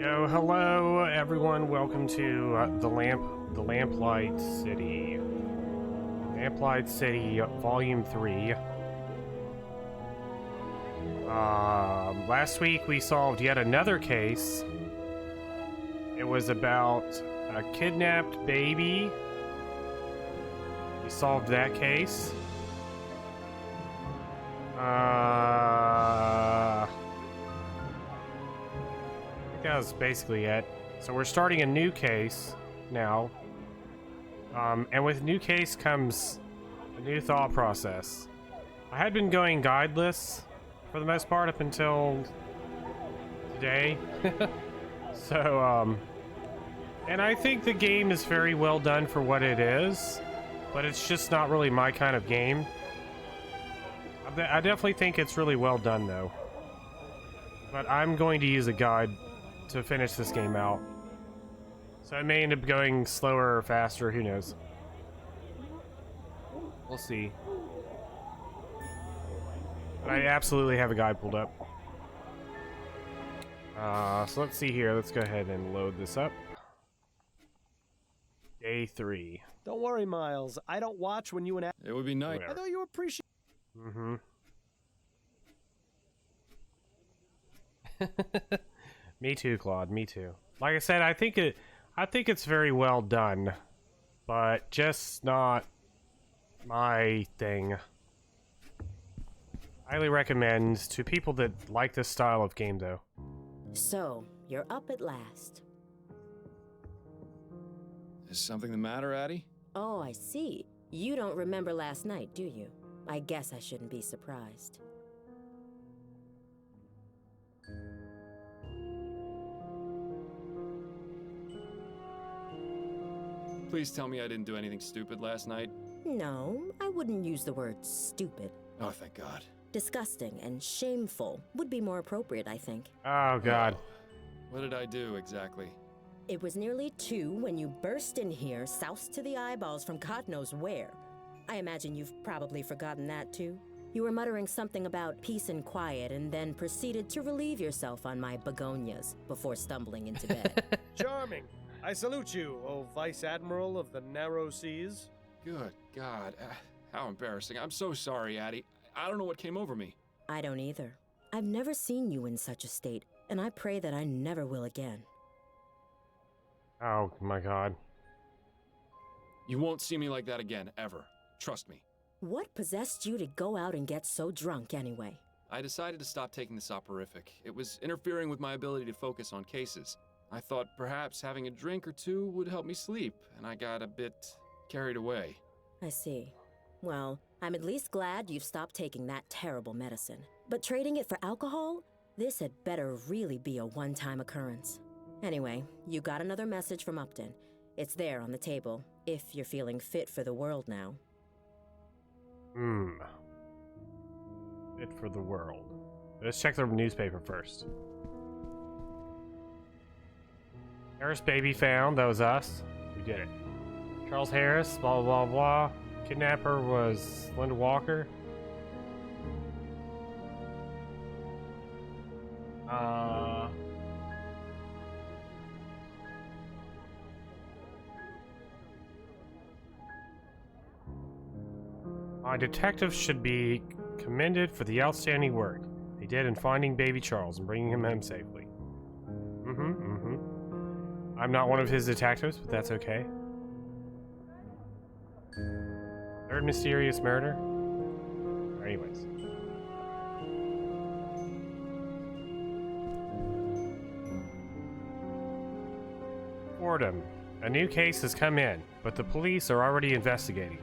Yo, hello everyone. Welcome to the Lamplight City. Lamplight City, Volume 3. Last week we solved yet another case. It was about a kidnapped baby. We solved that case. I think that was basically it. So we're starting a new case now. And with new case comes a new thought process. I had been going guideless for the most part up until today. So, and I think the game is very well done for what it is, but it's just not really my kind of game. I definitely think it's really well done though. But I'm going to use a guide to finish this game out. So I may end up going slower or faster, who knows. We'll see. But I absolutely have a guide pulled up. So let's see here. Let's go ahead and load this up. Day 3. Don't worry, Miles. I don't watch when you and It would be nice. I thought you appreciate. Mm-hmm. Me too, Claude. Me too. Like I said, I think it's very well done, but just not my thing. Highly recommend to people that like this style of game, though. So, you're up at last. Is something the matter, Addie? Oh, I see. You don't remember last night, do you? I guess I shouldn't be surprised. Please tell me I didn't do anything stupid last night. No, I wouldn't use the word stupid. Oh, thank God. Disgusting and shameful would be more appropriate, I think. Oh, God. Oh, what did I do exactly? It was nearly 2 when you burst in here, soused to the eyeballs from God knows where. I imagine you've probably forgotten that, too. You were muttering something about peace and quiet and then proceeded to relieve yourself on my begonias before stumbling into bed. Charming. I salute you, O Vice Admiral of the Narrow Seas. Good God. How embarrassing. I'm so sorry, Addie. I don't know what came over me. I don't either. I've never seen you in such a state, and I pray that I never will again. Oh, my God. You won't see me like that again, ever. Trust me. What possessed you to go out and get so drunk anyway? I decided to stop taking the soporific. It was interfering with my ability to focus on cases. I thought perhaps having a drink or two would help me sleep, and I got a bit carried away. I see. Well, I'm at least glad you've stopped taking that terrible medicine. But trading it for alcohol? This had better really be a one-time occurrence. Anyway, you got another message from Upton. It's there on the table, if you're feeling fit for the world now. Fit for the world. Let's check the newspaper first. Harris baby found. That was us. We did it. Charles Harris, blah, blah, blah. Kidnapper was Linda Walker. My detectives should be commended for the outstanding work they did in finding baby Charles and bringing him home safely. I'm not one of his detectives, but that's okay. Third mysterious murder? Anyways. Fordham. A new case has come in, but the police are already investigating.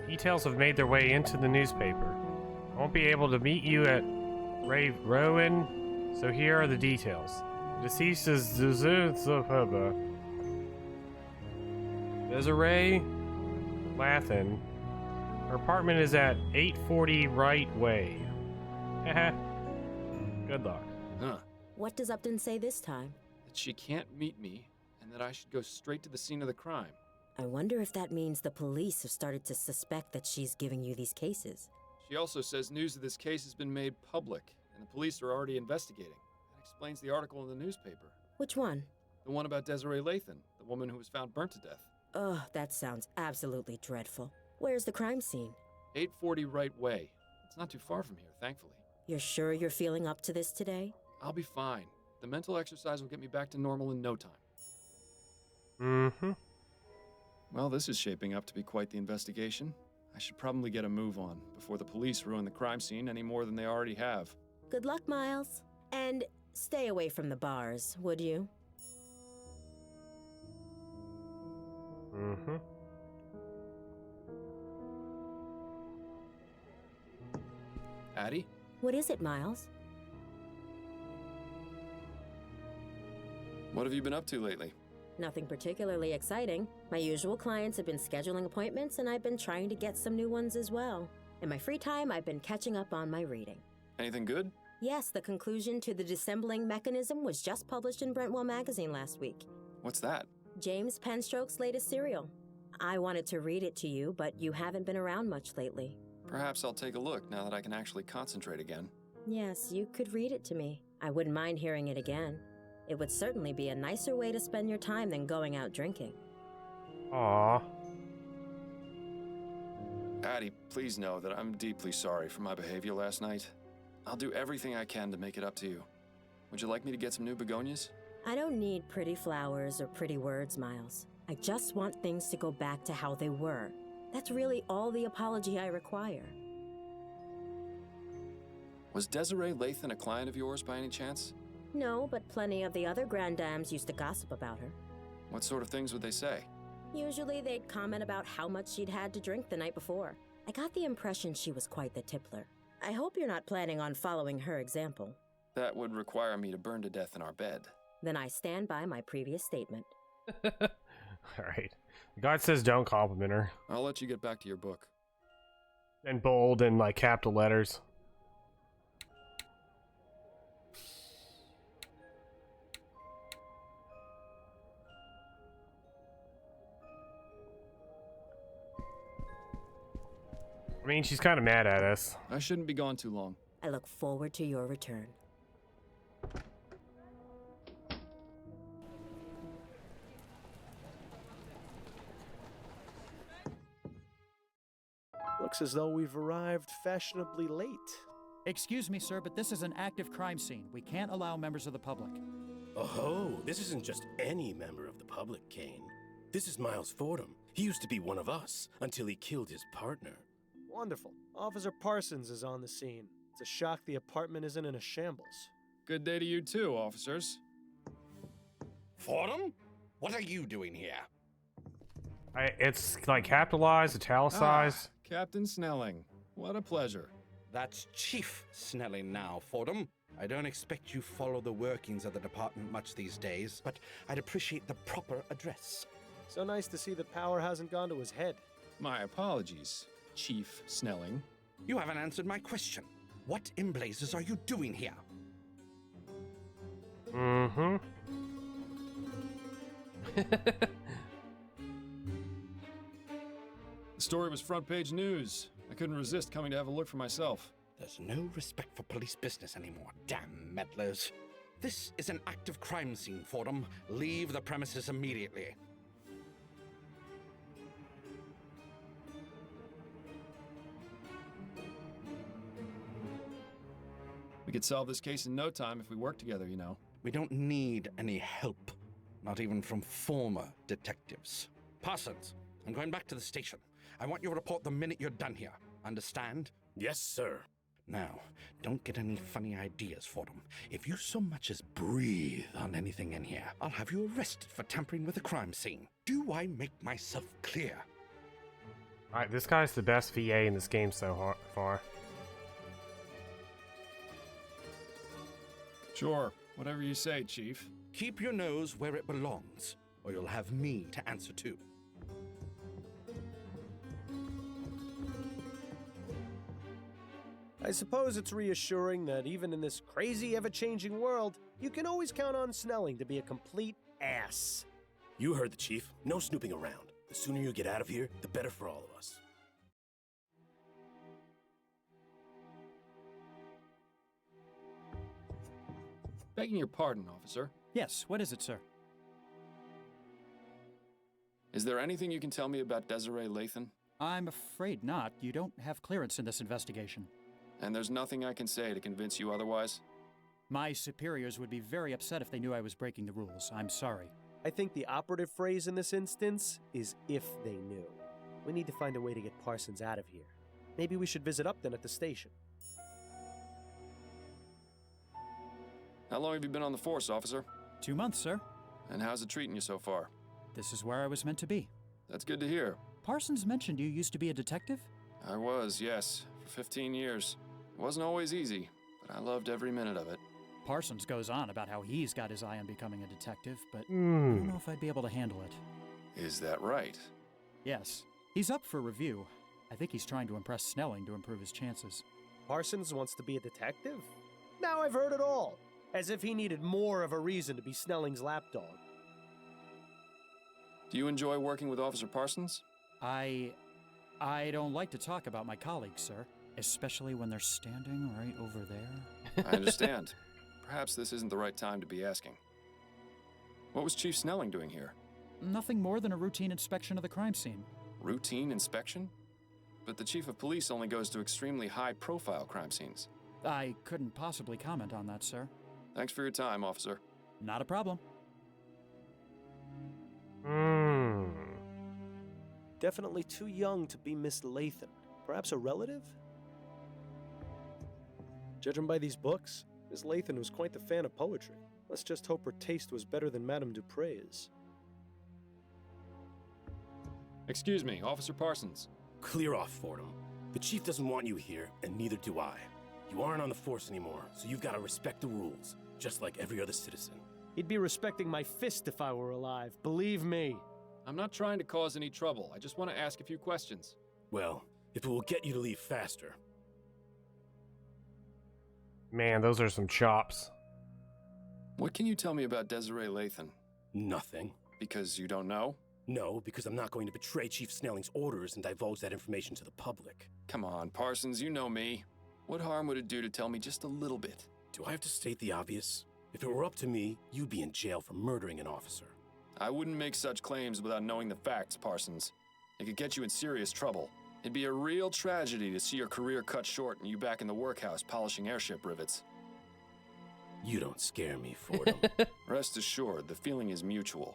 Details have made their way into the newspaper. I won't be able to meet you at Rowan, so here are the details. The deceased is Desiree Lathan. Her apartment is at 840 Right Way. Good luck. Huh. What does Upton say this time? That she can't meet me, and that I should go straight to the scene of the crime. I wonder if that means the police have started to suspect that she's giving you these cases. She also says news of this case has been made public, and the police are already investigating. That explains the article in the newspaper. Which one? The one about Desiree Lathan, the woman who was found burnt to death. Ugh, that sounds absolutely dreadful. Where's the crime scene? 840 Right Way. It's not too far from here, thankfully. You're sure you're feeling up to this today? I'll be fine. The mental exercise will get me back to normal in no time. Mm-hmm. Well, this is shaping up to be quite the investigation. I should probably get a move on before the police ruin the crime scene any more than they already have. Good luck, Miles. And stay away from the bars, would you? Mm-hmm. Addie? What is it, Miles? What have you been up to lately? Nothing particularly exciting. My usual clients have been scheduling appointments, and I've been trying to get some new ones as well. In my free time, I've been catching up on my reading. Anything good? Yes, the conclusion to the dissembling mechanism was just published in Brentwell magazine last week. What's that? James Penstroke's latest serial. I wanted to read it to you, but you haven't been around much lately. Perhaps I'll take a look now that I can actually concentrate again. Yes, you could read it to me. I wouldn't mind hearing it again. It would certainly be a nicer way to spend your time than going out drinking. Aww. Addie, please know that I'm deeply sorry for my behavior last night. I'll do everything I can to make it up to you. Would you like me to get some new begonias? I don't need pretty flowers or pretty words, Miles. I just want things to go back to how they were. That's really all the apology I require. Was Desiree Lathan a client of yours by any chance? No, but plenty of the other grand dames used to gossip about her. What sort of things would they say? Usually they'd comment about how much she'd had to drink the night before. I got the impression she was quite the tippler. I hope you're not planning on following her example. That would require me to burn to death in our bed. Then I stand by my previous statement. Alright. God says don't compliment her. I'll let you get back to your book. In bold and like capital letters. I mean, she's kind of mad at us. I shouldn't be gone too long. I look forward to your return. Looks as though we've arrived fashionably late. Excuse me, sir, but this is an active crime scene. We can't allow members of the public. Oh, this isn't just any member of the public, Kane. This is Miles Fordham. He used to be one of us until he killed his partner. Wonderful. Officer Parsons is on the scene. It's a shock the apartment isn't in a shambles. Good day to you too, officers. Fordham? What are you doing here? It's like capitalized, italicized. Captain Snelling. What a pleasure. That's Chief Snelling now, Fordham. I don't expect you follow the workings of the department much these days, but I'd appreciate the proper address. So nice to see that power hasn't gone to his head. My apologies, Chief Snelling. You haven't answered my question. What in blazes are you doing here? Mm-hmm. The story was front page news. I couldn't resist coming to have a look for myself. There's no respect for police business anymore, damn meddlers. This is an active crime scene, Fordham. Leave the premises immediately. We could solve this case in no time if we work together, you know. We don't need any help, not even from former detectives. Parsons, I'm going back to the station. I want you to report the minute you're done here. Understand? Yes, sir. Now, don't get any funny ideas, Fordham. If you so much as breathe on anything in here, I'll have you arrested for tampering with a crime scene. Do I make myself clear? Alright, this guy's the best VA in this game so far. Sure, whatever you say, Chief. Keep your nose where it belongs, or you'll have me to answer to. I suppose it's reassuring that even in this crazy, ever-changing world, you can always count on Snelling to be a complete ass. You heard the chief. No snooping around. The sooner you get out of here, the better for all of us. Begging your pardon, officer. Yes, what is it, sir? Is there anything you can tell me about Desiree Lathan? I'm afraid not. You don't have clearance in this investigation. And there's nothing I can say to convince you otherwise? My superiors would be very upset if they knew I was breaking the rules. I'm sorry. I think the operative phrase in this instance is if they knew. We need to find a way to get Parsons out of here. Maybe we should visit Upton at the station. How long have you been on the force, officer? 2 months, sir. And how's it treating you so far? This is where I was meant to be. That's good to hear. Parsons mentioned you used to be a detective? I was, yes, for 15 years. It wasn't always easy, but I loved every minute of it. Parsons goes on about how he's got his eye on becoming a detective, but I don't know if I'd be able to handle it. Is that right? Yes. He's up for review. I think he's trying to impress Snelling to improve his chances. Parsons wants to be a detective? Now I've heard it all. As if he needed more of a reason to be Snelling's lapdog. Do you enjoy working with Officer Parsons? I don't like to talk about my colleagues, sir. Especially when they're standing right over there. I understand. Perhaps this isn't the right time to be asking. What was Chief Snelling doing here? Nothing more than a routine inspection of the crime scene. Routine inspection? But the Chief of Police only goes to extremely high-profile crime scenes. I couldn't possibly comment on that, sir. Thanks for your time, officer. Not a problem. Definitely too young to be Miss Lathan. Perhaps a relative? Judging by these books, Miss Lathan was quite the fan of poetry. Let's just hope her taste was better than Madame Dupre's. Excuse me, Officer Parsons. Clear off, Fordham. The chief doesn't want you here, and neither do I. You aren't on the force anymore, so you've got to respect the rules, just like every other citizen. He'd be respecting my fist if I were alive, believe me. I'm not trying to cause any trouble. I just want to ask a few questions. Well, if it will get you to leave faster. Man, those are some chops. What can you tell me about Desiree Lathan? Nothing. Because you don't know? No, because I'm not going to betray Chief Snelling's orders and divulge that information to the public. Come on, Parsons, you know me. What harm would it do to tell me just a little bit? Do I have to state the obvious? If it were up to me, you'd be in jail for murdering an officer. I wouldn't make such claims without knowing the facts, Parsons. It could get you in serious trouble. It'd be a real tragedy to see your career cut short and you back in the workhouse polishing airship rivets. You don't scare me, Fordham. Rest assured, the feeling is mutual.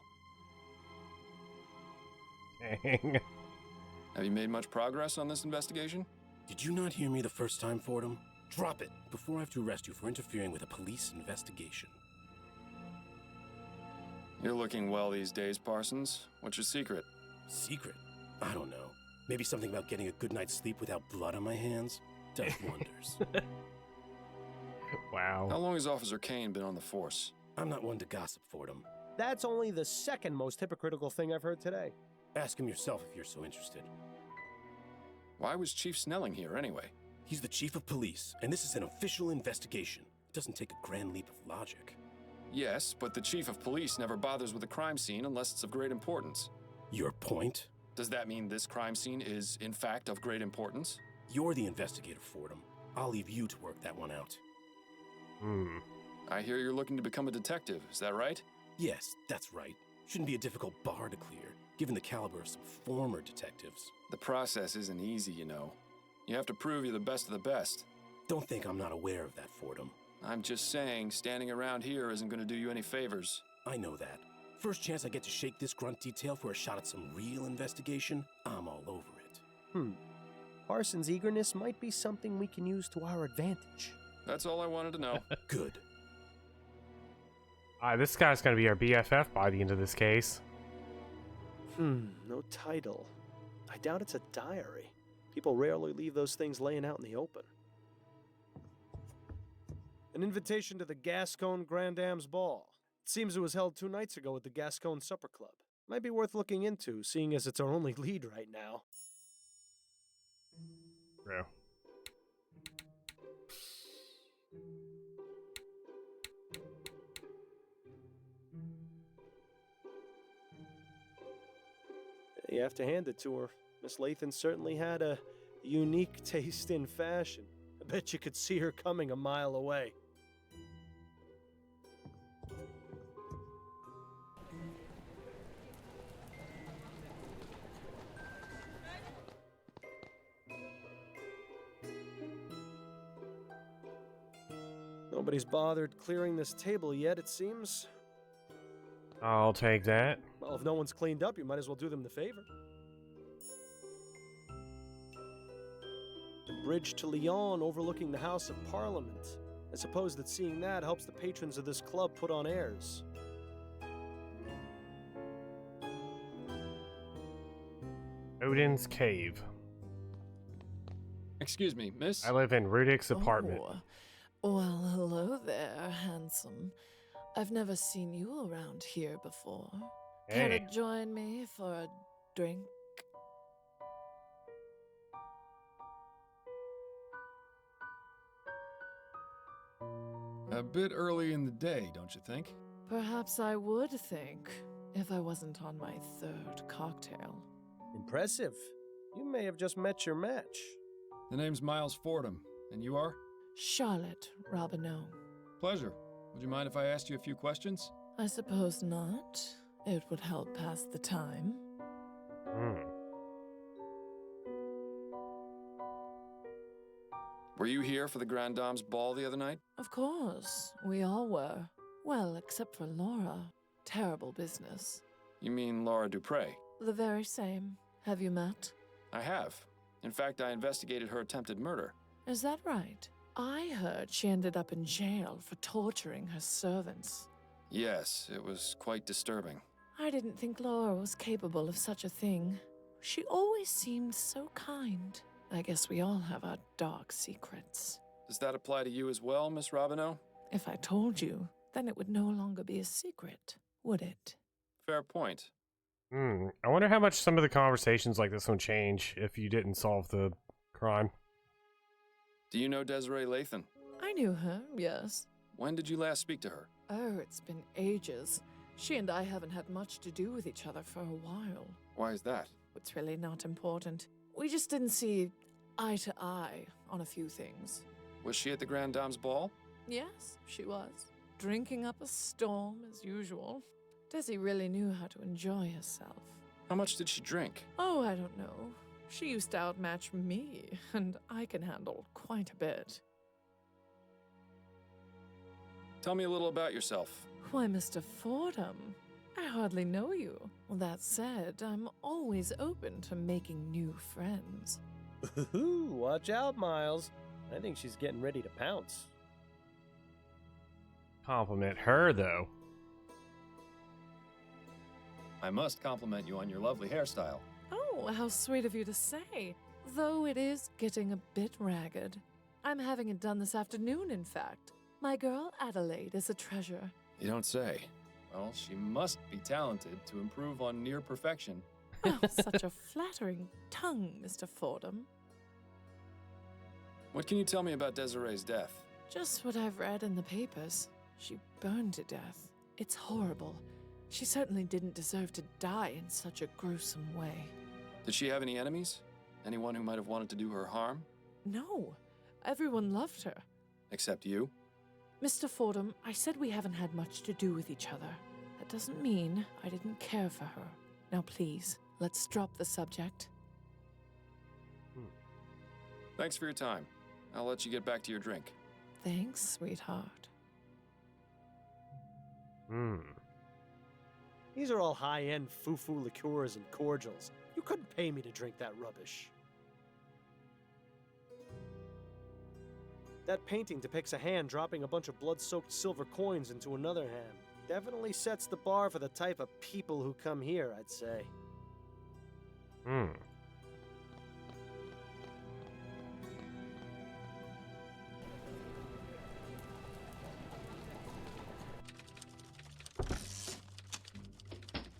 Dang. Have you made much progress on this investigation? Did you not hear me the first time, Fordham? Drop it before I have to arrest you for interfering with a police investigation. You're looking well these days, Parsons. What's your secret? Secret? I don't know. Maybe something about getting a good night's sleep without blood on my hands? Does wonders. Wow. How long has Officer Kane been on the force? I'm not one to gossip, Fordham. That's only the second most hypocritical thing I've heard today. Ask him yourself if you're so interested. Why was Chief Snelling here anyway? He's the chief of police, and this is an official investigation. It doesn't take a grand leap of logic. Yes, but the Chief of Police never bothers with a crime scene unless it's of great importance. Your point? Does that mean this crime scene is, in fact, of great importance? You're the investigator, Fordham. I'll leave you to work that one out. I hear you're looking to become a detective, is that right? Yes, that's right. Shouldn't be a difficult bar to clear, given the caliber of some former detectives. The process isn't easy, you know. You have to prove you're the best of the best. Don't think I'm not aware of that, Fordham. I'm just saying, standing around here isn't going to do you any favors. I know that. First chance I get to shake this grunt detail for a shot at some real investigation, I'm all over it. Parsons' eagerness might be something we can use to our advantage. That's all I wanted to know. Good. This guy's gonna be our BFF by the end of this case. No title. I doubt it's a diary. People rarely leave those things laying out in the open. An invitation to the Gascon Grand Dame's Ball. It seems it was held 2 nights ago at the Gascon Supper Club. Might be worth looking into, seeing as it's our only lead right now. Bro. You have to hand it to her. Miss Lathan certainly had a unique taste in fashion. I bet you could see her coming a mile away. Nobody's bothered clearing this table yet, it seems. I'll take that. Well, if no one's cleaned up, you might as well do them the favor. The bridge to Lyon overlooking the House of Parliament. I suppose that seeing that helps the patrons of this club put on airs. Odin's Cave. Excuse me, miss? I live in Rudik's apartment. Oh, well, hello there, handsome. I've never seen you around here before. Care to Hey. join me for a drink? A bit early in the day, don't you think? Perhaps I would think, if I wasn't on my third cocktail. Impressive. You may have just met your match. The name's Miles Fordham, and you are? Charlotte Robineau. Pleasure. Would you mind if I asked you a few questions? I suppose not. It would help pass the time. Were you here for the Grand Dame's ball the other night? Of course, we all were. Well, except for Laura. Terrible business. You mean Laura Dupre? The very same. Have you met? I have. In fact, I investigated her attempted murder. Is that right? I heard she ended up in jail for torturing her servants. Yes, it was quite disturbing. I didn't think Laura was capable of such a thing. She always seemed so kind. I guess we all have our dark secrets. Does that apply to you as well, Miss Robineau? If I told you, then it would no longer be a secret, would it? Fair point. I wonder how much some of the conversations like this one change if you didn't solve the crime. Do you know Desiree Lathan? I knew her, yes. When did you last speak to her? Oh, it's been ages. She and I haven't had much to do with each other for a while. Why is that? It's really not important. We just didn't see eye to eye on a few things. Was she at the Grand Dame's ball? Yes, she was. Drinking up a storm as usual. Desi really knew how to enjoy herself. How much did she drink? Oh, I don't know. She used to outmatch me, and I can handle quite a bit. Tell me a little about yourself. Why, Mr. Fordham, I hardly know you. That said, I'm always open to making new friends. Ooh, watch out, Miles. I think she's getting ready to pounce. Compliment her, though. I must compliment you on your lovely hairstyle. Oh, how sweet of you to say. Though it is getting a bit ragged. I'm having it done this afternoon, in fact. My girl Adelaide is a treasure. You don't say. Well, she must be talented to improve on near perfection. Oh, such a flattering tongue, Mr. Fordham. What can you tell me about Desiree's death? Just what I've read in the papers. She burned to death. It's horrible. She certainly didn't deserve to die in such a gruesome way. Did she have any enemies? Anyone who might have wanted to do her harm? No. Everyone loved her. Except you? Mr. Fordham, I said we haven't had much to do with each other. That doesn't mean I didn't care for her. Now please, let's drop the subject. Thanks for your time. I'll let you get back to your drink. Thanks, sweetheart. These are all high-end foo-foo liqueurs and cordials. You couldn't pay me to drink that rubbish. That painting depicts a hand dropping a bunch of blood-soaked silver coins into another hand. Definitely sets the bar for the type of people who come here, I'd say.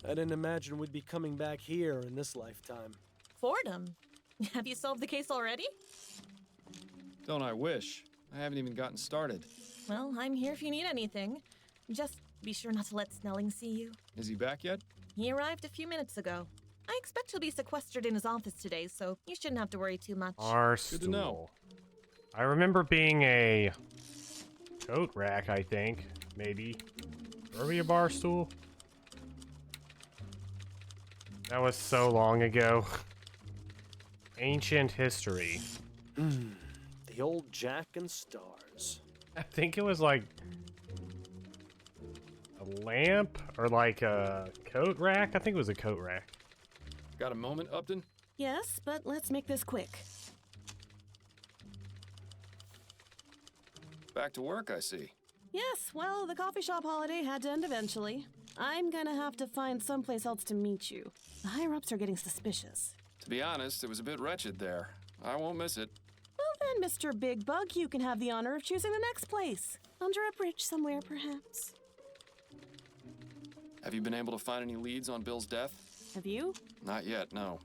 I didn't imagine we'd be coming back here in this lifetime. Fordham, have you solved the case already? Don't I wish? I haven't even gotten started. Well, I'm here if you need anything. Just be sure not to let Snelling see you. Is he back yet? He arrived a few minutes ago. I expect he'll be sequestered in his office today, so you shouldn't have to worry too much. Bar Good to know. stool. I remember being a coat rack, I think. Maybe. Were we a bar stool? That was so long ago. Ancient history. The old Jack and Stars. I think it was like a lamp or like a coat rack. I think it was a coat rack. Got a moment, Upton? Yes, but let's make this quick. Back to work, I see. Yes, well, the coffee shop holiday had to end eventually. I'm gonna have to find someplace else to meet you. The higher-ups are getting suspicious. To be honest, it was a bit wretched there. I won't miss it. Well then, Mr. Big Bug, you can have the honor of choosing the next place. Under a bridge somewhere, perhaps. Have you been able to find any leads on Bill's death? Have you? Not yet, no.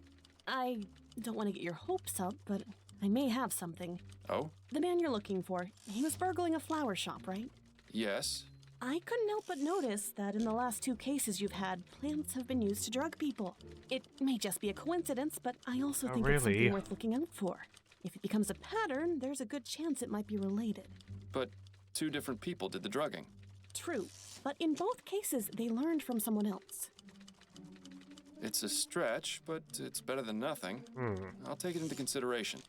I don't want to get your hopes up, but I may have something. Oh? The man you're looking for, he was burgling a flower shop, right? Yes. I couldn't help but notice that in the last 2 cases you've had, plants have been used to drug people. It may just be a coincidence, but I also think it's really? something worth looking out for. If it becomes a pattern, there's a good chance it might be related. But 2 different people did the drugging. True, but in both cases, they learned from someone else. It's a stretch, but it's better than nothing. I'll take it into consideration.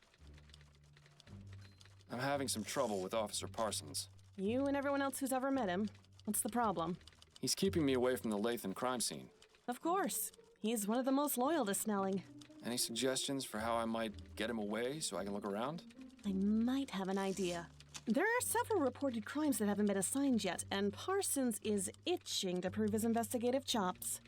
I'm having some trouble with Officer Parsons. You and everyone else who's ever met him. What's the problem? He's keeping me away from the Latham crime scene. Of course. He's one of the most loyal to Snelling. Any suggestions for how I might get him away so I can look around? I might have an idea. There are several reported crimes that haven't been assigned yet, and Parsons is itching to prove his investigative chops.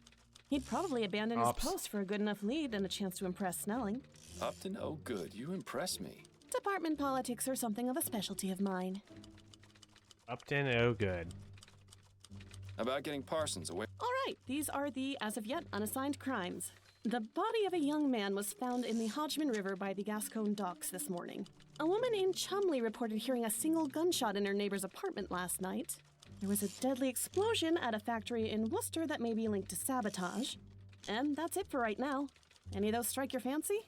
He'd probably abandon his post for a good enough lead and a chance to impress Snelling. Upton, oh good, you impress me. Department politics are something of a specialty of mine. Upton, oh good. About getting Parsons away. All right, these are the, as of yet, unassigned crimes. The body of a young man was found in the Hodgman River by the Gascon docks this morning. A woman in Chumley reported hearing a single gunshot in her neighbor's apartment last night. There was a deadly explosion at a factory in Worcester that may be linked to sabotage. And that's it for right now. Any of those strike your fancy?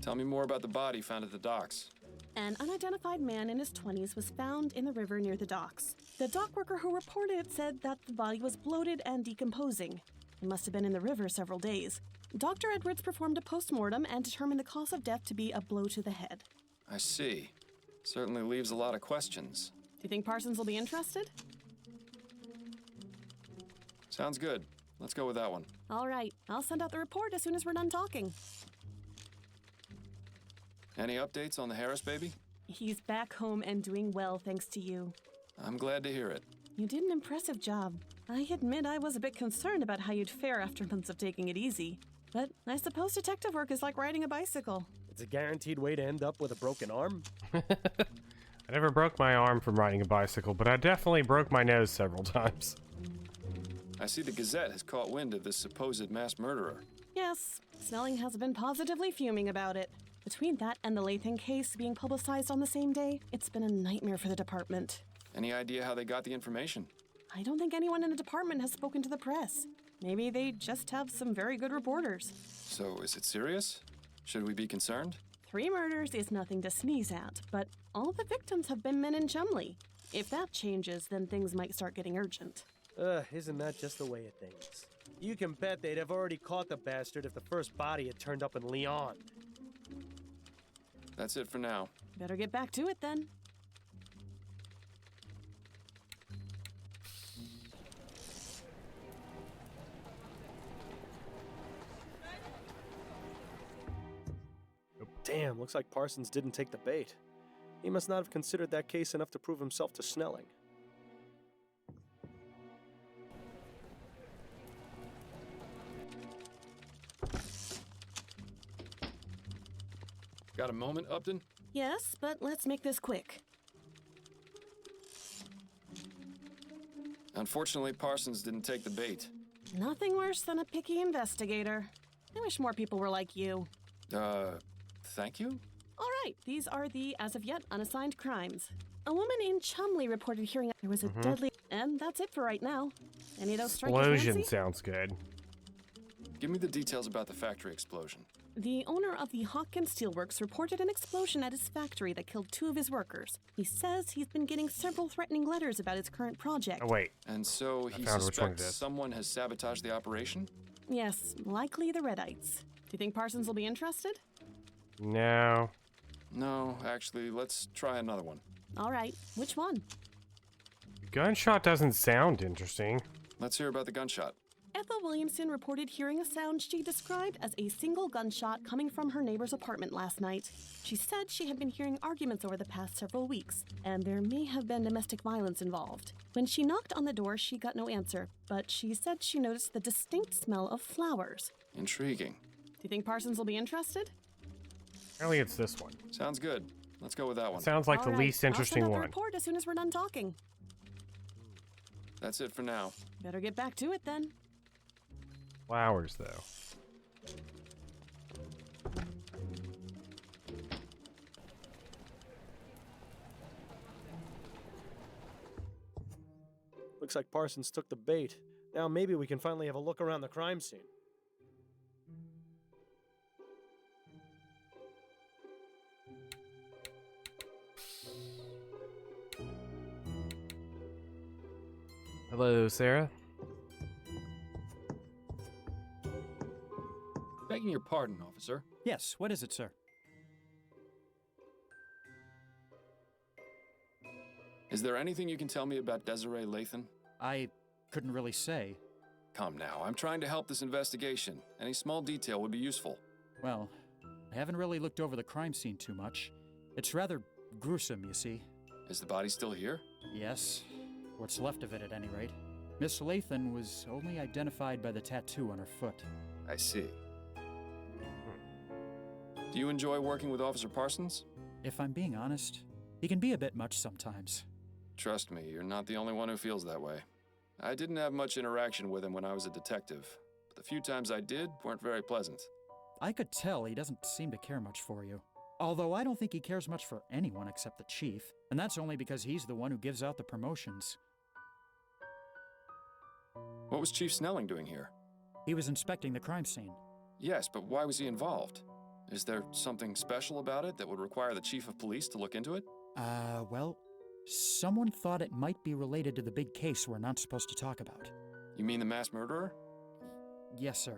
Tell me more about the body found at the docks. An unidentified man in his 20s was found in the river near the docks. The dock worker who reported it said that the body was bloated and decomposing. It must have been in the river several days. Dr. Edwards performed a post-mortem and determined the cause of death to be a blow to the head. I see. Certainly leaves a lot of questions. Do you think Parsons will be interested? Sounds good. Let's go with that one. All right, I'll send out the report as soon as we're done talking. Any updates on the Harris baby? He's back home and doing well thanks to you. I'm glad to hear it. You did an impressive job. I admit I was a bit concerned about how you'd fare after months of taking it easy. But I suppose detective work is like riding a bicycle. It's a guaranteed way to end up with a broken arm. I never broke my arm from riding a bicycle, but I definitely broke my nose several times. I see the Gazette has caught wind of this supposed mass murderer. Yes, Snelling has been positively fuming about it. Between that and the Latham case being publicized on the same day, it's been a nightmare for the department. Any idea how they got the information? I don't think anyone in the department has spoken to the press. Maybe they just have some very good reporters. So, is it serious? Should we be concerned? 3 murders is nothing to sneeze at, but all the victims have been men in Chumley. If that changes, then things might start getting urgent. Isn't that just the way of things? You can bet they'd have already caught the bastard if the first body had turned up in Leon. That's it for now. Better get back to it then. Damn, looks like Parsons didn't take the bait. He must not have considered that case enough to prove himself to Snelling. Got a moment, Upton? Yes, but let's make this quick. Unfortunately, Parsons didn't take the bait. Nothing worse than a picky investigator. I wish more people were like you. Thank you? All right, these are the, as of yet, unassigned crimes. A woman in Chumley reported hearing there was a deadly... And that's it for right now. Any of those strike your Explosion fancy? sounds good. Give me the details about the factory explosion. The owner of the Hawkins Steelworks reported an explosion at his factory that killed 2 of his workers. He says he's been getting several threatening letters about his current project. Oh, wait. And so he found which one it suspects is. someone has sabotaged the operation? Yes, likely the Redites. Do you think Parsons will be interested? No. No, actually, let's try another one. All right, which one? Gunshot doesn't sound interesting. Let's hear about the gunshot. Ethel Williamson reported hearing a sound she described as a single gunshot coming from her neighbor's apartment last night. She said she had been hearing arguments over the past several weeks, and there may have been domestic violence involved. When she knocked on the door, she got no answer, but she said she noticed the distinct smell of flowers. Intriguing. Do you think Parsons will be interested? Apparently it's this one. Sounds good. Let's go with that one. Sounds like All the right, least interesting I'll send out one. the report as soon as we're done talking. That's it for now. Better get back to it then. Flowers, though. Looks like Parsons took the bait. Now maybe we can finally have a look around the crime scene. Hello, Sarah. Begging your pardon, officer. Yes, what is it, sir? Is there anything you can tell me about Desiree Lathan? I couldn't really say. Come now, I'm trying to help this investigation. Any small detail would be useful. Well, I haven't really looked over the crime scene too much. It's rather gruesome, you see. Is the body still here? Yes, what's left of it at any rate. Miss Lathan was only identified by the tattoo on her foot. I see. Do you enjoy working with Officer Parsons? If I'm being honest, he can be a bit much sometimes. Trust me, you're not the only one who feels that way. I didn't have much interaction with him when I was a detective, but the few times I did weren't very pleasant. I could tell he doesn't seem to care much for you. Although I don't think he cares much for anyone except the chief, and that's only because he's the one who gives out the promotions. What was Chief Snelling doing here? He was inspecting the crime scene. Yes, but why was he involved? Is there something special about it that would require the chief of police to look into it? Well, someone thought it might be related to the big case we're not supposed to talk about. You mean the mass murderer? Yes, sir.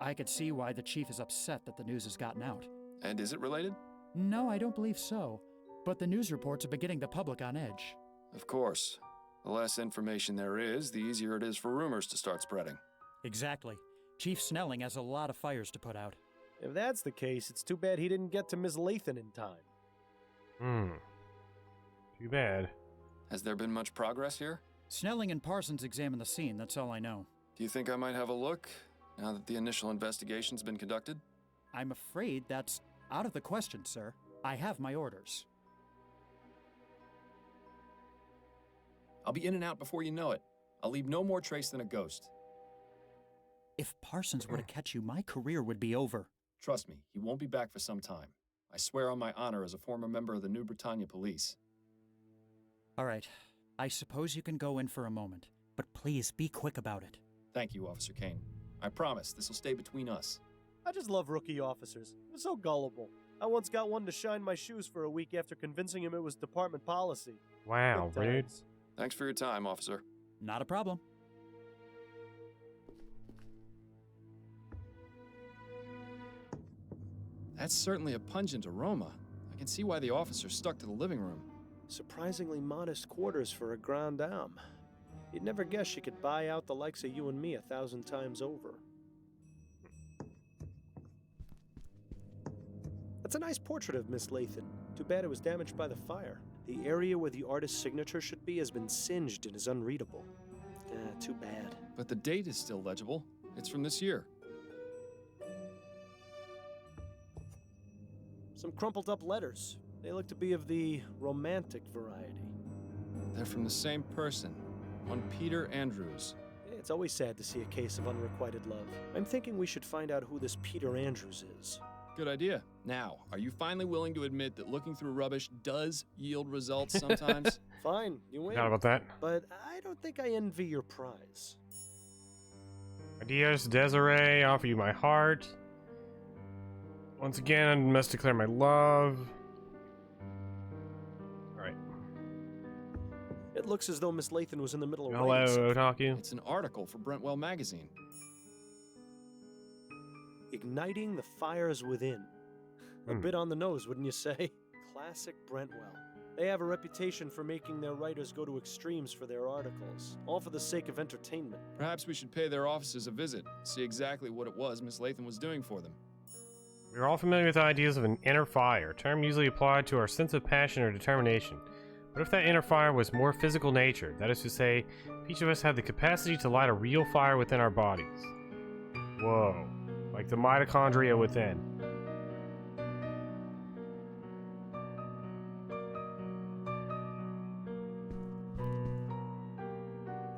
I could see why the chief is upset that the news has gotten out. And is it related? No, I don't believe so. But the news reports are beginning the public on edge. Of course. The less information there is, the easier it is for rumors to start spreading. Exactly. Chief Snelling has a lot of fires to put out. If that's the case, it's too bad he didn't get to Miss Lathan in time. Too bad. Has there been much progress here? Snelling and Parsons examined the scene, that's all I know. Do you think I might have a look, now that the initial investigation's been conducted? I'm afraid that's out of the question, sir. I have my orders. I'll be in and out before you know it. I'll leave no more trace than a ghost. If Parsons were to catch you, my career would be over. Trust me, he won't be back for some time. I swear on my honor as a former member of the New Britannia Police. All right. I suppose you can go in for a moment, but please be quick about it. Thank you, Officer Kane. I promise this will stay between us. I just love rookie officers. They're so gullible. I once got one to shine my shoes for a week after convincing him it was department policy. Wow, Good rude. times. Thanks for your time, officer. Not a problem. That's certainly a pungent aroma. I can see why the officer stuck to the living room. Surprisingly modest quarters for a grande dame. You'd never guess she could buy out the likes of you and me 1,000 times over. That's a nice portrait of Miss Lathan. Too bad it was damaged by the fire. The area where the artist's signature should be has been singed and is unreadable. Too bad. But the date is still legible. It's from this year. Some crumpled up letters. They look to be of the romantic variety. They're from the same person, one Peter Andrews. It's always sad to see a case of unrequited love. I'm thinking we should find out who this Peter Andrews is. Good idea. Now, are you finally willing to admit that looking through rubbish does yield results sometimes? Fine, you win. Forgot about that. But I don't think I envy your prize. Adios, Desiree. Offer you my heart. Once again, I must declare my love. Alright. It looks as though Miss Lathan was in the middle of Hello, writing something. Otaku. It's an article for Brentwell magazine. Igniting the fires within. A Hmm. bit on the nose, wouldn't you say? Classic Brentwell. They have a reputation for making their writers go to extremes for their articles, all for the sake of entertainment. Perhaps we should pay their offices a visit, see exactly what it was Miss Lathan was doing for them. We are all familiar with the ideas of an inner fire, a term usually applied to our sense of passion or determination. What if that inner fire was more physical nature? That is to say, if each of us had the capacity to light a real fire within our bodies. Whoa. Like the mitochondria within.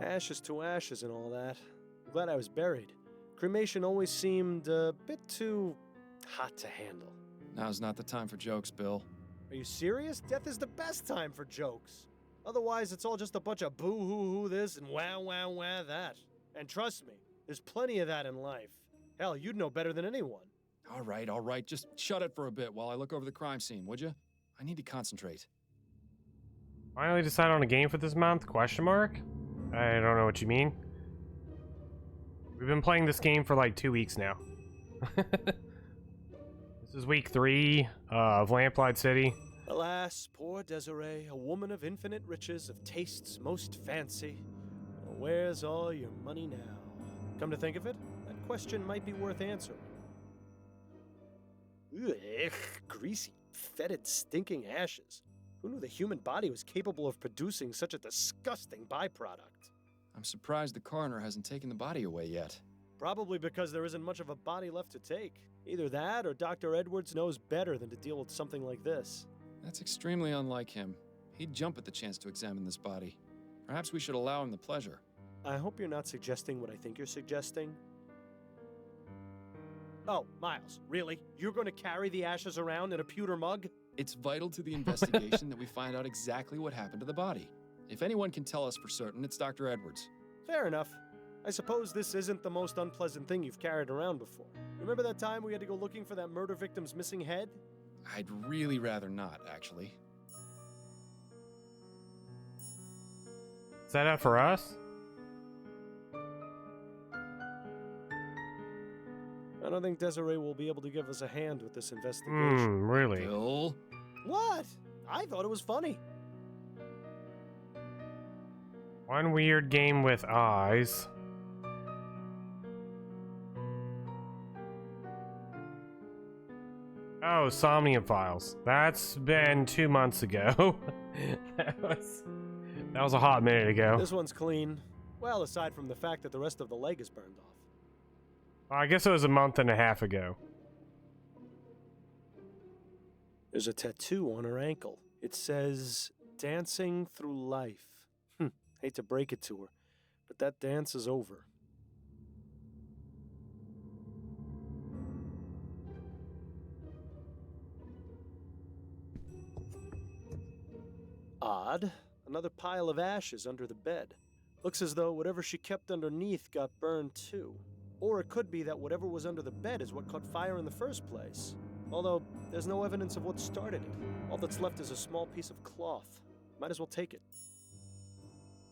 Ashes to ashes and all that. I'm glad I was buried. Cremation always seemed a bit too hot to handle. Now's not the time for jokes, Bill. Are you serious? Death is the best time for jokes. Otherwise, it's all just a bunch of boo-hoo-hoo this and wah-wah-wah that. And trust me, there's plenty of that in life. Hell, you'd know better than anyone. All right. Just shut it for a bit while I look over the crime scene, would you? I need to concentrate. Finally decide on a game for this month? Question mark? I don't know what you mean. We've been playing this game for like 2 weeks now. This is week 3 of Lamplight City. Alas, poor Desiree, a woman of infinite riches, of tastes most fancy. Where's all your money now? Come to think of it, that question might be worth answering. Ugh, greasy, fetid, stinking ashes. Who knew the human body was capable of producing such a disgusting byproduct? I'm surprised the coroner hasn't taken the body away yet. Probably because there isn't much of a body left to take. Either that or Dr. Edwards knows better than to deal with something like this. That's extremely unlike him. He'd jump at the chance to examine this body. Perhaps we should allow him the pleasure. I hope you're not suggesting what I think you're suggesting. Oh, Miles, really? You're going to carry the ashes around in a pewter mug? It's vital to the investigation that we find out exactly what happened to the body. If anyone can tell us for certain, it's Dr. Edwards. Fair enough. I suppose this isn't the most unpleasant thing you've carried around before. Remember that time we had to go looking for that murder victim's missing head? I'd really rather not, actually. Is that it for us? I don't think Desiree will be able to give us a hand with this investigation. Really? Bill? What? I thought it was funny. One weird game with eyes. Oh, Somnium Files. That's been 2 months ago. that was a hot minute ago. This one's clean. Well, aside from the fact that the rest of the leg is burned off. I guess it was a month and a half ago. There's a tattoo on her ankle. It says, "Dancing Through Life." Hate to break it to her, but that dance is over. Odd. Another pile of ashes under the bed. Looks as though whatever she kept underneath got burned too. Or it could be that whatever was under the bed is what caught fire in the first place. Although, there's no evidence of what started it. All that's left is a small piece of cloth. Might as well take it.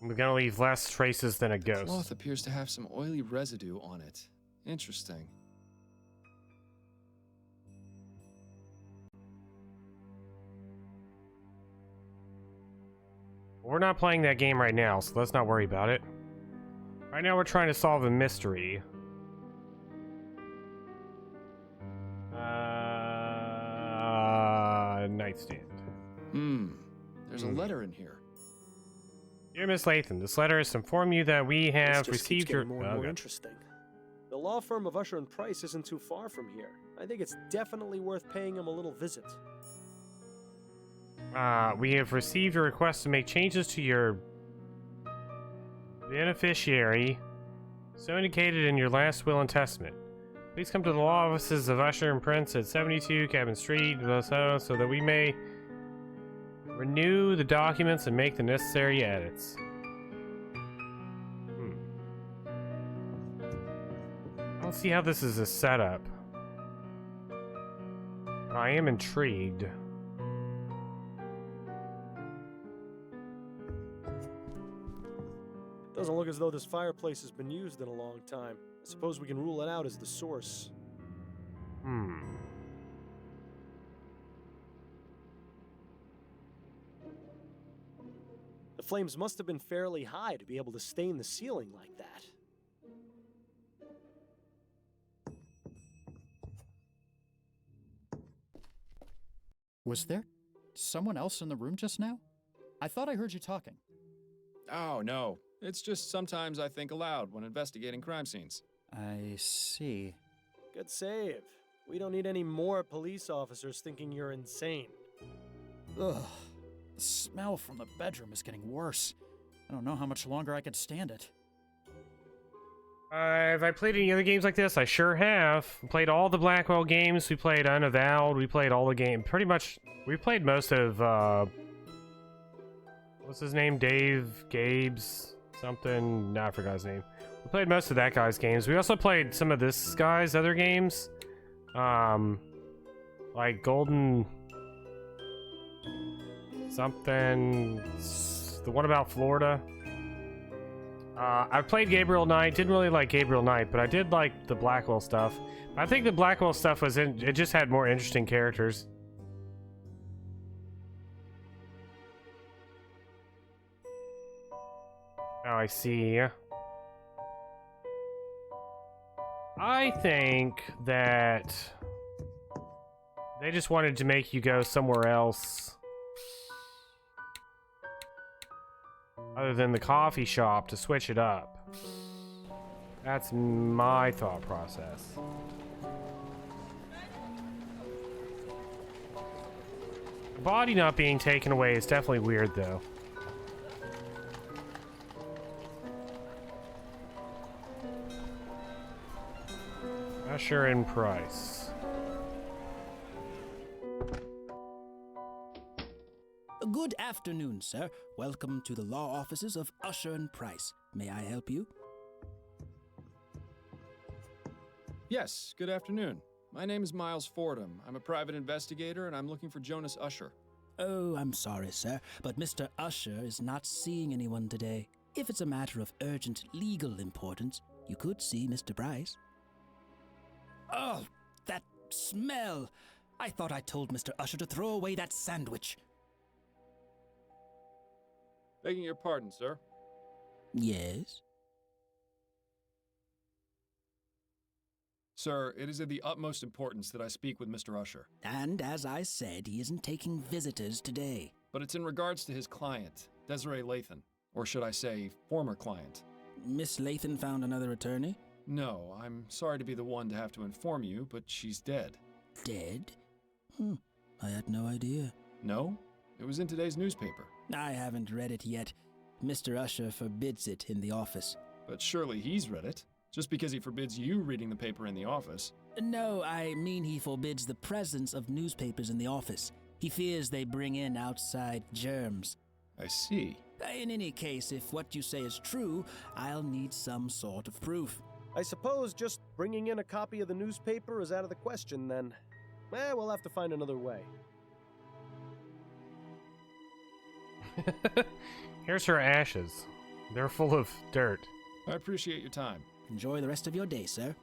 We're gonna leave less traces than a The ghost. cloth appears to have some oily residue on it. Interesting. We're not playing that game right now, so let's not worry about it. Right now we're trying to solve a mystery. Nightstand. There's a letter in here. Dear Miss Lathan, this letter is to inform you that we have This just keeps received your... getting more and more Okay. interesting. The law firm of Usher and Price isn't too far from here. I think it's definitely worth paying them a little visit. We have received a request to make changes to your beneficiary, so indicated in your last will and testament. Please come to the law offices of Usher and Prince at 72 Cabin Street, so that we may renew the documents and make the necessary edits. I don't see how this is a setup. I am intrigued. Doesn't look as though this fireplace has been used in a long time. I suppose we can rule it out as the source. The flames must have been fairly high to be able to stain the ceiling like that. Was there someone else in the room just now? I thought I heard you talking. Oh, no. It's just sometimes I think aloud when investigating crime scenes. I see. Good save. We don't need any more police officers thinking you're insane. Ugh. The smell from the bedroom is getting worse. I don't know how much longer I could stand it. Have I played any other games like this? I sure have. We played all the Blackwell games. We played Unavowed. We played all the game. Pretty much, we played most of, what's his name? Dave Gabe's something. No, I forgot his name. We played most of that guy's games. We also played some of this guy's other games. Like Golden something. The one about Florida. I played Gabriel Knight. Didn't really like Gabriel Knight, but I did like the Blackwell stuff. I think the Blackwell stuff was it just had more interesting characters. Oh, I see. I think that they just wanted to make you go somewhere else other than the coffee shop to switch it up. That's my thought process. The body not being taken away is definitely weird, though. Usher and Price. Good afternoon, sir. Welcome to the law offices of Usher and Price. May I help you? Yes, good afternoon. My name is Miles Fordham. I'm a private investigator, and I'm looking for Jonas Usher. Oh, I'm sorry, sir, but Mr. Usher is not seeing anyone today. If it's a matter of urgent legal importance, you could see Mr. Price. Oh, that smell! I thought I told Mr. Usher to throw away that sandwich. Begging your pardon, sir. Yes? Sir, it is of the utmost importance that I speak with Mr. Usher. And as I said, he isn't taking visitors today. But it's in regards to his client, Desiree Lathan. Or should I say, former client. Miss Lathan found another attorney? No, I'm sorry to be the one to have to inform you, but she's dead. Dead? I had no idea. No? It was in today's newspaper. I haven't read it yet. Mr. Usher forbids it in the office. But surely he's read it. Just because he forbids you reading the paper in the office. No, I mean he forbids the presence of newspapers in the office. He fears they bring in outside germs. I see. In any case, if what you say is true, I'll need some sort of proof. I suppose just bringing in a copy of the newspaper is out of the question then. We'll have to find another way. Here's her ashes. They're full of dirt. I appreciate your time. Enjoy the rest of your day, sir.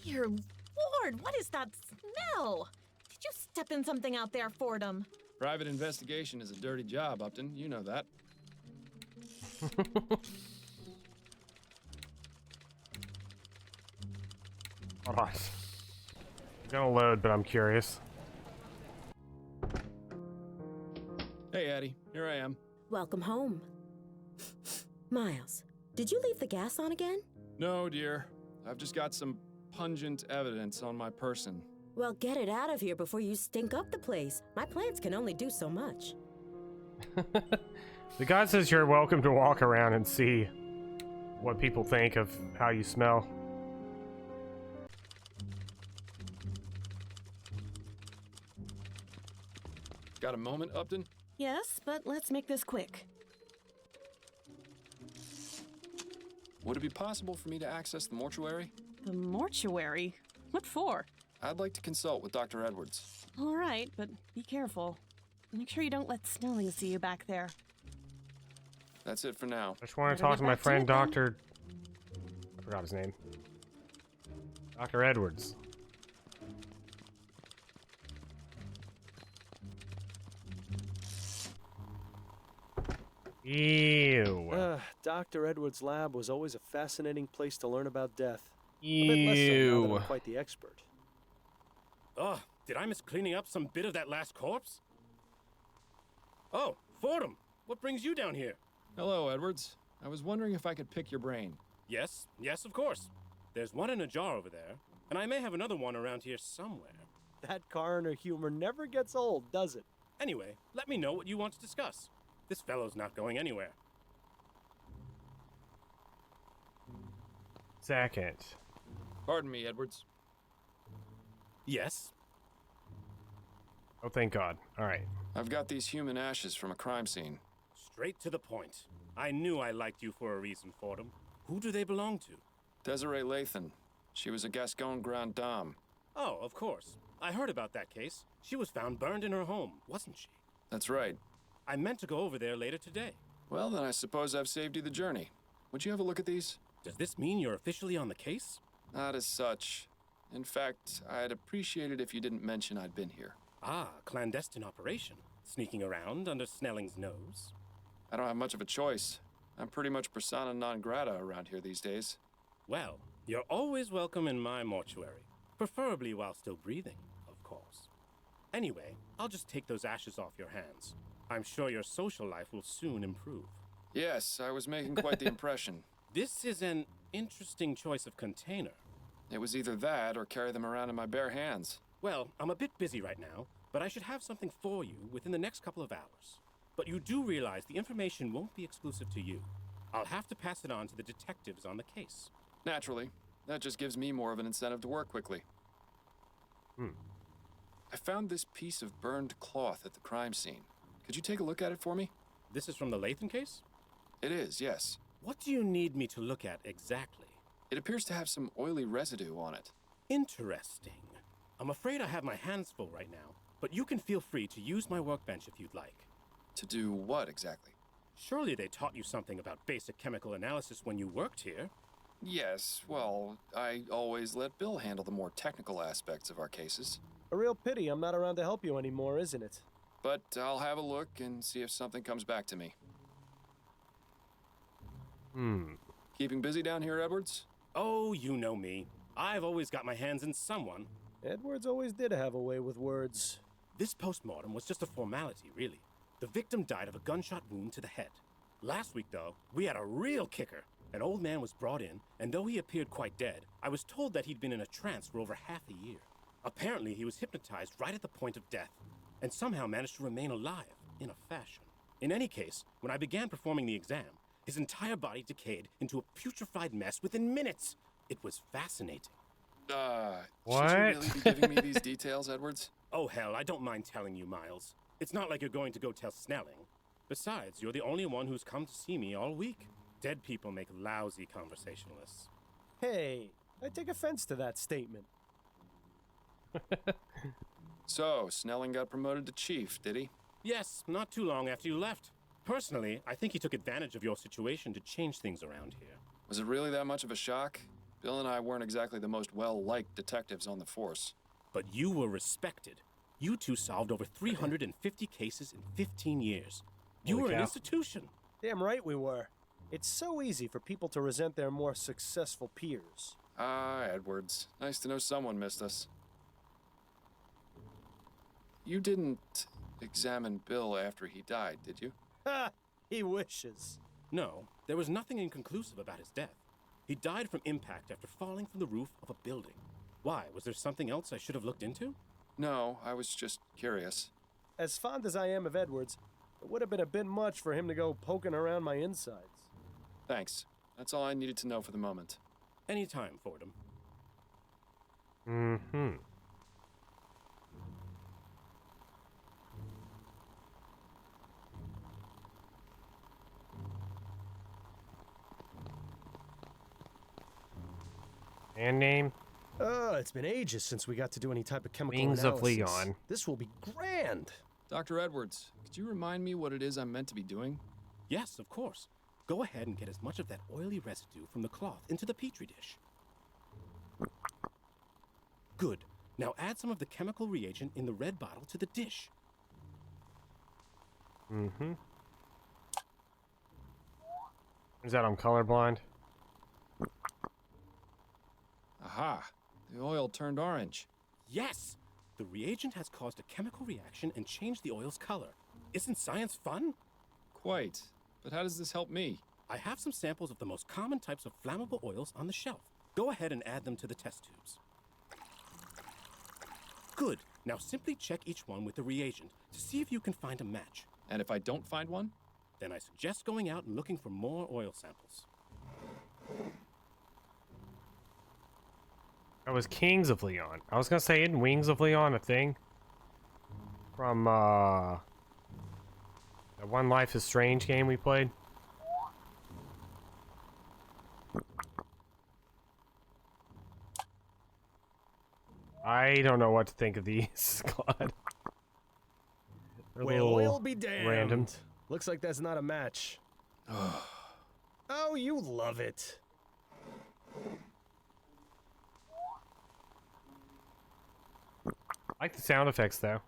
Dear Lord, what is that smell? Did you step in something out there, Fordham? Private investigation is a dirty job, Upton. You know that. Hold on. I'm gonna load, but I'm curious. Hey, Addie. Here I am. Welcome home. Miles, did you leave the gas on again? No, dear. I've just got some pungent evidence on my person. Well, get it out of here before you stink up the place. My plants can only do so much. The guy says you're welcome to walk around and see what people think of how you smell. Got a moment, Upton? Yes, but let's make this quick. Would it be possible for me to access the mortuary? The mortuary? What for? I'd like to consult with Dr. Edwards. All right, but be careful. Make sure you don't let Snelling see you back there. That's it for now. I just want to Better talk get to my back to friend it, then. Dr. I forgot his name. Dr. Edwards. Ew. Dr. Edwards' lab was always a fascinating place to learn about death. A bit less so now that Ew. I'm quite the expert. Oh, did I miss cleaning up some bit of that last corpse? Oh, Fordham, what brings you down here? Hello, Edwards. I was wondering if I could pick your brain. Yes, of course. There's one in a jar over there, and I may have another one around here somewhere. That coroner humor never gets old, does it? Anyway, let me know what you want to discuss. This fellow's not going anywhere. Second. Pardon me, Edwards. Yes? Oh, thank God. All right. I've got these human ashes from a crime scene. Straight to the point. I knew I liked you for a reason, Fordham. Who do they belong to? Desiree Lathan. She was a Gascon Grand Dame. Oh, of course. I heard about that case. She was found burned in her home, wasn't she? That's right. I meant to go over there later today. Well, then I suppose I've saved you the journey. Would you have a look at these? Does this mean you're officially on the case? Not as such. In fact, I'd appreciate it if you didn't mention I'd been here. Ah, clandestine operation. Sneaking around under Snelling's nose. I don't have much of a choice. I'm pretty much persona non grata around here these days. Well, you're always welcome in my mortuary. Preferably while still breathing, of course. Anyway, I'll just take those ashes off your hands. I'm sure your social life will soon improve. Yes, I was making quite the impression. This is an interesting choice of container. It was either that or carry them around in my bare hands. Well, I'm a bit busy right now, but I should have something for you within the next couple of hours. But you do realize the information won't be exclusive to you. I'll have to pass it on to the detectives on the case. Naturally. That just gives me more of an incentive to work quickly. Hmm. I found this piece of burned cloth at the crime scene. Could you take a look at it for me? This is from the Lathan case? It is, yes. What do you need me to look at exactly? It appears to have some oily residue on it. Interesting. I'm afraid I have my hands full right now, but you can feel free to use my workbench if you'd like. To do what exactly? Surely they taught you something about basic chemical analysis when you worked here. Yes, well, I always let Bill handle the more technical aspects of our cases. A real pity I'm not around to help you anymore, isn't it? But I'll have a look and see if something comes back to me. Keeping busy down here, Edwards? Oh, you know me. I've always got my hands in someone. Edwards always did have a way with words. This postmortem was just a formality, really. The victim died of a gunshot wound to the head. Last week, though, we had a real kicker. An old man was brought in, and though he appeared quite dead, I was told that he'd been in a trance for over half a year. Apparently, he was hypnotized right at the point of death, and somehow managed to remain alive, in a fashion. In any case, when I began performing the exam, his entire body decayed into a putrefied mess within minutes. It was fascinating. What? Should you really be giving me these details, Edwards? Oh, hell, I don't mind telling you, Miles. It's not like you're going to go tell Snelling. Besides, you're the only one who's come to see me all week. Dead people make lousy conversationalists. Hey, I take offense to that statement. So, Snelling got promoted to chief, did he? Yes, not too long after you left. Personally, I think he took advantage of your situation to change things around here. Was it really that much of a shock? Bill and I weren't exactly the most well-liked detectives on the force. But you were respected. You two solved over 350 cases in 15 years. You Holy were an cow. institution. Damn right we were. It's so easy for people to resent their more successful peers. Ah, Edwards. Nice to know someone missed us. You didn't examine Bill after he died, did you? Ha! He wishes. No, there was nothing inconclusive about his death. He died from impact after falling from the roof of a building. Why, was there something else I should have looked into? No, I was just curious. As fond as I am of Edwards, it would have been a bit much for him to go poking around my insides. Thanks. That's all I needed to know for the moment. Anytime, Fordham. And name? It's been ages since we got to do any type of chemical Wings analysis. of Leon. This will be grand. Dr. Edwards, could you remind me what it is I'm meant to be doing? Yes, of course. Go ahead and get as much of that oily residue from the cloth into the petri dish. Good. Now add some of the chemical reagent in the red bottle to the dish. Mm-hmm. Is that I'm colorblind? Aha! The oil turned orange. Yes! The reagent has caused a chemical reaction and changed the oil's color. Isn't science fun? Quite. But how does this help me? I have some samples of the most common types of flammable oils on the shelf. Go ahead and add them to the test tubes. Good. Now simply check each one with the reagent to see if you can find a match. And if I don't find one? Then I suggest going out and looking for more oil samples. That was Kings of Leon. I was gonna say, isn't Wings of Leon a thing? From, that one Life is Strange game we played? I don't know what to think of these, Claude. They're a Well, little oil be damned. random. Looks like that's not a match. Oh, you love it. I like the sound effects, though.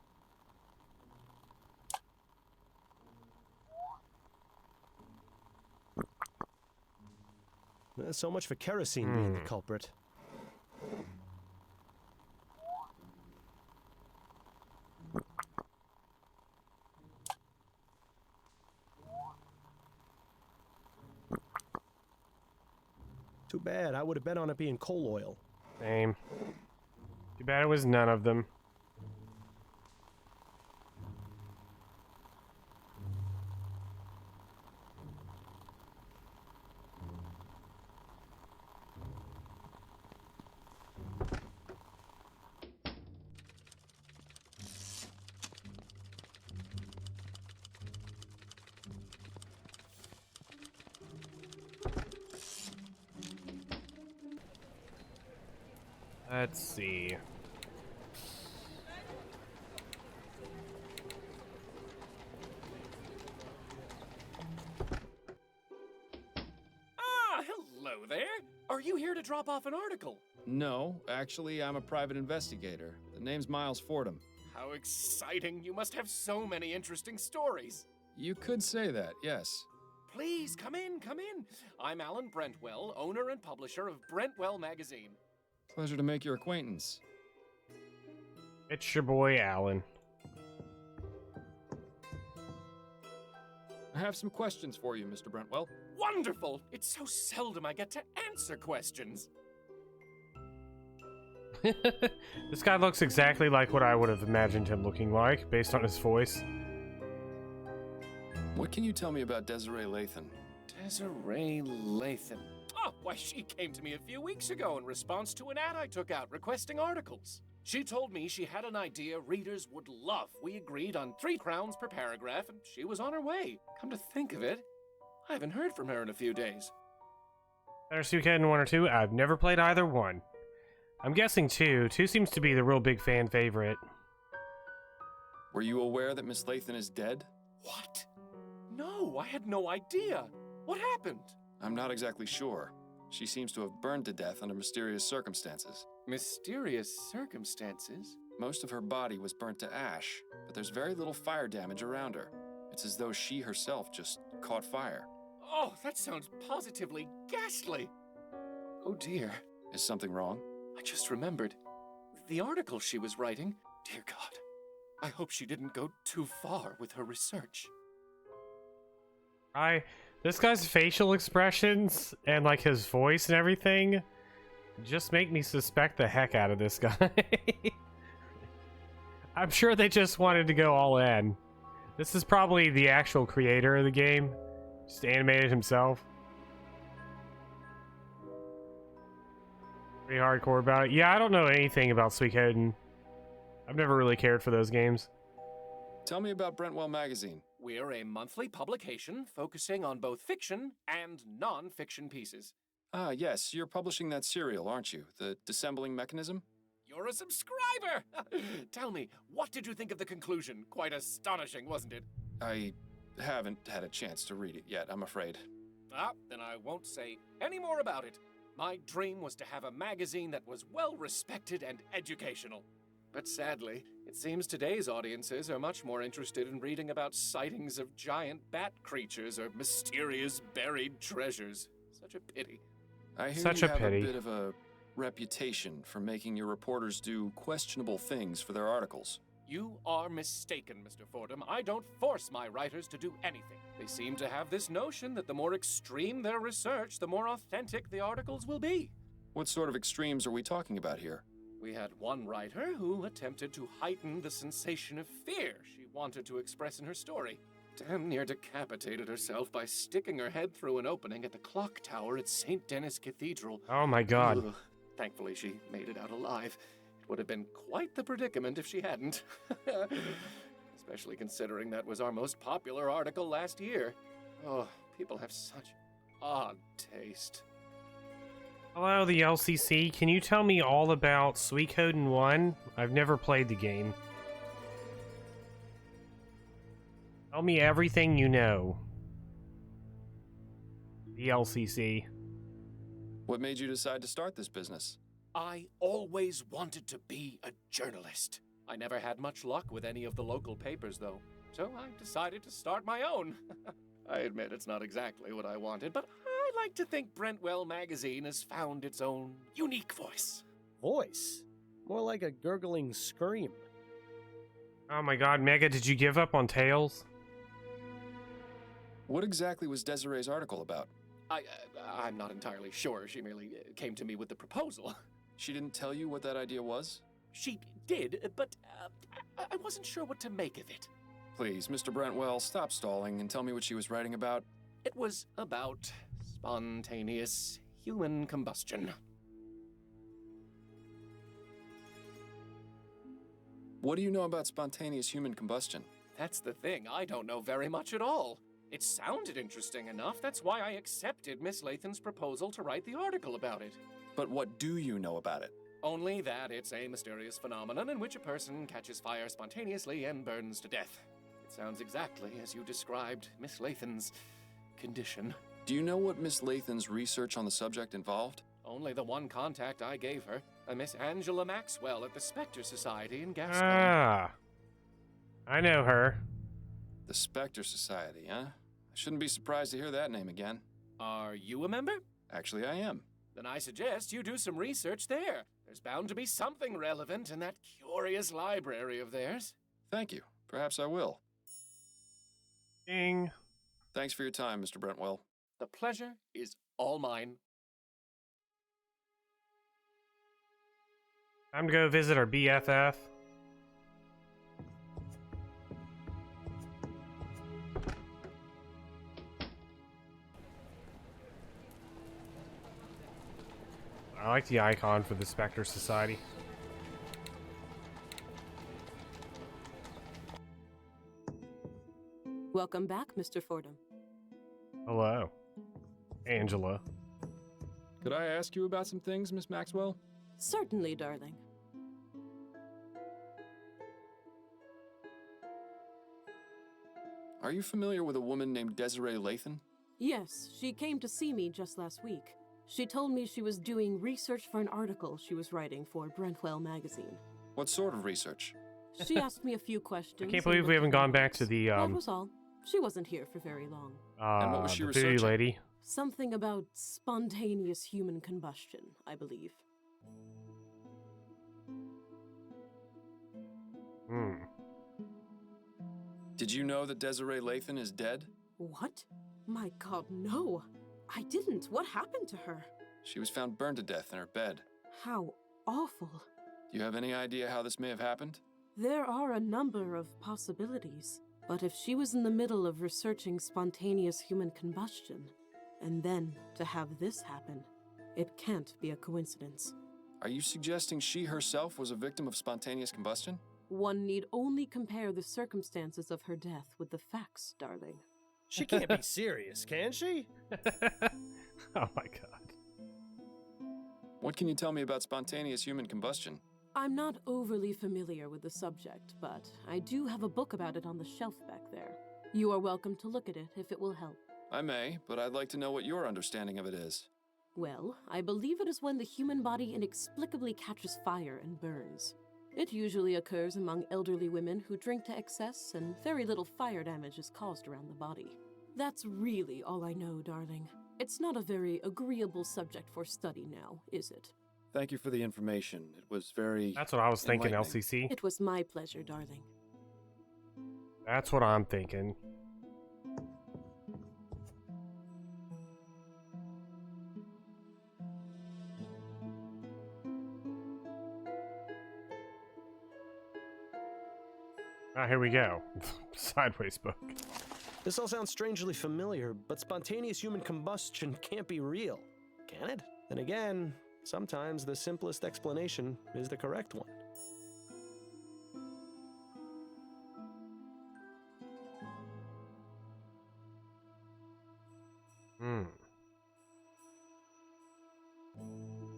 So much for kerosene being the culprit. Too bad. I would have bet on it being coal oil. Same. Too bad it was none of them. Let's see. Ah, hello there. Are you here to drop off an article? No, actually, I'm a private investigator. The name's Miles Fordham. How exciting. You must have so many interesting stories. You could say that, yes. Please, come in, come in. I'm Alan Brentwell, owner and publisher of Brentwell Magazine. Pleasure to make your acquaintance. It's your boy, Alan. I have some questions for you, Mr. Brentwell. Wonderful! It's so seldom I get to answer questions. This guy looks exactly like what I would have imagined him looking like, based on his voice. What can you tell me about Desiree Lathan? Desiree Lathan. Oh, why, she came to me a few weeks ago in response to an ad I took out requesting articles. She told me she had an idea readers would love. We agreed on 3 crowns per paragraph, and she was on her way. Come to think of it, I haven't heard from her in a few days. Better Suikoden 1 or 2? I've never played either one. I'm guessing 2. 2 seems to be the real big fan favorite. Were you aware that Miss Lathan is dead? What? No, I had no idea. What happened? I'm not exactly sure. She seems to have burned to death under mysterious circumstances. Mysterious circumstances? Most of her body was burnt to ash, but there's very little fire damage around her. It's as though she herself just caught fire. Oh, that sounds positively ghastly. Oh dear. Is something wrong? I just remembered. The article she was writing, dear God. I hope she didn't go too far with her research. This guy's facial expressions and like his voice and everything just make me suspect the heck out of this guy. I'm sure they just wanted to go all in. This is probably the actual creator of the game, just animated himself. Pretty hardcore about it. Yeah, I don't know anything about Suikoden. I've never really cared for those games. Tell me about Brentwell Magazine. We're a monthly publication focusing on both fiction and non-fiction pieces. Ah, yes, you're publishing that serial, aren't you? The Dissembling Mechanism? You're a subscriber! Tell me, what did you think of the conclusion? Quite astonishing, wasn't it? I haven't had a chance to read it yet, I'm afraid. Ah, then I won't say any more about it. My dream was to have a magazine that was well-respected and educational. But sadly, it seems today's audiences are much more interested in reading about sightings of giant bat creatures or mysterious buried treasures. Such a pity. I hear Such you a have pity. a bit of a reputation for making your reporters do questionable things for their articles. You are mistaken, Mr. Fordham. I don't force my writers to do anything. They seem to have this notion that the more extreme their research, the more authentic the articles will be. What sort of extremes are we talking about here? We had one writer who attempted to heighten the sensation of fear she wanted to express in her story. Damn near decapitated herself by sticking her head through an opening at the clock tower at St. Denis Cathedral. Oh my god. Ugh. Thankfully, she made it out alive. It would have been quite the predicament if she hadn't. Especially considering that was our most popular article last year. Oh, people have such odd taste. Hello, the LCC. Can you tell me all about Suikoden 1? I've never played the game. Tell me everything you know. The LCC. What made you decide to start this business? I always wanted to be a journalist. I never had much luck with any of the local papers, though, so I decided to start my own. I admit it's not exactly what I wanted, but I like to think Brentwell magazine has found its own unique voice. Voice? More like a gurgling scream. Oh my god, Mega, did you give up on Tails? What exactly was Desiree's article about? I'm not entirely sure. She merely came to me with the proposal. She didn't tell you what that idea was? She did, but I wasn't sure what to make of it. Please, Mr. Brentwell, stop stalling and tell me what she was writing about. It was about spontaneous human combustion. What do you know about spontaneous human combustion? That's the thing. I don't know very much at all. It sounded interesting enough. That's why I accepted Miss Lathan's proposal to write the article about it. But what do you know about it? Only that it's a mysterious phenomenon in which a person catches fire spontaneously and burns to death. It sounds exactly as you described Miss Lathan's condition. Do you know what Miss Lathan's research on the subject involved? Only the one contact I gave her, a Miss Angela Maxwell at the Spectre Society in Gascon. Ah. I know her. The Spectre Society, huh? I shouldn't be surprised to hear that name again. Are you a member? Actually, I am. Then I suggest you do some research there. There's bound to be something relevant in that curious library of theirs. Thank you. Perhaps I will. Ding. Thanks for your time, Mr. Brentwell. The pleasure is all mine. Time to go visit our BFF. I like the icon for the Spectre Society. Welcome back, Mr. Fordham. Hello, Angela. Could I ask you about some things, Miss Maxwell? Certainly, darling. Are you familiar with a woman named Desiree Lathan? Yes, she came to see me just last week. She told me she was doing research for an article she was writing for Brentwell magazine. What sort of research? She asked me a few questions. I can't believe we haven't gone back to the That was all. She wasn't here for very long. And what was she the beauty researching? lady. Something about spontaneous human combustion, I believe. Hmm. Did you know that Desiree Lathan is dead? What? My God, no. I didn't. What happened to her? She was found burned to death in her bed. How awful. Do you have any idea how this may have happened? There are a number of possibilities, but if she was in the middle of researching spontaneous human combustion, and then to have this happen, it can't be a coincidence. Are you suggesting she herself was a victim of spontaneous combustion? One need only compare the circumstances of her death with the facts, darling. She can't be serious, can she? Oh my god. What can you tell me about spontaneous human combustion? I'm not overly familiar with the subject, but I do have a book about it on the shelf back there. You are welcome to look at it if it will help. I may, but I'd like to know what your understanding of it is. Well, I believe it is when the human body inexplicably catches fire and burns. It usually occurs among elderly women who drink to excess, and very little fire damage is caused around the body. That's really all I know, darling. It's not a very agreeable subject for study now, is it? Thank you for the information. It was very... That's what I was thinking, enlightening. LCC. It was my pleasure, darling. That's what I'm thinking. Ah, here we go. Sideways book. This all sounds strangely familiar, but spontaneous human combustion can't be real, can it? Then again, sometimes the simplest explanation is the correct one.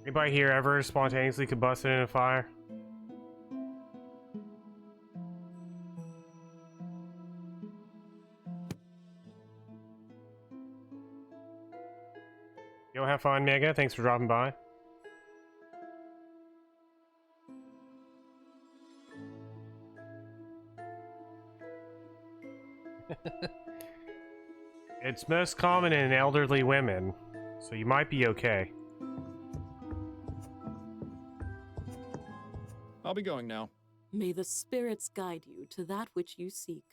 Anybody here ever spontaneously combusted in a fire? Yo, have fun, Mega. Thanks for dropping by. It's most common in elderly women, so you might be okay. I'll be going now. May the spirits guide you to that which you seek.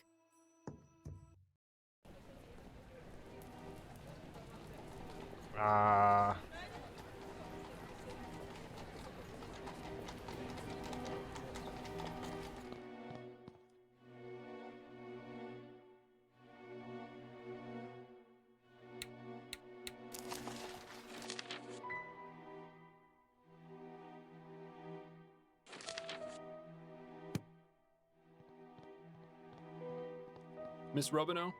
Miss Robineau?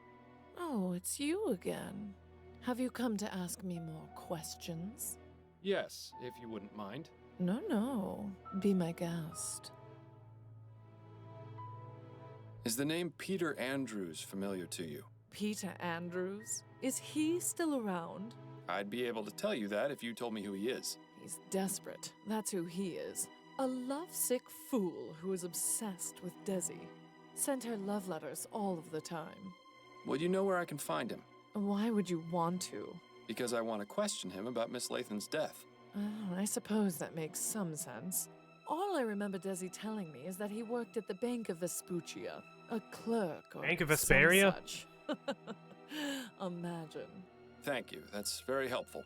Oh, it's you again. Have you come to ask me more questions? Yes, if you wouldn't mind. No. Be my guest. Is the name Peter Andrews familiar to you? Peter Andrews? Is he still around? I'd be able to tell you that if you told me who he is. He's desperate. That's who he is. A lovesick fool who is obsessed with Desi. Sent her love letters all of the time. Well, you know where I can find him. Why would you want to? Because I want to question him about Miss Lathan's death. I suppose that makes some sense. All I remember Desi telling me is that he worked at the Bank of Vespuccia, a clerk or Bank of some Vesperia? such. Imagine. Thank you. That's very helpful.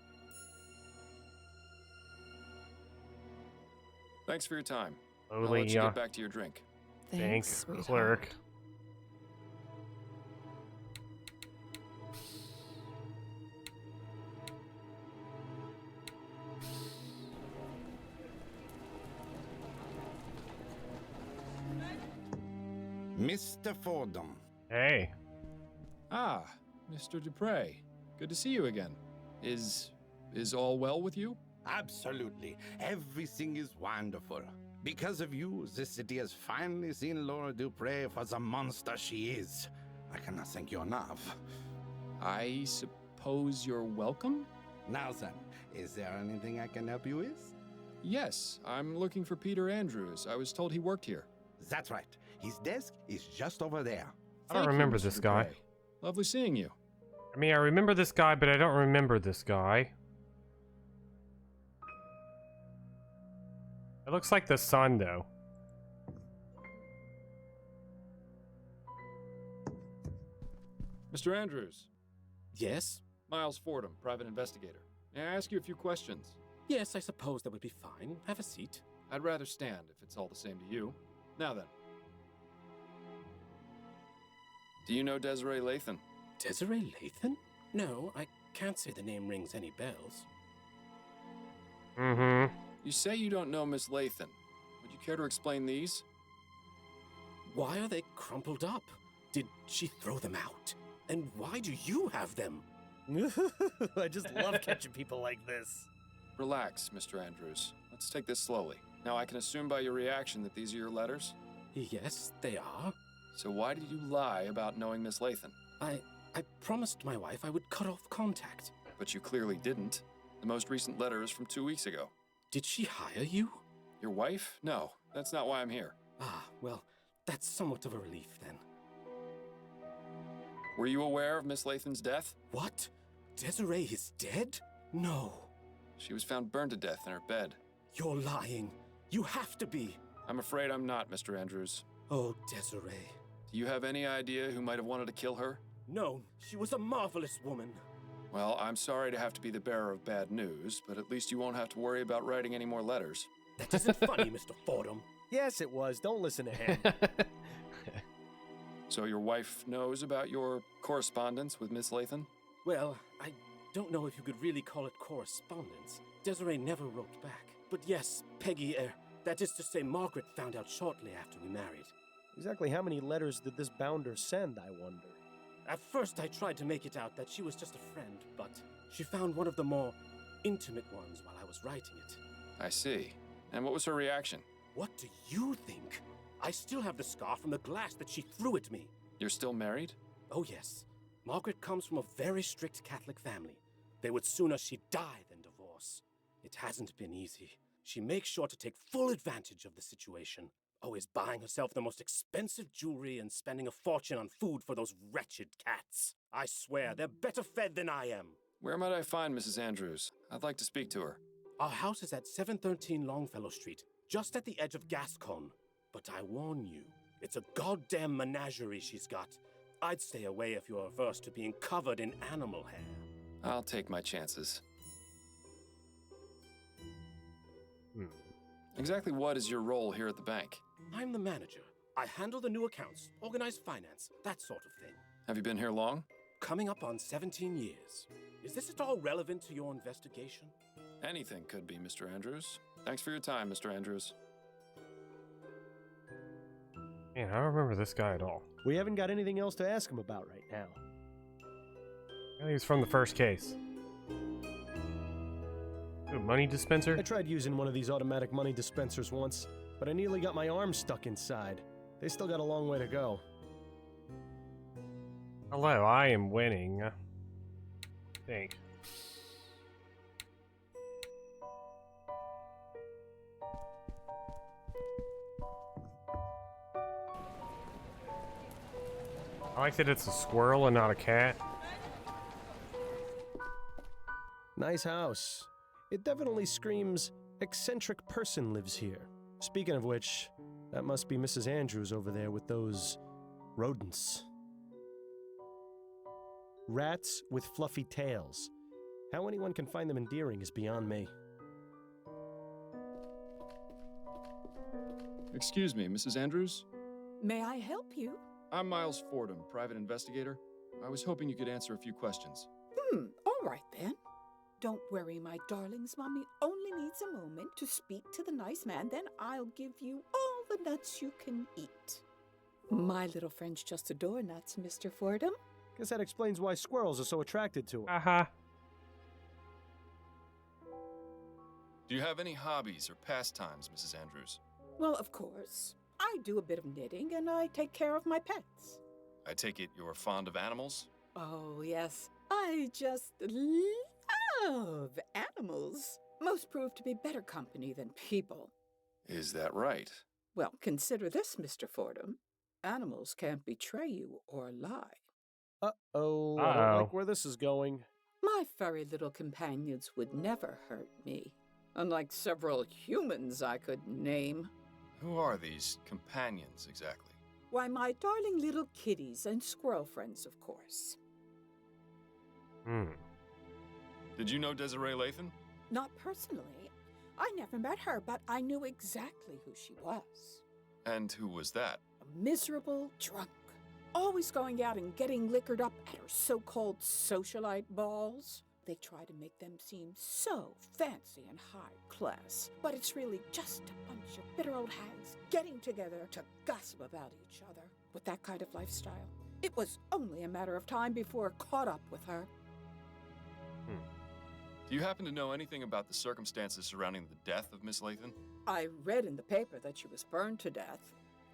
Thanks for your time. I'll let you get back to your drink. Bank Sweetheart. clerk. Mr. Fordham. Hey. Ah, Mr. Dupre. Good to see you again. Is all well with you? Absolutely. Everything is wonderful. Because of you, this city has finally seen Laura Dupre for the monster she is. I cannot thank you enough. I suppose you're welcome? Now then, is there anything I can help you with? Yes, I'm looking for Peter Andrews. I was told he worked here. That's right. His desk is just over there. I don't remember this guy. Lovely seeing you. I mean, I remember this guy, but I don't remember this guy. It looks like the sun, though. Mr. Andrews. Yes? Miles Fordham, private investigator. May I ask you a few questions? Yes, I suppose that would be fine. Have a seat. I'd rather stand if it's all the same to you. Now then. Do you know Desiree Lathan? Desiree Lathan? No, I can't say the name rings any bells. Mm-hmm. You say you don't know Miss Lathan. Would you care to explain these? Why are they crumpled up? Did she throw them out? And why do you have them? I just love catching people like this. Relax, Mr. Andrews. Let's take this slowly. Now, I can assume by your reaction that these are your letters? Yes, they are. So why did you lie about knowing Miss Lathan? I promised my wife I would cut off contact. But you clearly didn't. The most recent letter is from 2 weeks ago. Did she hire you? Your wife? No, that's not why I'm here. Ah, well, that's somewhat of a relief then. Were you aware of Miss Lathan's death? What? Desiree is dead? No. She was found burned to death in her bed. You're lying. You have to be. I'm afraid I'm not, Mr. Andrews. Oh, Desiree. Do you have any idea who might have wanted to kill her? No, she was a marvelous woman. Well, I'm sorry to have to be the bearer of bad news, but at least you won't have to worry about writing any more letters. That isn't funny, Mr. Fordham. Yes, it was. Don't listen to him. So your wife knows about your correspondence with Miss Lathan? Well, I don't know if you could really call it correspondence. Desiree never wrote back. But yes, Peggy, that is to say Margaret found out shortly after we married. Exactly how many letters did this bounder send, I wonder? At first I tried to make it out that she was just a friend, but she found one of the more intimate ones while I was writing it. I see. And what was her reaction? What do you think? I still have the scar from the glass that she threw at me. You're still married? Oh yes. Margaret comes from a very strict Catholic family. They would sooner she die than divorce. It hasn't been easy. She makes sure to take full advantage of the situation, always buying herself the most expensive jewelry and spending a fortune on food for those wretched cats. I swear, they're better fed than I am. Where might I find Mrs. Andrews? I'd like to speak to her. Our house is at 713 Longfellow Street, just at the edge of Gascon. But I warn you, it's a goddamn menagerie she's got. I'd stay away if you're averse to being covered in animal hair. I'll take my chances. Exactly what is your role here at the bank? I'm the manager. I handle the new accounts, organize finance, that sort of thing. Have you been here long? Coming up on 17 years. Is this at all relevant to your investigation? Anything could be, Mr. Andrews. Thanks for your time, Mr. Andrews. Man, I don't remember this guy at all. We haven't got anything else to ask him about right now. I think he's from the first case. A money dispenser? I tried using one of these automatic money dispensers once, but I nearly got my arm stuck inside. They still got a long way to go. Hello, I am winning. I think. I like that it's a squirrel and not a cat. Nice house. It definitely screams, eccentric person lives here. Speaking of which, that must be Mrs. Andrews over there with those rodents. Rats with fluffy tails. How anyone can find them endearing is beyond me. Excuse me, Mrs. Andrews? May I help you? I'm Miles Fordham, private investigator. I was hoping you could answer a few questions. All right then. Don't worry, my darlings. Mommy only needs a moment to speak to the nice man, then I'll give you all the nuts you can eat. My little friends just adore nuts, Mr. Fordham. Guess that explains why squirrels are so attracted to them. Aha. Do you have any hobbies or pastimes, Mrs. Andrews? Well, of course. I do a bit of knitting and I take care of my pets. I take it you're fond of animals? Oh, yes. I just love animals. Most prove to be better company than people. Is that right? Well, consider this, Mr. Fordham. Animals can't betray you or lie. Uh-oh. I don't like where this is going. My furry little companions would never hurt me. Unlike several humans I could name. Who are these companions, exactly? Why, my darling little kitties and squirrel friends, of course. Did you know Desiree Lathan? Not personally. I never met her, but I knew exactly who she was. And who was that? A miserable drunk. Always going out and getting liquored up at her so-called socialite balls. They try to make them seem so fancy and high class, but it's really just a bunch of bitter old hags getting together to gossip about each other. With that kind of lifestyle, it was only a matter of time before I caught up with her. Do you happen to know anything about the circumstances surrounding the death of Miss Lathan? I read in the paper that she was burned to death.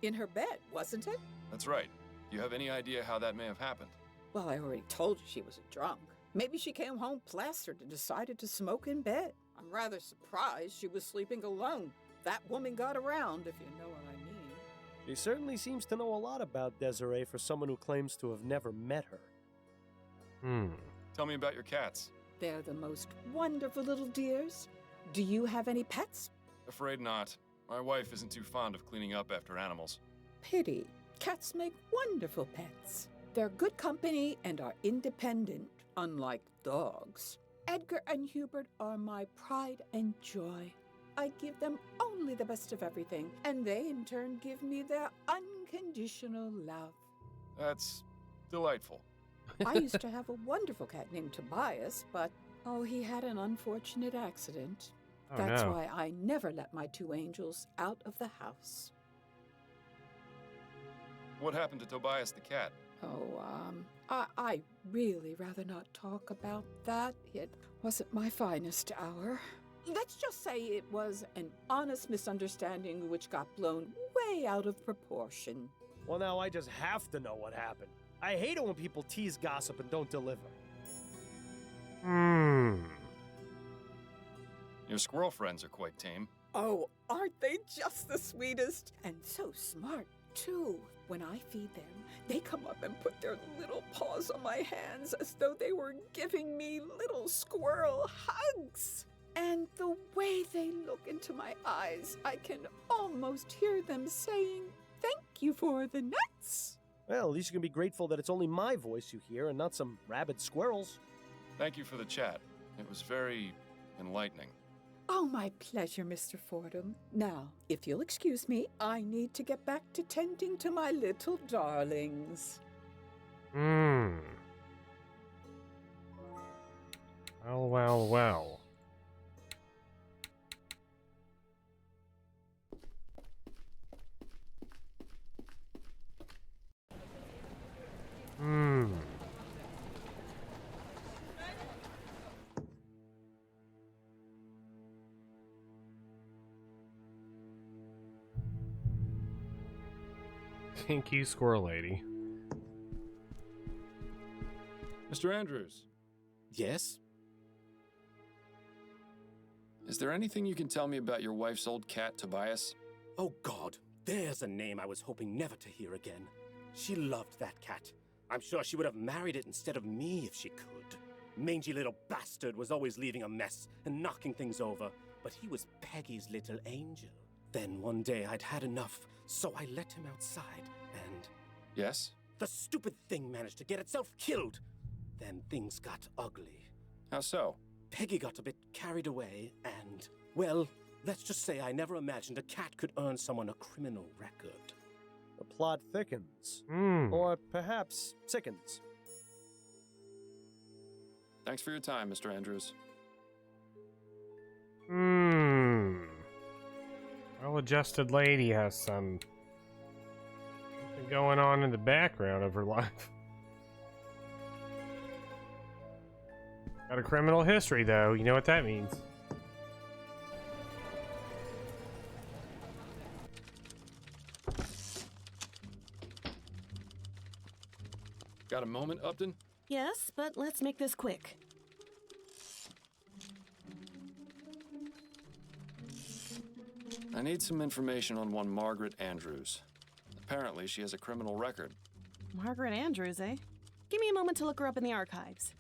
In her bed, wasn't it? That's right. Do you have any idea how that may have happened? Well, I already told you she was a drunk. Maybe she came home plastered and decided to smoke in bed. I'm rather surprised she was sleeping alone. That woman got around, if you know what I mean. She certainly seems to know a lot about Desiree for someone who claims to have never met her. Tell me about your cats. They're the most wonderful little dears. Do you have any pets? Afraid not. My wife isn't too fond of cleaning up after animals. Pity. Cats make wonderful pets. They're good company and are independent, unlike dogs. Edgar and Hubert are my pride and joy. I give them only the best of everything, and they in turn give me their unconditional love. That's delightful. I used to have a wonderful cat named Tobias, but, he had an unfortunate accident. Oh, That's no. why I never let my two angels out of the house. What happened to Tobias the cat? I really rather not talk about that. It wasn't my finest hour. Let's just say it was an honest misunderstanding which got blown way out of proportion. Well, now I just have to know what happened. I hate it when people tease gossip and don't deliver. Your squirrel friends are quite tame. Oh, aren't they just the sweetest? And so smart, too. When I feed them, they come up and put their little paws on my hands as though they were giving me little squirrel hugs. And the way they look into my eyes, I can almost hear them saying, "Thank you for the nuts." Well, at least you can be grateful that it's only my voice you hear and not some rabid squirrels. Thank you for the chat. It was very enlightening. Oh, my pleasure, Mr. Fordham. Now, if you'll excuse me, I need to get back to tending to my little darlings. Well, well, well. Thank you, Squirrel Lady. Mr. Andrews. Yes? Is there anything you can tell me about your wife's old cat, Tobias? Oh, God. There's a name I was hoping never to hear again. She loved that cat. I'm sure she would have married it instead of me if she could. Mangy little bastard was always leaving a mess and knocking things over, but he was Peggy's little angel. Then one day I'd had enough, so I let him outside, and... Yes? The stupid thing managed to get itself killed. Then things got ugly. How so? Peggy got a bit carried away, and... Well, let's just say I never imagined a cat could earn someone a criminal record. The plot thickens. Or perhaps sickens. Thanks for your time, Mr. Andrews. Well-adjusted lady has something going on in the background of her life. Got a criminal history, though. You know what that means. Got a moment, Upton? Yes, but let's make this quick. I need some information on one Margaret Andrews. Apparently, she has a criminal record. Margaret Andrews, eh? Give me a moment to look her up in the archives.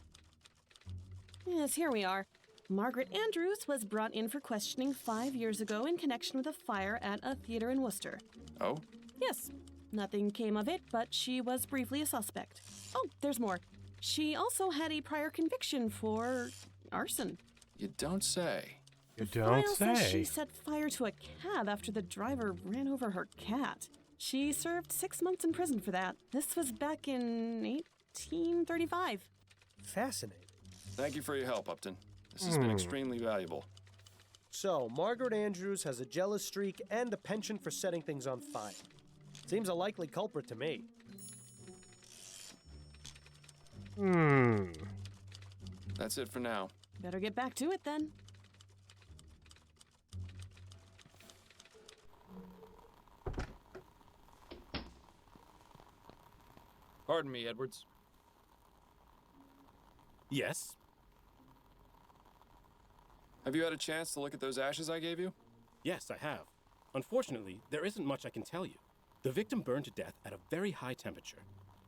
Yes, here we are. Margaret Andrews was brought in for questioning 5 years ago in connection with a fire at a theater in Worcester. Oh? Yes. Nothing came of it, but she was briefly a suspect. Oh, there's more. She also had a prior conviction for arson. You don't say. You don't File says say. she set fire to a cab after the driver ran over her cat. She served 6 months in prison for that. This was back in 1835. Fascinating. Thank you for your help, Upton. This has been extremely valuable. So, Margaret Andrews has a jealous streak and a penchant for setting things on fire. Seems a likely culprit to me. That's it for now. Better get back to it then. Pardon me, Edwards. Yes? Have you had a chance to look at those ashes I gave you? Yes, I have. Unfortunately, there isn't much I can tell you. The victim burned to death at a very high temperature.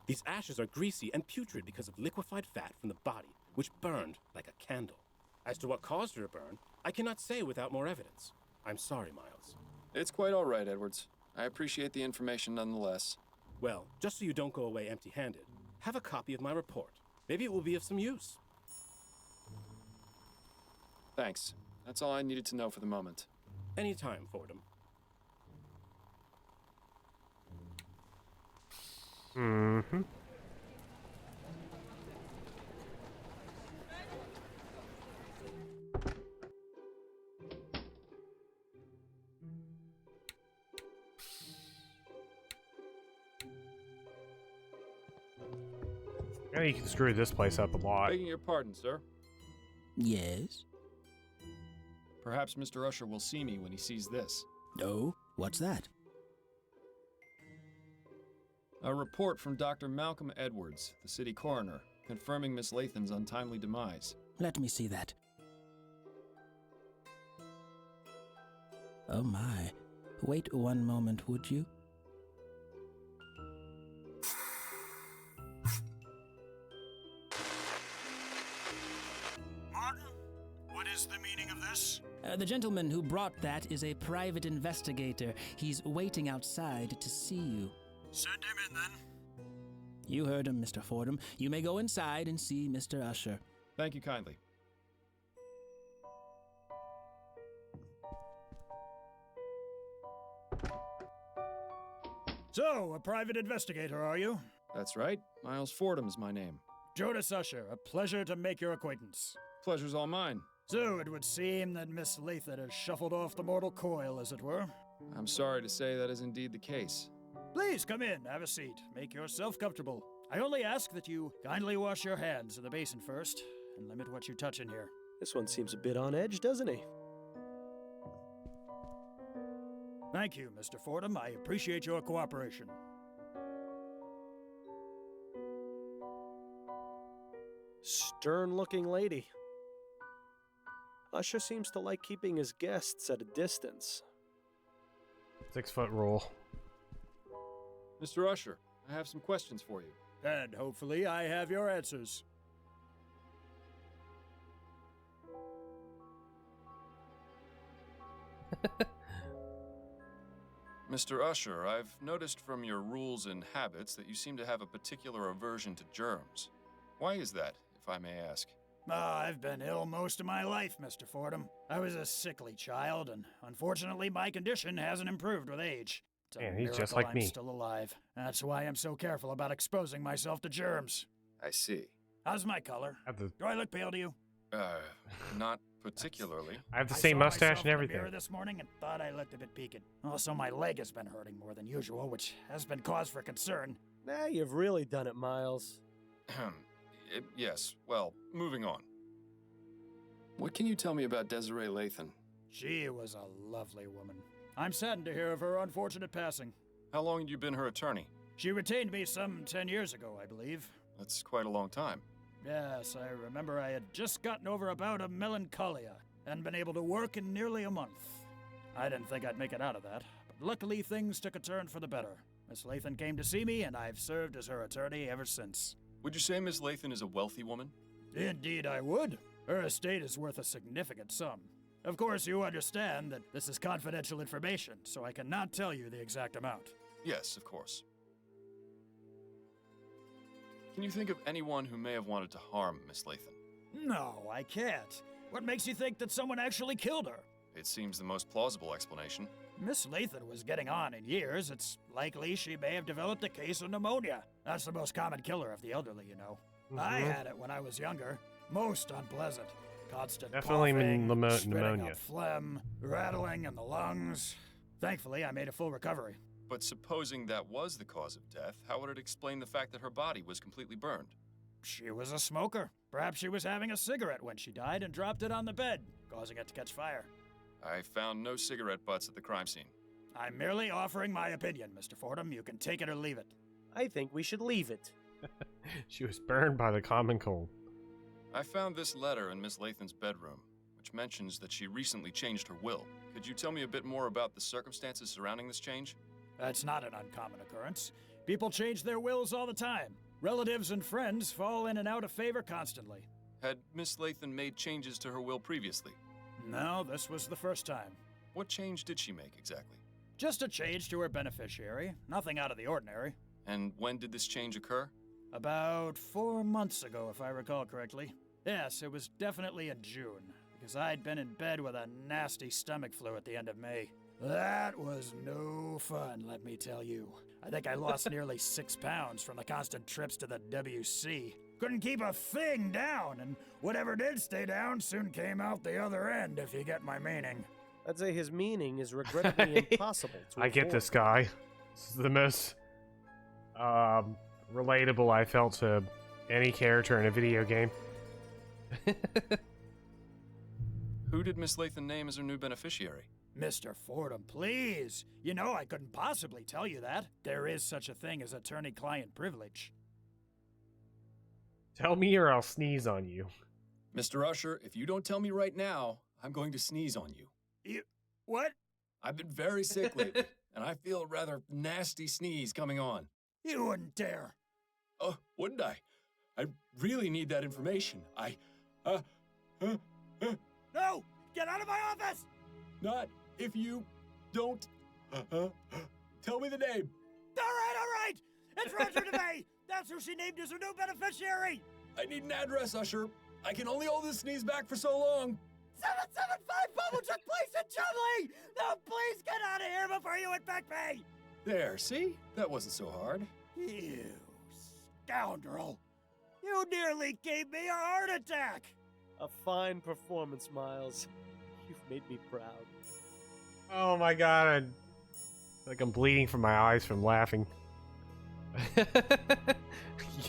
These ashes are greasy and putrid because of liquefied fat from the body, which burned like a candle. As to what caused her to burn, I cannot say without more evidence. I'm sorry, Miles. It's quite all right, Edwards. I appreciate the information nonetheless. Well, just so you don't go away empty-handed, have a copy of my report. Maybe it will be of some use. Thanks. That's all I needed to know for the moment. Anytime, Fordham. Mm-hmm. Yeah, you can screw this place up a lot. Begging your pardon, sir. Yes? Perhaps Mr. Usher will see me when he sees this. No? What's that? A report from Dr. Malcolm Edwards, the city coroner, confirming Miss Lathan's untimely demise. Let me see that. Oh my. Wait one moment, would you? Martin, what is the meaning of this? The gentleman who brought that is a private investigator. He's waiting outside to see you. Send him in, then. You heard him, Mr. Fordham. You may go inside and see Mr. Usher. Thank you kindly. So, a private investigator, are you? That's right. Miles Fordham is my name. Jonas Usher, a pleasure to make your acquaintance. Pleasure's all mine. So, it would seem that Miss Lathan has shuffled off the mortal coil, as it were. I'm sorry to say that is indeed the case. Please come in, have a seat. Make yourself comfortable. I only ask that you kindly wash your hands in the basin first, and limit what you touch in here. This one seems a bit on edge, doesn't he? Thank you, Mr. Fordham. I appreciate your cooperation. Stern-looking lady. Usher seems to like keeping his guests at a distance. 6-foot rule. Mr. Usher, I have some questions for you. And hopefully I have your answers. Mr. Usher, I've noticed from your rules and habits that you seem to have a particular aversion to germs. Why is that, if I may ask? I've been ill most of my life, Mr. Fordham. I was a sickly child, and unfortunately my condition hasn't improved with age. It's a Man, he's just miracle like I'm me. still alive. That's why I'm so careful about exposing myself to germs. I see. How's my color? Do I look pale to you? Not particularly. I have the I same saw mustache myself and in the everything. mirror this morning and thought I looked a bit peaked. Also, my leg has been hurting more than usual, which has been cause for concern. Nah, you've really done it, Miles. Yes, well, moving on. What can you tell me about Desiree Lathan? She was a lovely woman. I'm saddened to hear of her unfortunate passing. How long had you been her attorney? She retained me some 10 years ago, I believe. That's quite a long time. Yes, I remember I had just gotten over a bout of melancholia and been able to work in nearly a month. I didn't think I'd make it out of that, but luckily things took a turn for the better. Miss Lathan came to see me, and I've served as her attorney ever since. Would you say Miss Lathan is a wealthy woman? Indeed I would. Her estate is worth a significant sum. Of course, you understand that this is confidential information, so I cannot tell you the exact amount. Yes, of course. Can you think of anyone who may have wanted to harm Miss Lathan? No, I can't. What makes you think that someone actually killed her? It seems the most plausible explanation. Miss Lathan was getting on in years. It's likely she may have developed a case of pneumonia. That's the most common killer of the elderly, you know. I had it when I was younger. Most unpleasant. Constant Definitely coughing, pneumonia. spitting up phlegm, rattling in the lungs. Thankfully, I made a full recovery. But supposing that was the cause of death, how would it explain the fact that her body was completely burned? she was a smoker. Perhaps she was having a cigarette when she died and dropped it on the bed, causing it to catch fire. I found no cigarette butts at the crime scene. I'm merely offering my opinion, Mr. Fordham. You can take it or leave it. I think we should leave it. She was burned by the common cold. I found this letter in Miss Lathan's bedroom, which mentions that she recently changed her will. Could you tell me a bit more about the circumstances surrounding this change? That's not an uncommon occurrence. People change their wills all the time. Relatives and friends fall in and out of favor constantly. Had Miss Lathan made changes to her will previously? No, this was the first time. What change did she make exactly? Just a change to her beneficiary. Nothing out of the ordinary. And when did this change occur? About 4 months ago, if I recall correctly. Yes, it was definitely in June, because I'd been in bed with a nasty stomach flu at the end of May. That was no fun, let me tell you. I think I lost nearly 6 pounds from the constant trips to the WC. Couldn't keep a thing down, and whatever did stay down soon came out the other end, if you get my meaning. I'd say his meaning is regrettably impossible to I get avoid. this guy. This is the most relatable I felt to any character in a video game. Who did Miss Lathan name as her new beneficiary? Mr. Fordham, please. You know I couldn't possibly tell you that. There is such a thing as attorney-client privilege. Tell me or I'll sneeze on you. Mr. Usher, if you don't tell me right now, I'm going to sneeze on you. You... what? I've been very sick lately, and I feel a rather nasty sneeze coming on. You wouldn't dare. Oh, wouldn't I? I really need that information. No! Get out of my office! Not if you don't tell me the name. All right! It's Roger DeVay! That's who she named as her new beneficiary! I need an address, Usher. I can only hold this sneeze back for so long. 775 Bubblechuck Place in Chumley! Now please get out of here before you infect me! There, see? That wasn't so hard. You scoundrel! You nearly gave me a heart attack! A fine performance, Miles. You've made me proud. Oh my god, I'm bleeding from my eyes from laughing. I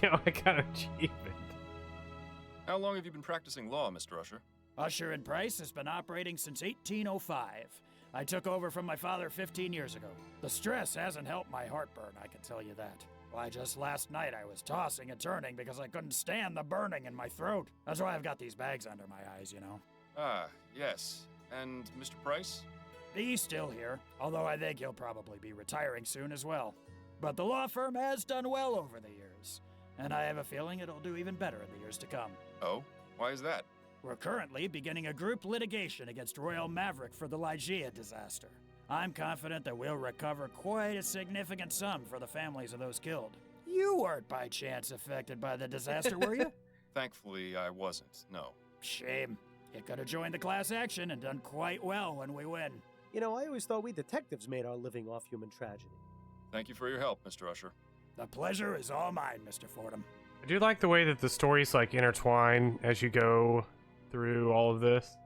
got an achievement. How long have you been practicing law, Mr. Usher? Usher and Price has been operating since 1805. I took over from my father 15 years ago. The stress hasn't helped my heartburn, I can tell you that. Why, just last night I was tossing and turning because I couldn't stand the burning in my throat. That's why I've got these bags under my eyes, you know. Ah, yes. And Mr. Price? He's still here, although I think he'll probably be retiring soon as well. But the law firm has done well over the years, and I have a feeling it'll do even better in the years to come. Oh? Why is that? We're currently beginning a group litigation against Royal Maverick for the Lygia disaster. I'm confident that we'll recover quite a significant sum for the families of those killed. You weren't by chance affected by the disaster, were you? Thankfully, I wasn't, no. Shame. You could have joined the class action and done quite well when we win. You know, I always thought we detectives made our living off human tragedy. Thank you for your help, Mr. Usher. The pleasure is all mine, Mr. Fordham. I do like the way that the stories like intertwine as you go through all of this.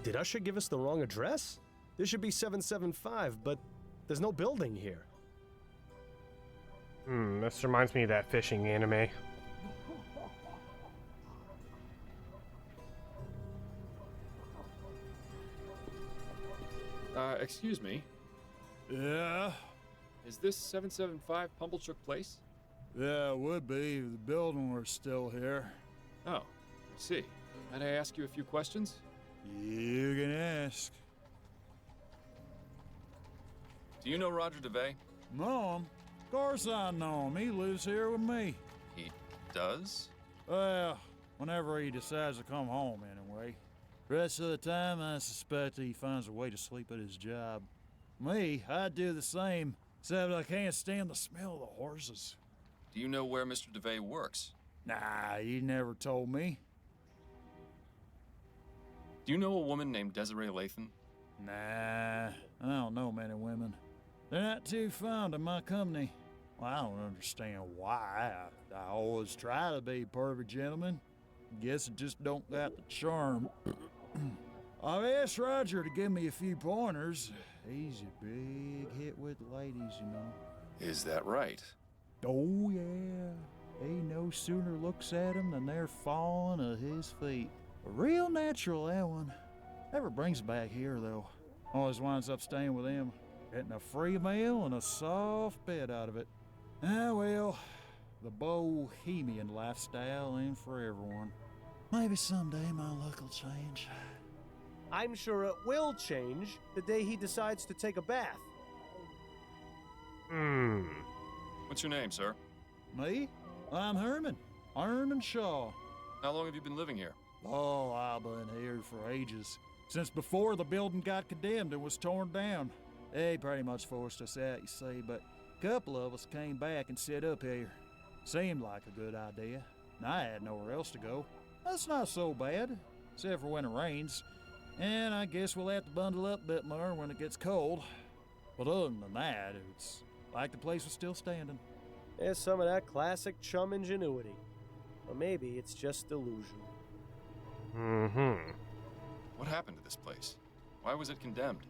Did Usher give us the wrong address? This should be 775, but there's no building here. This reminds me of that fishing anime. Excuse me. Yeah? Is this 775 Pumblechook Place? Yeah, it would be if the building were still here. Oh, I see. Might I ask you a few questions? You can ask. Do you know Roger DeVay? Know him? Of course I know him. He lives here with me. He does? Well, whenever he decides to come home, anyway. Rest of the time, I suspect he finds a way to sleep at his job. Me, I'd do the same, except I can't stand the smell of the horses. Do you know where Mr. DeVay works? Nah, he never told me. Do you know a woman named Desiree Lathan? Nah, I don't know many women. They're not too fond of my company. Well, I don't understand why. I always try to be a perfect gentleman. Guess it just don't got the charm. I've asked Roger to give me a few pointers. He's a big hit with ladies, you know. Is that right? Oh, yeah. He no sooner looks at 'em than they're falling at his feet. Real natural, that one. Never brings back here, though. Always winds up staying with him, getting a free meal and a soft bed out of it. Ah, well, the bohemian lifestyle ain't for everyone. Maybe someday my luck will change. I'm sure it will change the day he decides to take a bath. What's your name, sir? Me? I'm Herman. Herman Shaw. How long have you been living here? Oh, I've been here for ages. Since before the building got condemned and was torn down. They pretty much forced us out, you see, but a couple of us came back and set up here. Seemed like a good idea, and I had nowhere else to go. That's not so bad, except for when it rains. And I guess we'll have to bundle up a bit more when it gets cold. But other than that, it's like the place was still standing. There's some of that classic chum ingenuity. Or maybe it's just delusion. What happened to this place? Why was it condemned?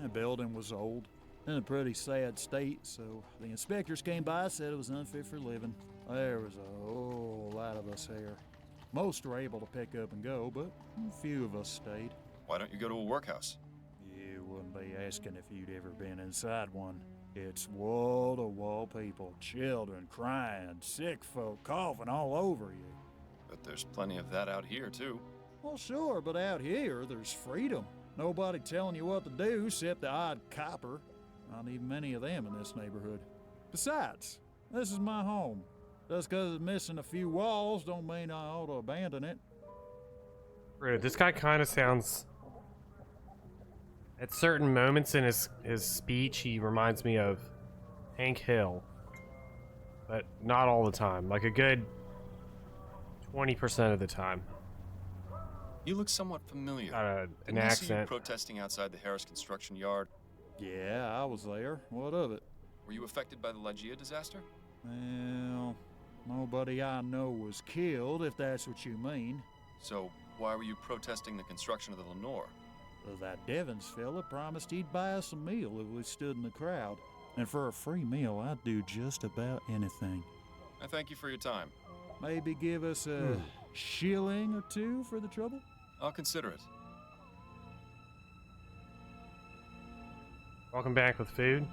The building was old, in a pretty sad state, so the inspectors came by and said it was unfit for living. There was a whole lot of us here. Most were able to pick up and go, but a few of us stayed. Why don't you go to a workhouse? You wouldn't be asking if you'd ever been inside one. It's wall-to-wall people, children crying, sick folk coughing all over you. But there's plenty of that out here, too. Well, sure, but out here, there's freedom. Nobody telling you what to do except the odd copper. Not even many of them in this neighborhood. Besides, this is my home. Just because it's missing a few walls don't mean I ought to abandon it. Rude. This guy kind of sounds... At certain moments in his speech, he reminds me of Hank Hill. But not all the time. Like a good 20% of the time. You look somewhat familiar. An Didn't I see you accent. protesting outside the Harris construction yard? Yeah, I was there. What of it? Were you affected by the Lagia disaster? Well, nobody I know was killed, if that's what you mean. So, why were you protesting the construction of the Lenore? That Devons fella promised he'd buy us a meal if we stood in the crowd. And for a free meal, I'd do just about anything. I thank you for your time. Maybe give us a shilling or two for the trouble? I'll consider it. Welcome back with food.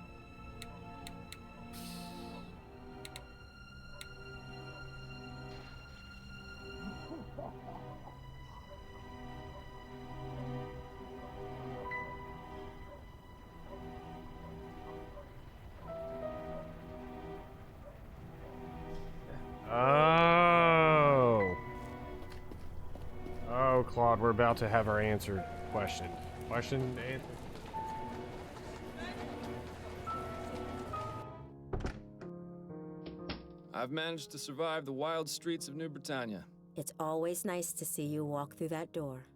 Oh, Claude, we're about to have our answered question. Question and answer. I've managed to survive the wild streets of New Britannia. It's always nice to see you walk through that door.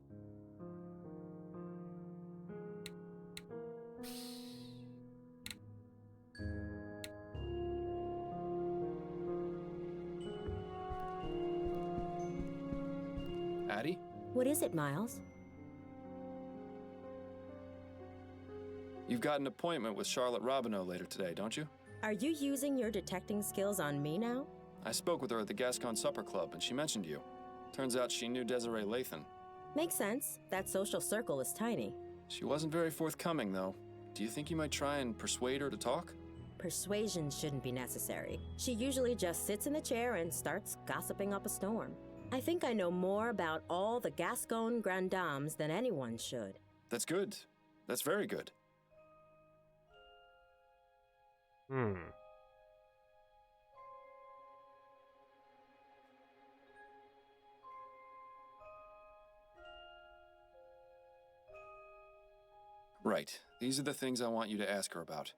Addie? What is it, Miles? You've got an appointment with Charlotte Robineau later today, don't you? Are you using your detecting skills on me now? I spoke with her at the Gascon Supper Club, and she mentioned you. Turns out she knew Desiree Lathan. Makes sense. That social circle is tiny. She wasn't very forthcoming, though. Do you think you might try and persuade her to talk? Persuasion shouldn't be necessary. She usually just sits in the chair and starts gossiping up a storm. I think I know more about all the Gascon Grand Dames than anyone should. That's good. That's very good. Right. These are the things I want you to ask her about.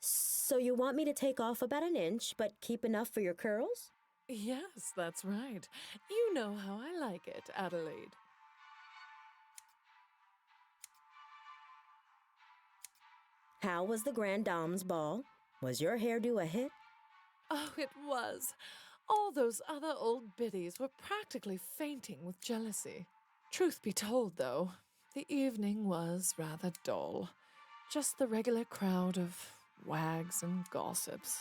So you want me to take off about an inch, but keep enough for your curls? Yes, that's right. You know how I like it, Adelaide. How was the Grand Dame's ball? Was your hairdo a hit? Oh, it was. All those other old biddies were practically fainting with jealousy. Truth be told, though, the evening was rather dull. Just the regular crowd of wags and gossips.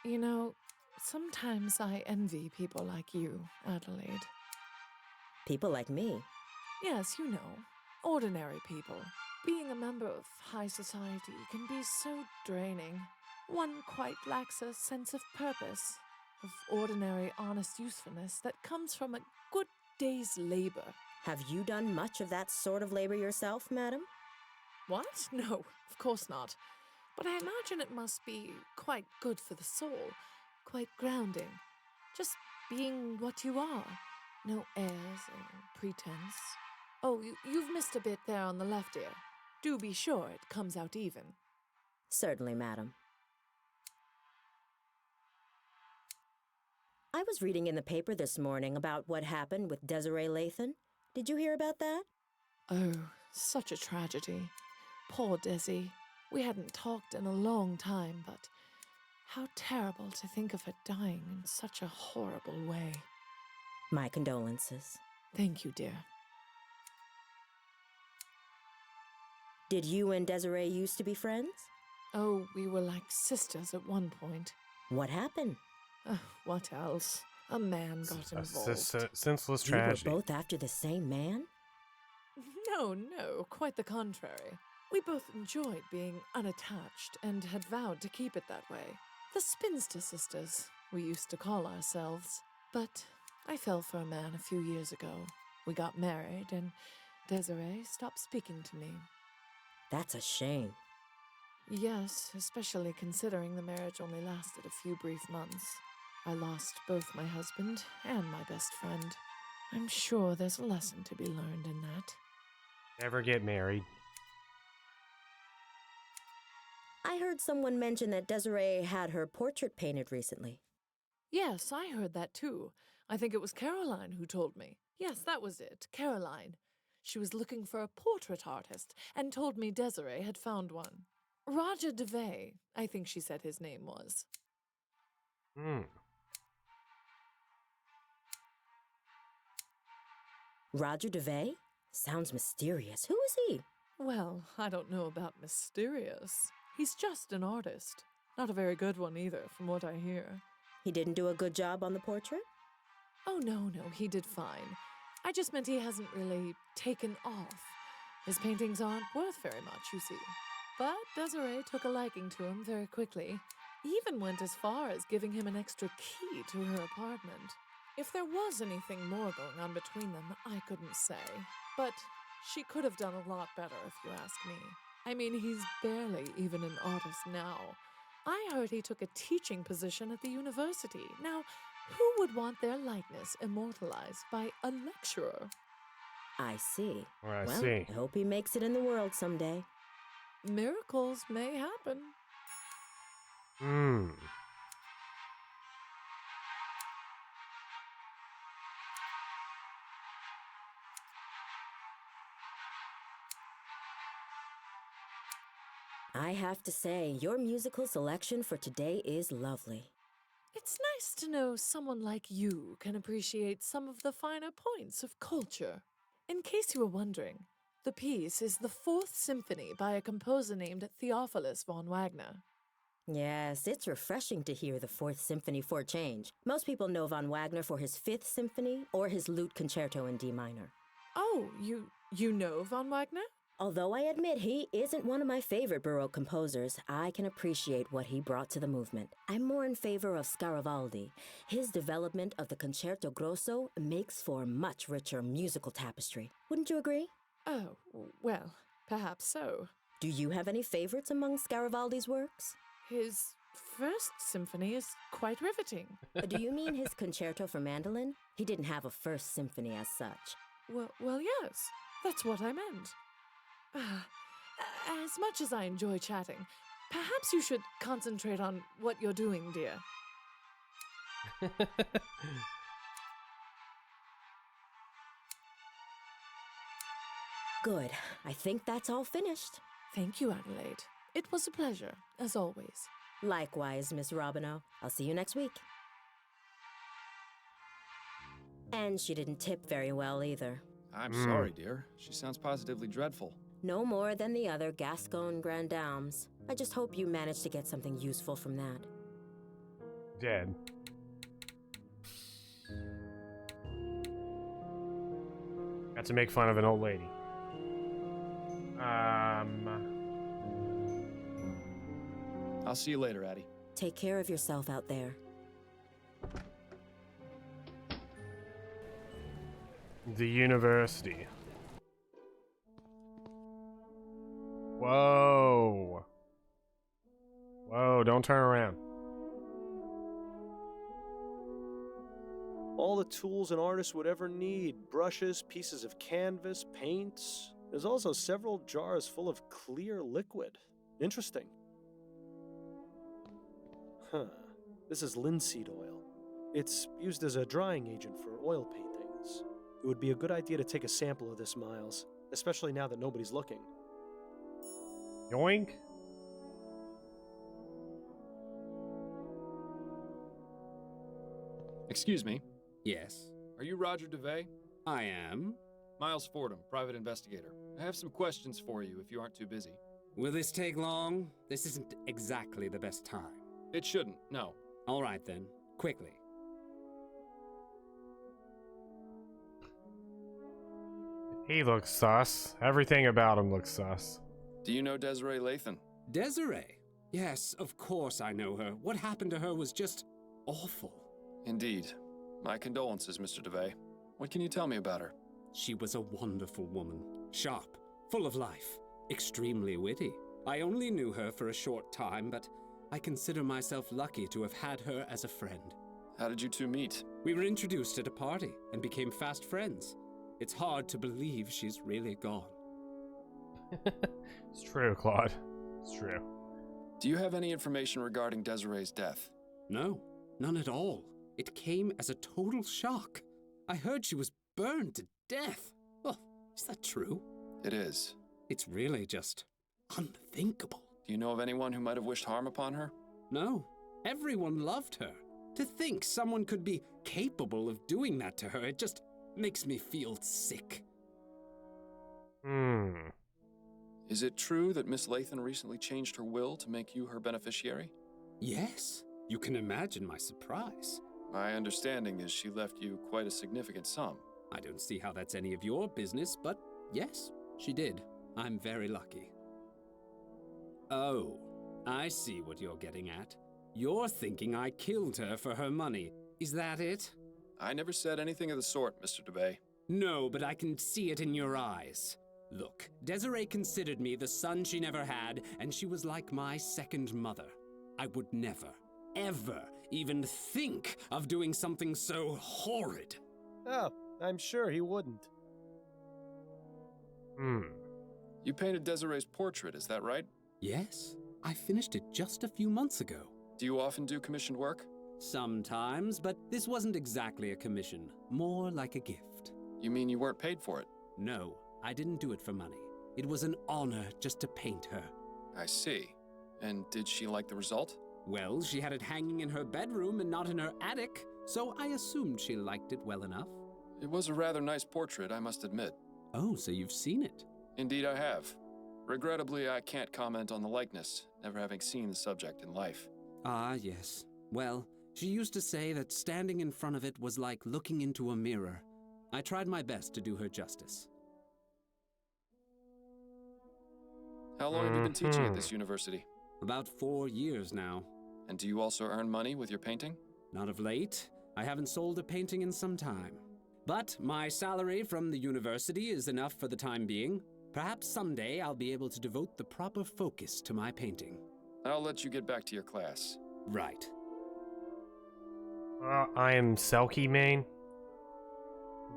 You know, sometimes I envy people like you, Adelaide. People like me? Yes, you know, ordinary people. Being a member of high society can be so draining. One quite lacks a sense of purpose, of ordinary honest usefulness that comes from a good day's labor. Have you done much of that sort of labor yourself, madam? What? No, of course not. But I imagine it must be quite good for the soul, quite grounding. Just being what you are. No airs or pretense. Oh, you've missed a bit there on the left ear. Do be sure it comes out even. Certainly, madam. I was reading in the paper this morning about what happened with Desiree Lathan. Did you hear about that? Oh, such a tragedy. Poor Desi. We hadn't talked in a long time, but how terrible to think of her dying in such a horrible way. My condolences. Thank you, dear. Did you and Desiree used to be friends? Oh, we were like sisters at one point. What happened? What else? A man got involved. Senseless tragedy. You were both after the same man? No, quite the contrary. We both enjoyed being unattached and had vowed to keep it that way. The spinster sisters, we used to call ourselves. But I fell for a man a few years ago. We got married, and Desiree stopped speaking to me. That's a shame. Yes, especially considering the marriage only lasted a few brief months. I lost both my husband and my best friend. I'm sure there's a lesson to be learned in that. Never get married. I heard someone mention that Desiree had her portrait painted recently. Yes, I heard that too. I think it was Caroline who told me. Yes, that was it, Caroline. She was looking for a portrait artist and told me Desiree had found one. Roger DeVay, I think she said his name was. Roger DeVay? Sounds mysterious. Who is he? Well, I don't know about mysterious. He's just an artist. Not a very good one either, from what I hear. He didn't do a good job on the portrait? Oh, no, he did fine. I just meant he hasn't really taken off. His paintings aren't worth very much, you see. But Desiree took a liking to him very quickly. Even went as far as giving him an extra key to her apartment. If there was anything more going on between them, I couldn't say. But she could have done a lot better, if you ask me. I mean, he's barely even an artist now. I heard he took a teaching position at the university. Now, who would want their likeness immortalized by a lecturer? I see. I see. I hope he makes it in the world someday. Miracles may happen. I have to say, your musical selection for today is lovely. It's nice to know someone like you can appreciate some of the finer points of culture. In case you were wondering, the piece is the Fourth Symphony by a composer named Theophilus von Wagner. Yes, it's refreshing to hear the Fourth Symphony for a change. Most people know von Wagner for his Fifth Symphony or his Lute Concerto in D minor. Oh, you know von Wagner? Although I admit he isn't one of my favorite Baroque composers, I can appreciate what he brought to the movement. I'm more in favor of Scaravaldi. His development of the Concerto Grosso makes for a much richer musical tapestry. Wouldn't you agree? Oh, well, perhaps so. Do you have any favorites among Scaravaldi's works? His First Symphony is quite riveting. Do you mean his Concerto for Mandolin? He didn't have a First Symphony as such. Well, yes, that's what I meant. As much as I enjoy chatting, perhaps you should concentrate on what you're doing, dear. Good. I think that's all finished. Thank you, Adelaide. It was a pleasure, as always. Likewise, Miss Robinow. I'll see you next week. And she didn't tip very well either. I'm sorry, dear. She sounds positively dreadful. No more than the other Gascon Grand Dames. I just hope you managed to get something useful from that. Dead. Got to make fun of an old lady. I'll see you later, Addie. Take care of yourself out there. The university. Whoa. Whoa, don't turn around. All the tools an artist would ever need. Brushes, pieces of canvas, paints. There's also several jars full of clear liquid. Interesting. Huh. This is linseed oil. It's used as a drying agent for oil paintings. It would be a good idea to take a sample of this, Miles. Especially now that nobody's looking. Yoink. Excuse me. Yes. Are you Roger DeVay? I am. Miles Fordham, private investigator. I have some questions for you if you aren't too busy. Will this take long? This isn't exactly the best time. It shouldn't, no. All right then. Quickly. He looks sus. Everything about him looks sus. Do you know Desiree Lathan? Desiree? Yes, of course I know her. What happened to her was just awful. Indeed. My condolences, Mr. DeVay. What can you tell me about her? She was a wonderful woman. Sharp, full of life, extremely witty. I only knew her for a short time, but I consider myself lucky to have had her as a friend. How did you two meet? We were introduced at a party and became fast friends. It's hard to believe she's really gone. It's true, Claude. It's true. Do you have any information regarding Desiree's death? No, none at all. It came as a total shock. I heard she was burned to death. Oh, is that true? It is. It's really just unthinkable. Do you know of anyone who might have wished harm upon her? No. Everyone loved her. To think someone could be capable of doing that to her, it just makes me feel sick. Is it true that Miss Lathan recently changed her will to make you her beneficiary? Yes. You can imagine my surprise. My understanding is she left you quite a significant sum. I don't see how that's any of your business, but yes, she did. I'm very lucky. Oh, I see what you're getting at. You're thinking I killed her for her money. Is that it? I never said anything of the sort, Mr. DeBay. No, but I can see it in your eyes. Look, Desiree considered me the son she never had, and she was like my second mother. I would never, ever even think of doing something so horrid. Oh, I'm sure he wouldn't. You painted Desiree's portrait, is that right? Yes, I finished it just a few months ago. Do you often do commissioned work? Sometimes, but this wasn't exactly a commission. More like a gift. You mean you weren't paid for it? No, I didn't do it for money. It was an honor just to paint her. I see. And did she like the result? Well, she had it hanging in her bedroom and not in her attic, so I assumed she liked it well enough. It was a rather nice portrait, I must admit. Oh, so you've seen it? Indeed I have. Regrettably, I can't comment on the likeness, never having seen the subject in life. Ah, yes. Well, she used to say that standing in front of it was like looking into a mirror. I tried my best to do her justice. How long have you been teaching at this university? About 4 years now. And do you also earn money with your painting? Not of late. I haven't sold a painting in some time. But my salary from the university is enough for the time being. Perhaps someday I'll be able to devote the proper focus to my painting. I'll let you get back to your class. Right. I am Selkie main.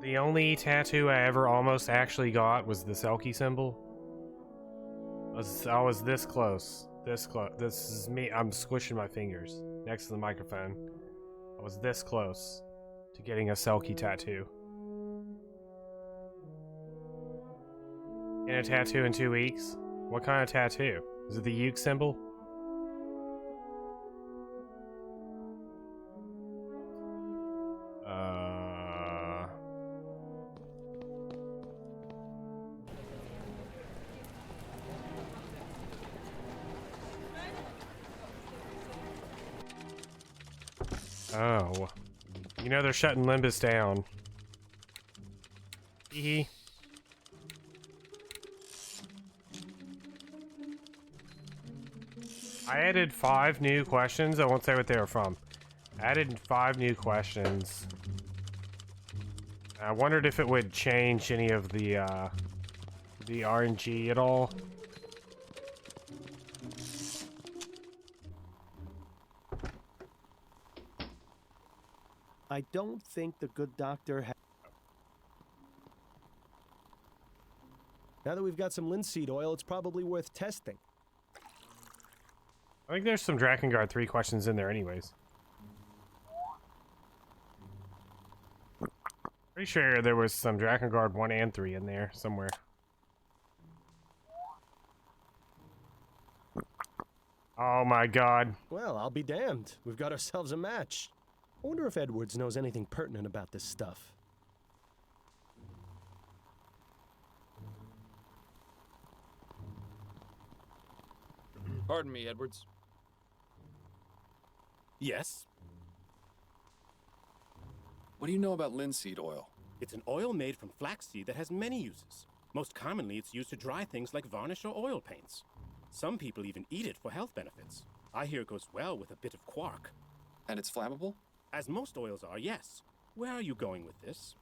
The only tattoo I ever almost actually got was the Selkie symbol. I was this close. This close. This is me. I'm squishing my fingers next to the microphone. I was this close to getting a Selkie tattoo. And a tattoo in 2 weeks? What kind of tattoo? Is it the uke symbol? Oh. You know they're shutting Limbus down. Hee. I added 5 new questions. I won't say what they were from. I added 5 new questions. I wondered if it would change any of the RNG at all. I don't think the good doctor Now that we've got some linseed oil, it's probably worth testing. I think there's some Drakengard 3 questions in there anyways. Pretty sure there was some Drakengard 1 and 3 in there somewhere. Oh my god. Well, I'll be damned. We've got ourselves a match. I wonder if Edwards knows anything pertinent about this stuff. Pardon me, Edwards. Yes? What do you know about linseed oil? It's an oil made from flaxseed that has many uses. Most commonly, it's used to dry things like varnish or oil paints. Some people even eat it for health benefits. I hear it goes well with a bit of quark. And it's flammable? As most oils are, yes. Where are you going with this?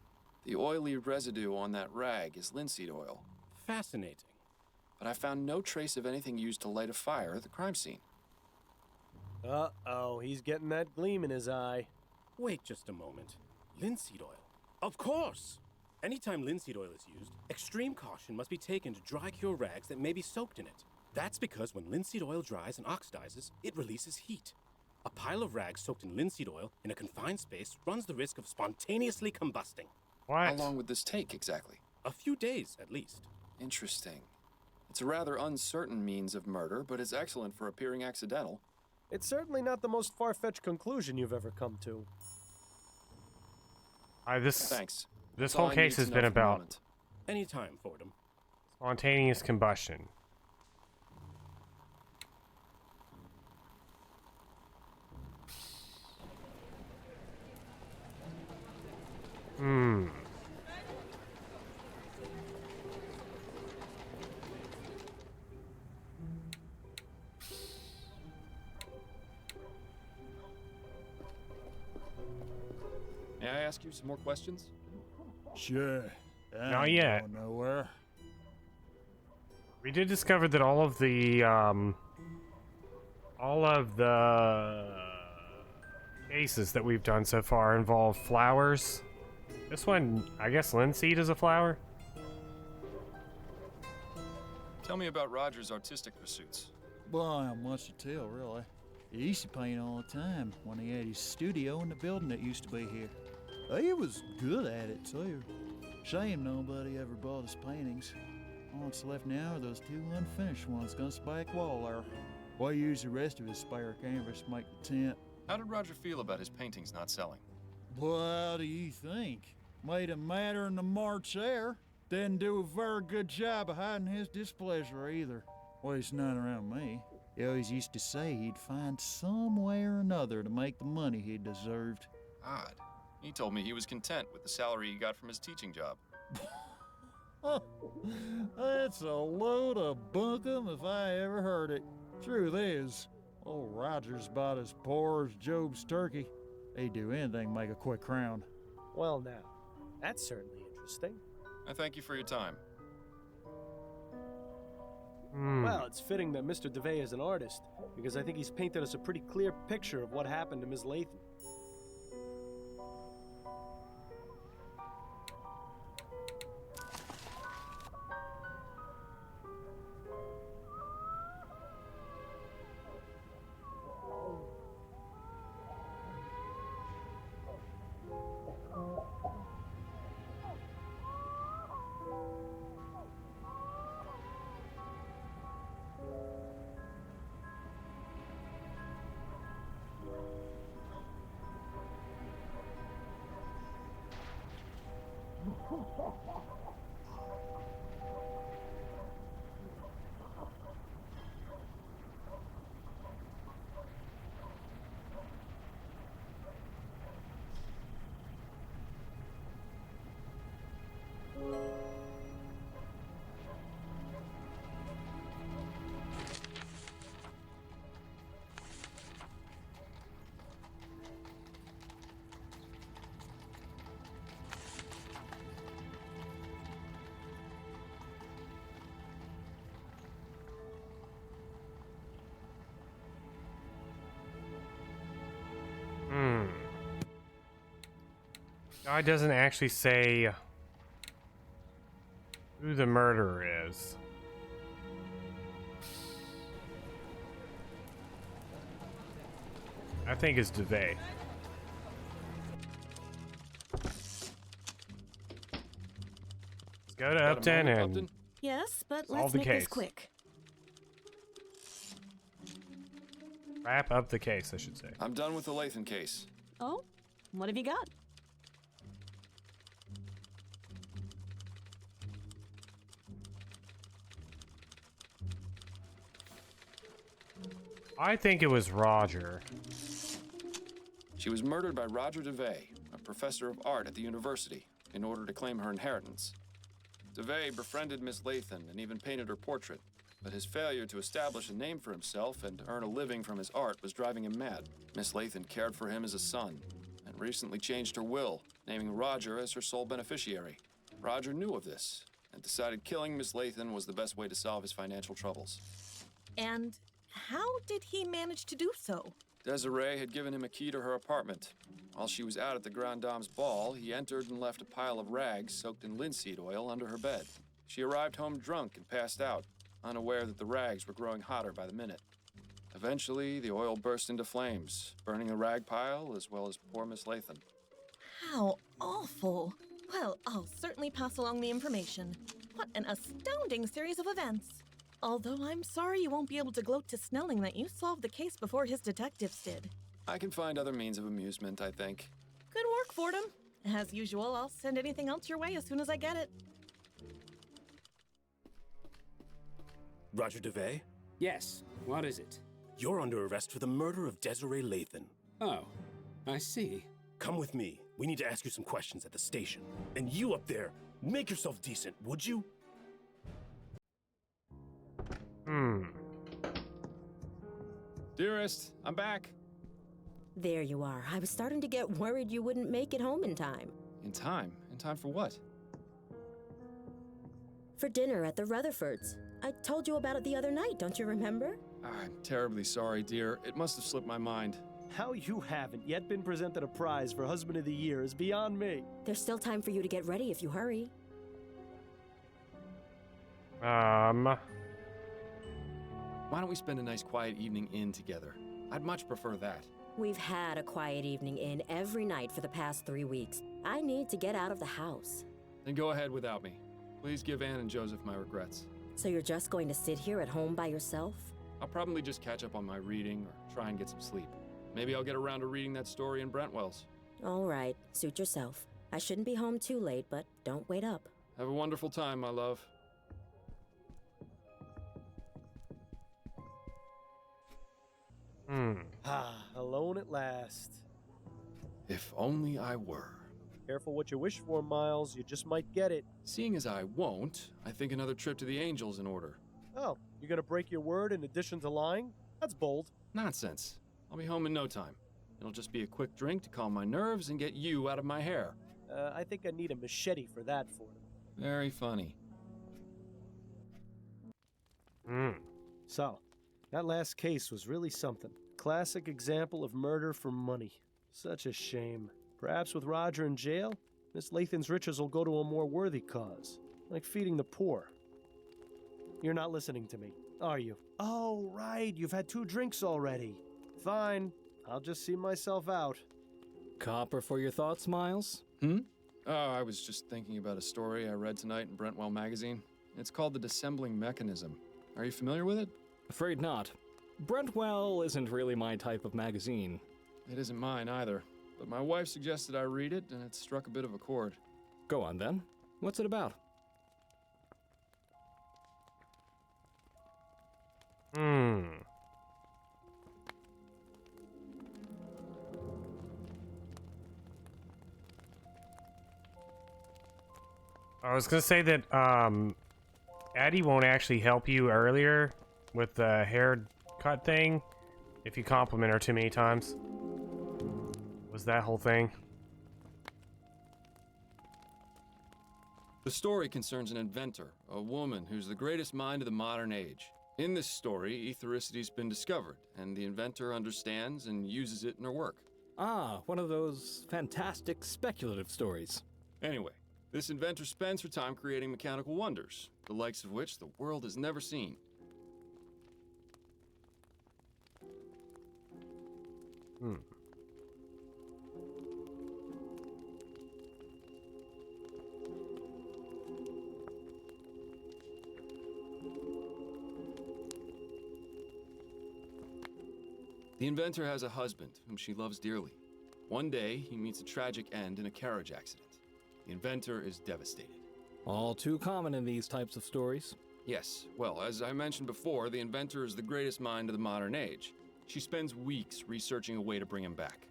The oily residue on that rag is linseed oil. Fascinating. But I found no trace of anything used to light a fire at the crime scene. Uh-oh, he's getting that gleam in his eye. Wait just a moment. Linseed oil? Of course! Anytime linseed oil is used, extreme caution must be taken to dry cure rags that may be soaked in it. That's because when linseed oil dries and oxidizes, it releases heat. A pile of rags soaked in linseed oil in a confined space runs the risk of spontaneously combusting. What? How long would this take exactly? A few days, at least. Interesting. It's a rather uncertain means of murder, but it's excellent for appearing accidental. It's certainly not the most far-fetched conclusion you've ever come to. Thanks. This That's all whole I case need has to been know for the about moment. Anytime, Fordham. spontaneous combustion. May I ask you some more questions? Sure. Not yet. Going nowhere. We did discover that all of the cases that we've done so far involve flowers. This one, I guess linseed is a flower? Tell me about Roger's artistic pursuits. Well, not much to tell, really. He used to paint all the time when he had his studio in the building that used to be here. He was good at it, too. Shame nobody ever bought his paintings. All that's left now are those 2 unfinished ones against the back wall there. Well, he used the rest of his spare canvas to make the tent. How did Roger feel about his paintings not selling? What do you think? Made him madder in the March air. Didn't do a very good job of hiding his displeasure either. Well, he's none around me. He always used to say he'd find some way or another to make the money he deserved. Odd. He told me he was content with the salary he got from his teaching job. That's a load of bunkum if I ever heard it. Truth is, old Roger's about as poor as Job's turkey. He'd do anything to make a quick crown. Well, now, that's certainly interesting. I thank you for your time. Well, it's fitting that Mr. DeVay is an artist, because I think he's painted us a pretty clear picture of what happened to Ms. Latham. Guy doesn't actually say who the murderer is. I think it's DeVay. Let's go to Upton and Yes, but solve let's the make case. this quick. Wrap up the case, I should say. I'm done with the Lathan case. Oh, what have you got? I think it was Roger. She was murdered by Roger DeVay, a professor of art at the university, in order to claim her inheritance. DeVay befriended Miss Lathan and even painted her portrait, but his failure to establish a name for himself and earn a living from his art was driving him mad. Miss Lathan cared for him as a son, and recently changed her will, naming Roger as her sole beneficiary. Roger knew of this, and decided killing Miss Lathan was the best way to solve his financial troubles. And how did he manage to do so? Desiree had given him a key to her apartment. While she was out at the Grand Dame's ball, he entered and left a pile of rags soaked in linseed oil under her bed. She arrived home drunk and passed out, unaware that the rags were growing hotter by the minute. Eventually, the oil burst into flames, burning the rag pile as well as poor Miss Lathan. How awful. Well, I'll certainly pass along the information. What an astounding series of events. Although I'm sorry you won't be able to gloat to Snelling that you solved the case before his detectives did. I can find other means of amusement, I think. Good work, Fordham. As usual, I'll send anything else your way as soon as I get it. Roger DeVay? Yes, what is it? You're under arrest for the murder of Desiree Lathan. Oh, I see. Come with me. We need to ask you some questions at the station. And you up there, make yourself decent, would you? Dearest, I'm back. There you are. I was starting to get worried you wouldn't make it home in time. In time? In time for what? For dinner at the Rutherfords. I told you about it the other night, don't you remember? I'm terribly sorry, dear. It must have slipped my mind. How you haven't yet been presented a prize for Husband of the Year is beyond me. There's still time for you to get ready if you hurry. Why don't we spend a nice quiet evening in together? I'd much prefer that. We've had a quiet evening in every night for the past 3 weeks. I need to get out of the house. Then go ahead without me. Please give Anne and Joseph my regrets. So you're just going to sit here at home by yourself? I'll probably just catch up on my reading or try and get some sleep. Maybe I'll get around to reading that story in Brentwell's. All right, suit yourself. I shouldn't be home too late, but don't wait up. Have a wonderful time, my love. Alone at last. If only I were. Careful what you wish for, Miles. You just might get it. Seeing as I won't, I think another trip to the Angels in order. Oh, you're gonna break your word in addition to lying? That's bold. Nonsense. I'll be home in no time. It'll just be a quick drink to calm my nerves and get you out of my hair. I think I need a machete for that, Fordham. Very funny. So, that last case was really something. Classic example of murder for money. Such a shame. Perhaps with Roger in jail, Miss Lathan's riches will go to a more worthy cause, like feeding the poor. You're not listening to me, are you? Oh, right, you've had 2 drinks already. Fine, I'll just see myself out. Copper for your thoughts, Miles? Oh, I was just thinking about a story I read tonight in Brentwell magazine. It's called The Dissembling Mechanism. Are you familiar with it? Afraid not. Brentwell isn't really my type of magazine. It isn't mine either, but my wife suggested I read it, and it struck a bit of a chord. Go on, then. What's it about? I was gonna say that Addie won't actually help you earlier with the haircut thing if you compliment her too many times. Was that whole thing? The story concerns an inventor, a woman who's the greatest mind of the modern age. In this story, ethericity's been discovered, and the inventor understands and uses it in her work. Ah, one of those fantastic speculative stories. Anyway, this inventor spends her time creating mechanical wonders, the likes of which the world has never seen. The inventor has a husband whom she loves dearly. One day, he meets a tragic end in a carriage accident. The inventor is devastated. All too common in these types of stories. Yes, well, as I mentioned before, the inventor is the greatest mind of the modern age. She spends weeks researching a way to bring him back.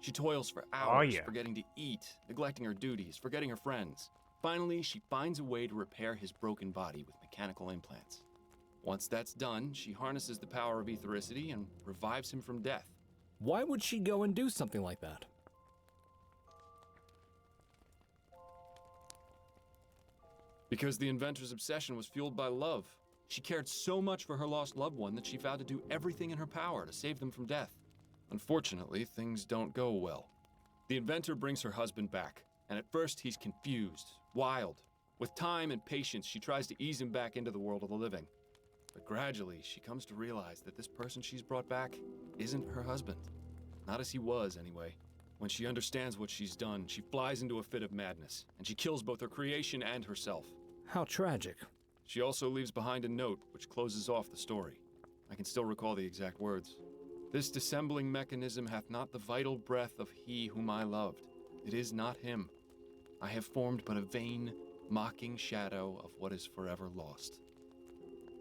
She toils for hours, forgetting to eat, neglecting her duties, forgetting her friends. Finally, she finds a way to repair his broken body with mechanical implants. Once that's done, she harnesses the power of ethericity and revives him from death. Why would she go and do something like that? Because the inventor's obsession was fueled by love. She cared so much for her lost loved one that she vowed to do everything in her power to save them from death. Unfortunately, things don't go well. The inventor brings her husband back, and at first he's confused, wild. With time and patience, she tries to ease him back into the world of the living. But gradually, she comes to realize that this person she's brought back isn't her husband. Not as he was, anyway. When she understands what she's done, she flies into a fit of madness, and she kills both her creation and herself. How tragic. She also leaves behind a note which closes off the story. I can still recall the exact words. This dissembling mechanism hath not the vital breath of he whom I loved. It is not him. I have formed but a vain, mocking shadow of what is forever lost.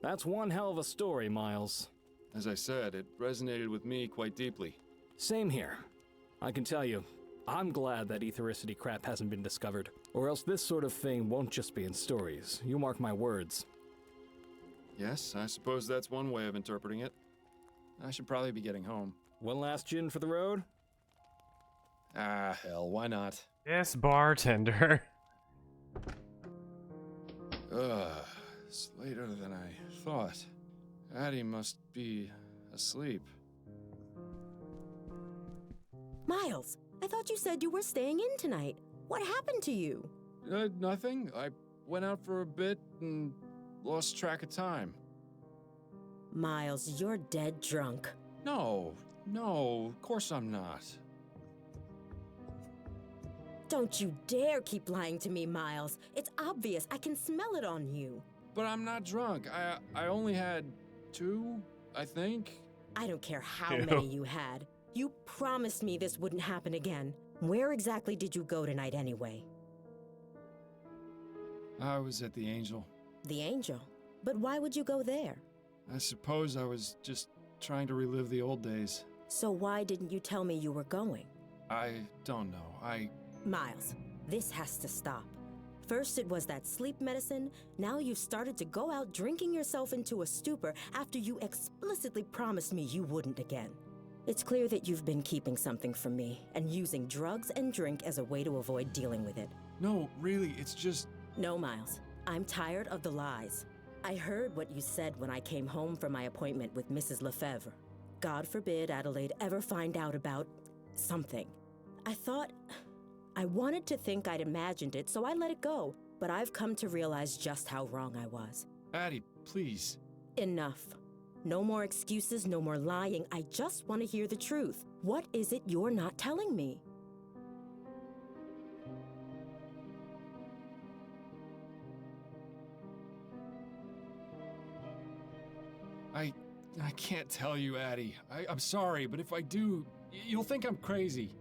That's one hell of a story, Miles. As I said, it resonated with me quite deeply. Same here. I can tell you, I'm glad that ethericity crap hasn't been discovered, or else this sort of thing won't just be in stories. You mark my words. Yes, I suppose that's one way of interpreting it. I should probably be getting home. One last gin for the road? Ah, hell, why not? Yes, bartender. It's later than I thought. Addie must be asleep. Miles, I thought you said you were staying in tonight. What happened to you? Nothing. I went out for a bit and lost track of time. Miles, you're dead drunk. No, of course I'm not. Don't you dare keep lying to me, Miles. It's obvious. I can smell it on you. But I'm not drunk. I only had 2, I think. I don't care how many you had. You promised me this wouldn't happen again. Where exactly did you go tonight anyway? I was at the Angel. The Angel? But why would you go there? I suppose I was just trying to relive the old days. So why didn't you tell me you were going? I don't know. Miles, this has to stop. First it was that sleep medicine, now you've started to go out drinking yourself into a stupor after you explicitly promised me you wouldn't again. It's clear that you've been keeping something from me and using drugs and drink as a way to avoid dealing with it. No, really, it's just... No, Miles. I'm tired of the lies. I heard what you said when I came home from my appointment with Mrs. Lefebvre. God forbid Adelaide ever find out about... something. I wanted to think I'd imagined it, so I let it go. But I've come to realize just how wrong I was. Addie, please. Enough. No more excuses, no more lying. I just want to hear the truth. What is it you're not telling me? I can't tell you, Addie. I'm sorry, but if I do, you'll think I'm crazy.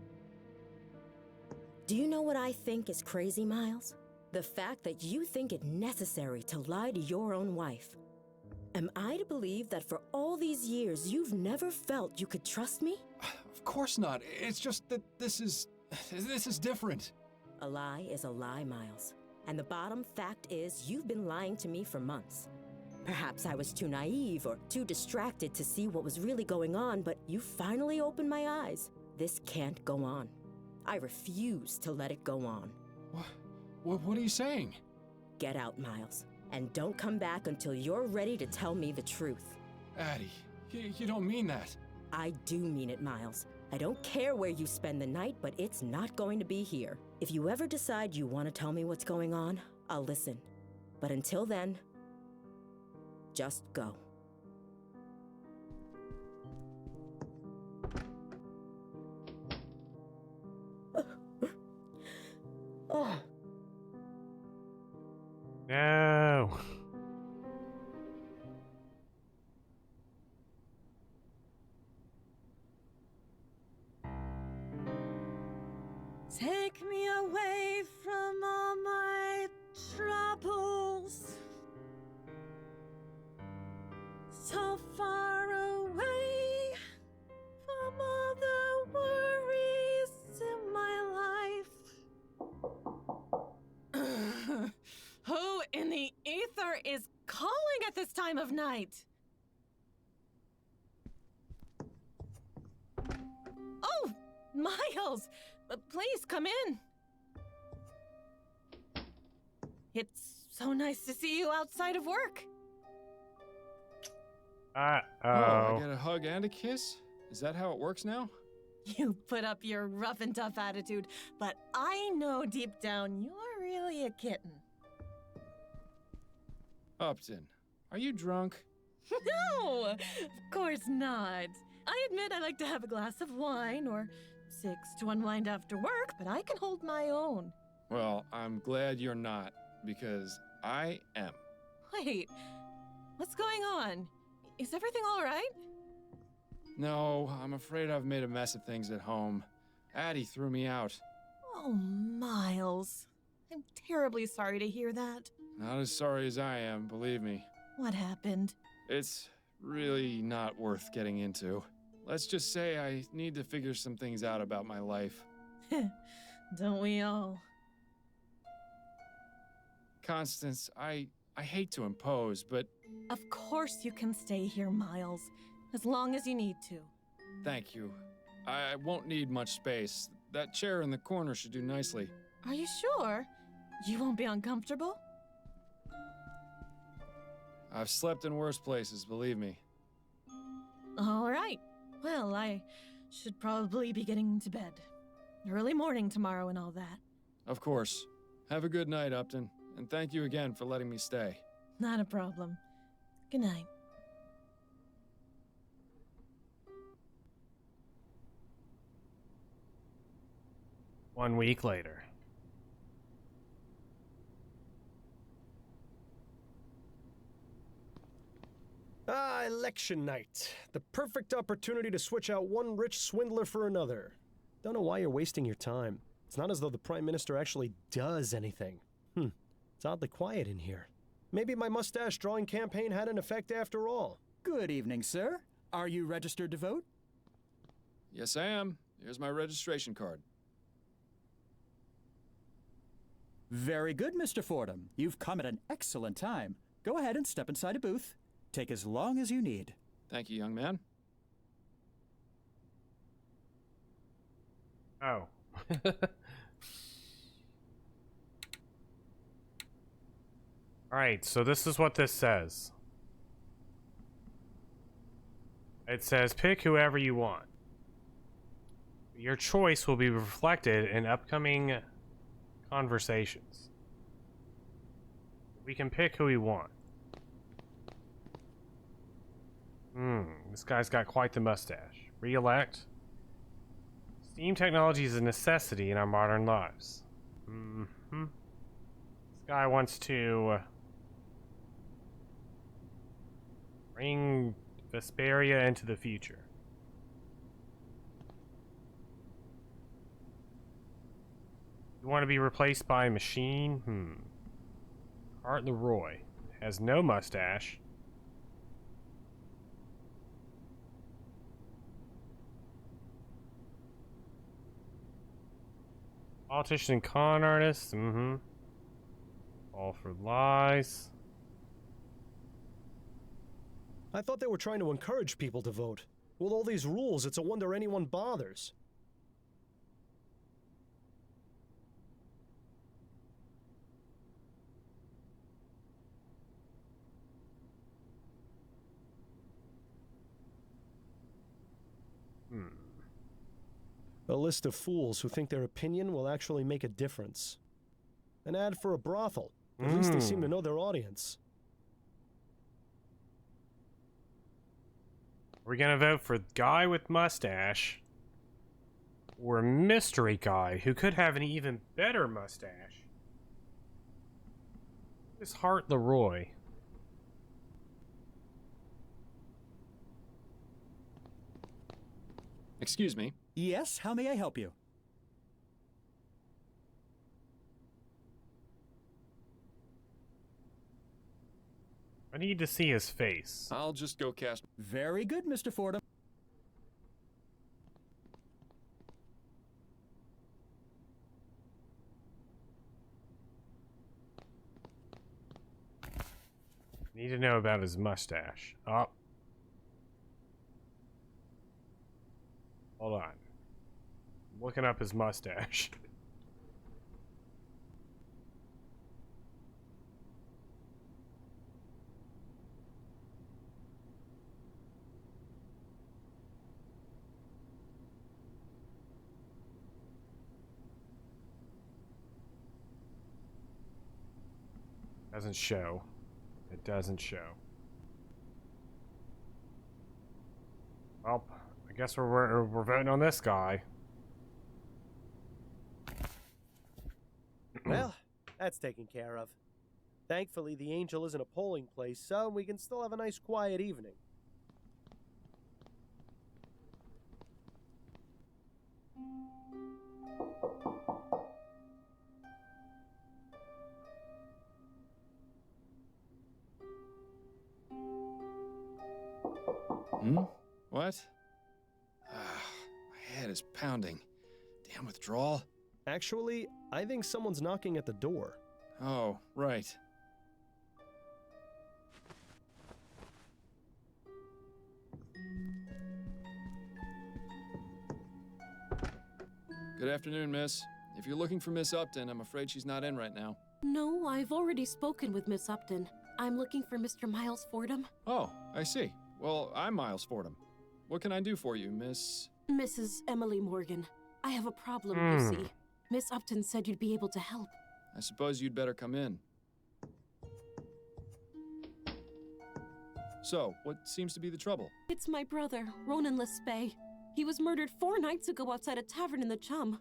Do you know what I think is crazy, Miles? The fact that you think it necessary to lie to your own wife. Am I to believe that for all these years you've never felt you could trust me? Of course not. It's just that this is different. A lie is a lie, Miles. And the bottom fact is you've been lying to me for months. Perhaps I was too naive or too distracted to see what was really going on, but you finally opened my eyes. This can't go on. I refuse to let it go on. What are you saying? Get out, Miles. And don't come back until you're ready to tell me the truth. Addie, you don't mean that. I do mean it, Miles. I don't care where you spend the night, but it's not going to be here. If you ever decide you want to tell me what's going on, I'll listen. But until then, just go. Oh. No. Take me away from all my troubles. So far away from all the worries in my life. Who in the ether is calling at this time of night? Oh, Miles! Please come in. It's so nice to see you outside of work. Oh, I get a hug and a kiss? Is that how it works now? You put up your rough and tough attitude, but I know deep down you're really a kitten. Upton, are you drunk? No, of course not. I admit I like to have a glass of wine or 6 to unwind after work, but I can hold my own. Well, I'm glad you're not, because I am. Wait, what's going on? Is everything all right? No, I'm afraid I've made a mess of things at home. Addie threw me out. Oh, Miles. I'm terribly sorry to hear that. Not as sorry as I am, believe me. What happened? It's really not worth getting into. Let's just say I need to figure some things out about my life. Don't we all? Constance, I hate to impose, but... Of course you can stay here, Miles. As long as you need to. Thank you. I won't need much space. That chair in the corner should do nicely. Are you sure? You won't be uncomfortable? I've slept in worse places, believe me. All right. Well, I should probably be getting to bed. Early morning tomorrow and all that. Of course. Have a good night, Upton. And thank you again for letting me stay. Not a problem. Good night. One week later. Election night. The perfect opportunity to switch out one rich swindler for another. Don't know why you're wasting your time. It's not as though the Prime Minister actually does anything. It's oddly quiet in here. Maybe my mustache drawing campaign had an effect after all. Good evening, sir. Are you registered to vote? Yes, I am. Here's my registration card. Very good, Mr. Fordham. You've come at an excellent time. Go ahead and step inside a booth. Take as long as you need. Thank you, young man. Oh. Alright, so this is what this says. It says, pick whoever you want. Your choice will be reflected in upcoming conversations. We can pick who we want. This guy's got quite the mustache. Re-elect. Steam technology is a necessity in our modern lives. This guy wants to bring Vesperia into the future. You want to be replaced by a machine? Art Leroy has no mustache. Politician and con artist. All for lies. I thought they were trying to encourage people to vote. With all these rules, it's a wonder anyone bothers. A list of fools who think their opinion will actually make a difference. An ad for a brothel. At least they seem to know their audience. We're gonna vote for guy with mustache or mystery guy who could have an even better mustache. This Hart Leroy. Excuse me. Yes, how may I help you? I need to see his face. I'll just go cast. Very good, Mr. Fordham. Need to know about his mustache. Oh. Hold on. I'm looking up his mustache. Doesn't show. It doesn't show. Well, I guess we're voting on this guy. Well, that's taken care of. Thankfully, the Angel isn't a polling place, so we can still have a nice quiet evening. What? My head is pounding. Damn withdrawal. Actually, I think someone's knocking at the door. Oh, right. Good afternoon, miss. If you're looking for Miss Upton, I'm afraid she's not in right now. No, I've already spoken with Miss Upton. I'm looking for Mr. Miles Fordham. Oh, I see. Well, I'm Miles Fordham. What can I do for you, Miss... Mrs. Emily Morgan. I have a problem, you see. Miss Upton said you'd be able to help. I suppose you'd better come in. So, what seems to be the trouble? It's my brother, Ronan Lespay. He was murdered 4 nights ago outside a tavern in the Chum.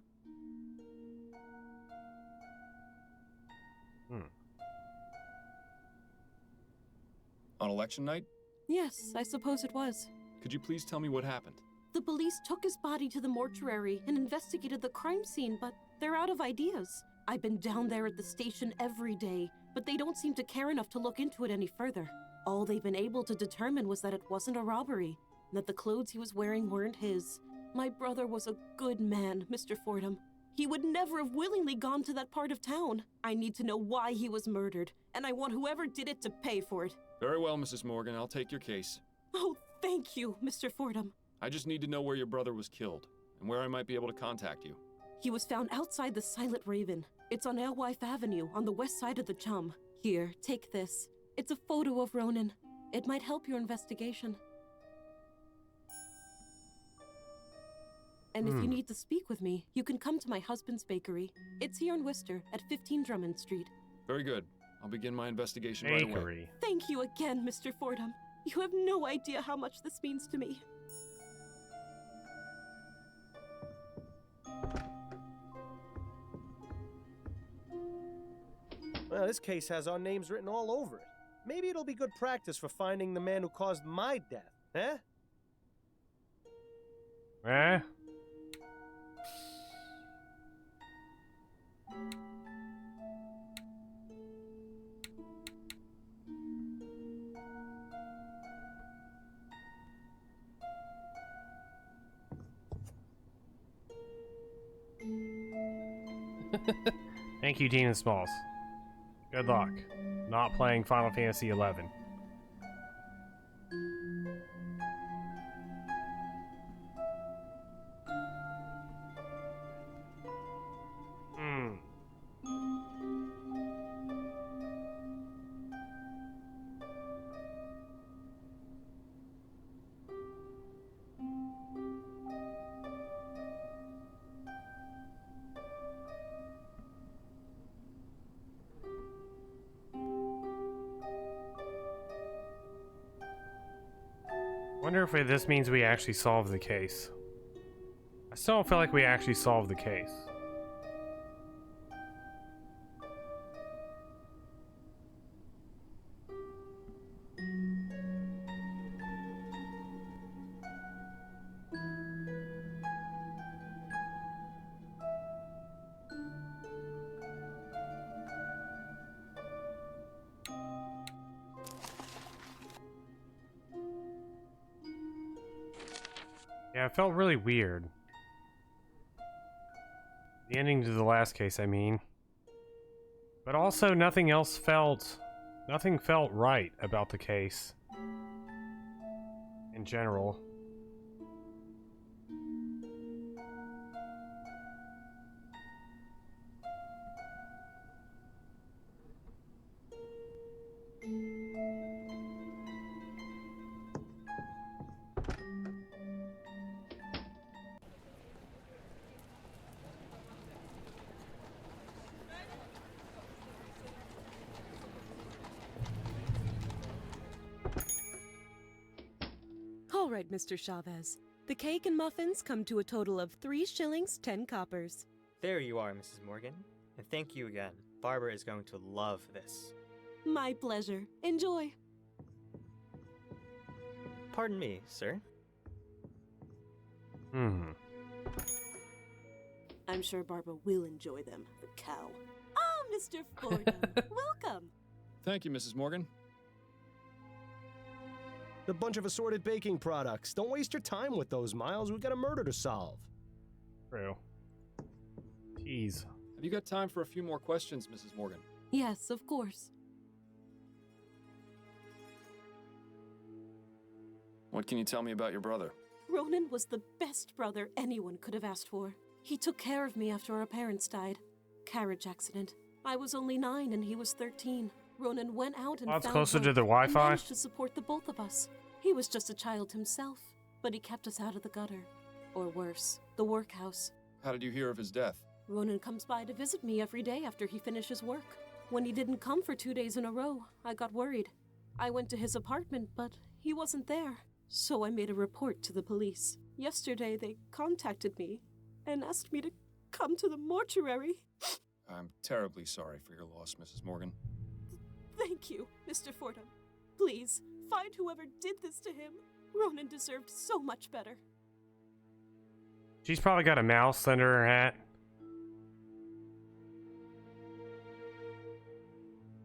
On election night? Yes, I suppose it was. Could you please tell me what happened? The police took his body to the mortuary and investigated the crime scene, but they're out of ideas. I've been down there at the station every day, but they don't seem to care enough to look into it any further. All they've been able to determine was that it wasn't a robbery, and that the clothes he was wearing weren't his. My brother was a good man, Mr. Fordham. He would never have willingly gone to that part of town. I need to know why he was murdered, and I want whoever did it to pay for it. Very well, Mrs. Morgan. I'll take your case. Oh, thank you, Mr. Fordham. I just need to know where your brother was killed, and where I might be able to contact you. He was found outside the Silent Raven. It's on Alewife Avenue, on the west side of the Chum. Here, take this. It's a photo of Ronan. It might help your investigation. And if you need to speak with me, you can come to my husband's bakery. It's here in Worcester, at 15 Drummond Street. Very good. I'll begin my investigation right away. Bakery. Thank you again, Mr. Fordham. You have no idea how much this means to me. Well, this case has our names written all over it. Maybe it'll be good practice for finding the man who caused my death, eh? Thank you, Demon Smalls. Good luck. Not playing Final Fantasy XI. Hmm. Wonder if this means we actually solved the case. I still don't feel like we actually solved the case. Yeah, it felt really weird. The ending to the last case, I mean. But also, nothing felt right about the case. In general. All right, Mr. Chavez. The cake and muffins come to a total of 3 shillings, 10 coppers. There you are, Mrs. Morgan. And thank you again. Barbara is going to love this. My pleasure. Enjoy. Pardon me, sir. I'm sure Barbara will enjoy them, the cow. Ah, Mr. Fordham, welcome. Thank you, Mrs. Morgan. The bunch of assorted baking products. Don't waste your time with those, Miles. We've got a murder to solve. True. Tease. Have you got time for a few more questions, Mrs. Morgan? Yes, of course. What can you tell me about your brother? Ronan was the best brother anyone could have asked for. He took care of me after our parents died. Carriage accident. I was only 9 and he was 13. Ronan went out and Well, that's found closer work to the and Wi-Fi. managed to support the both of us. He was just a child himself, but he kept us out of the gutter. Or worse, the workhouse. How did you hear of his death? Ronan comes by to visit me every day after he finishes work. When he didn't come for 2 days in a row, I got worried. I went to his apartment, but he wasn't there. So I made a report to the police. Yesterday, they contacted me and asked me to come to the mortuary. I'm terribly sorry for your loss, Mrs. Morgan. Thank you, Mr. Fordham. Please, find whoever did this to him. Ronan deserved so much better. She's probably got a mouse under her hat.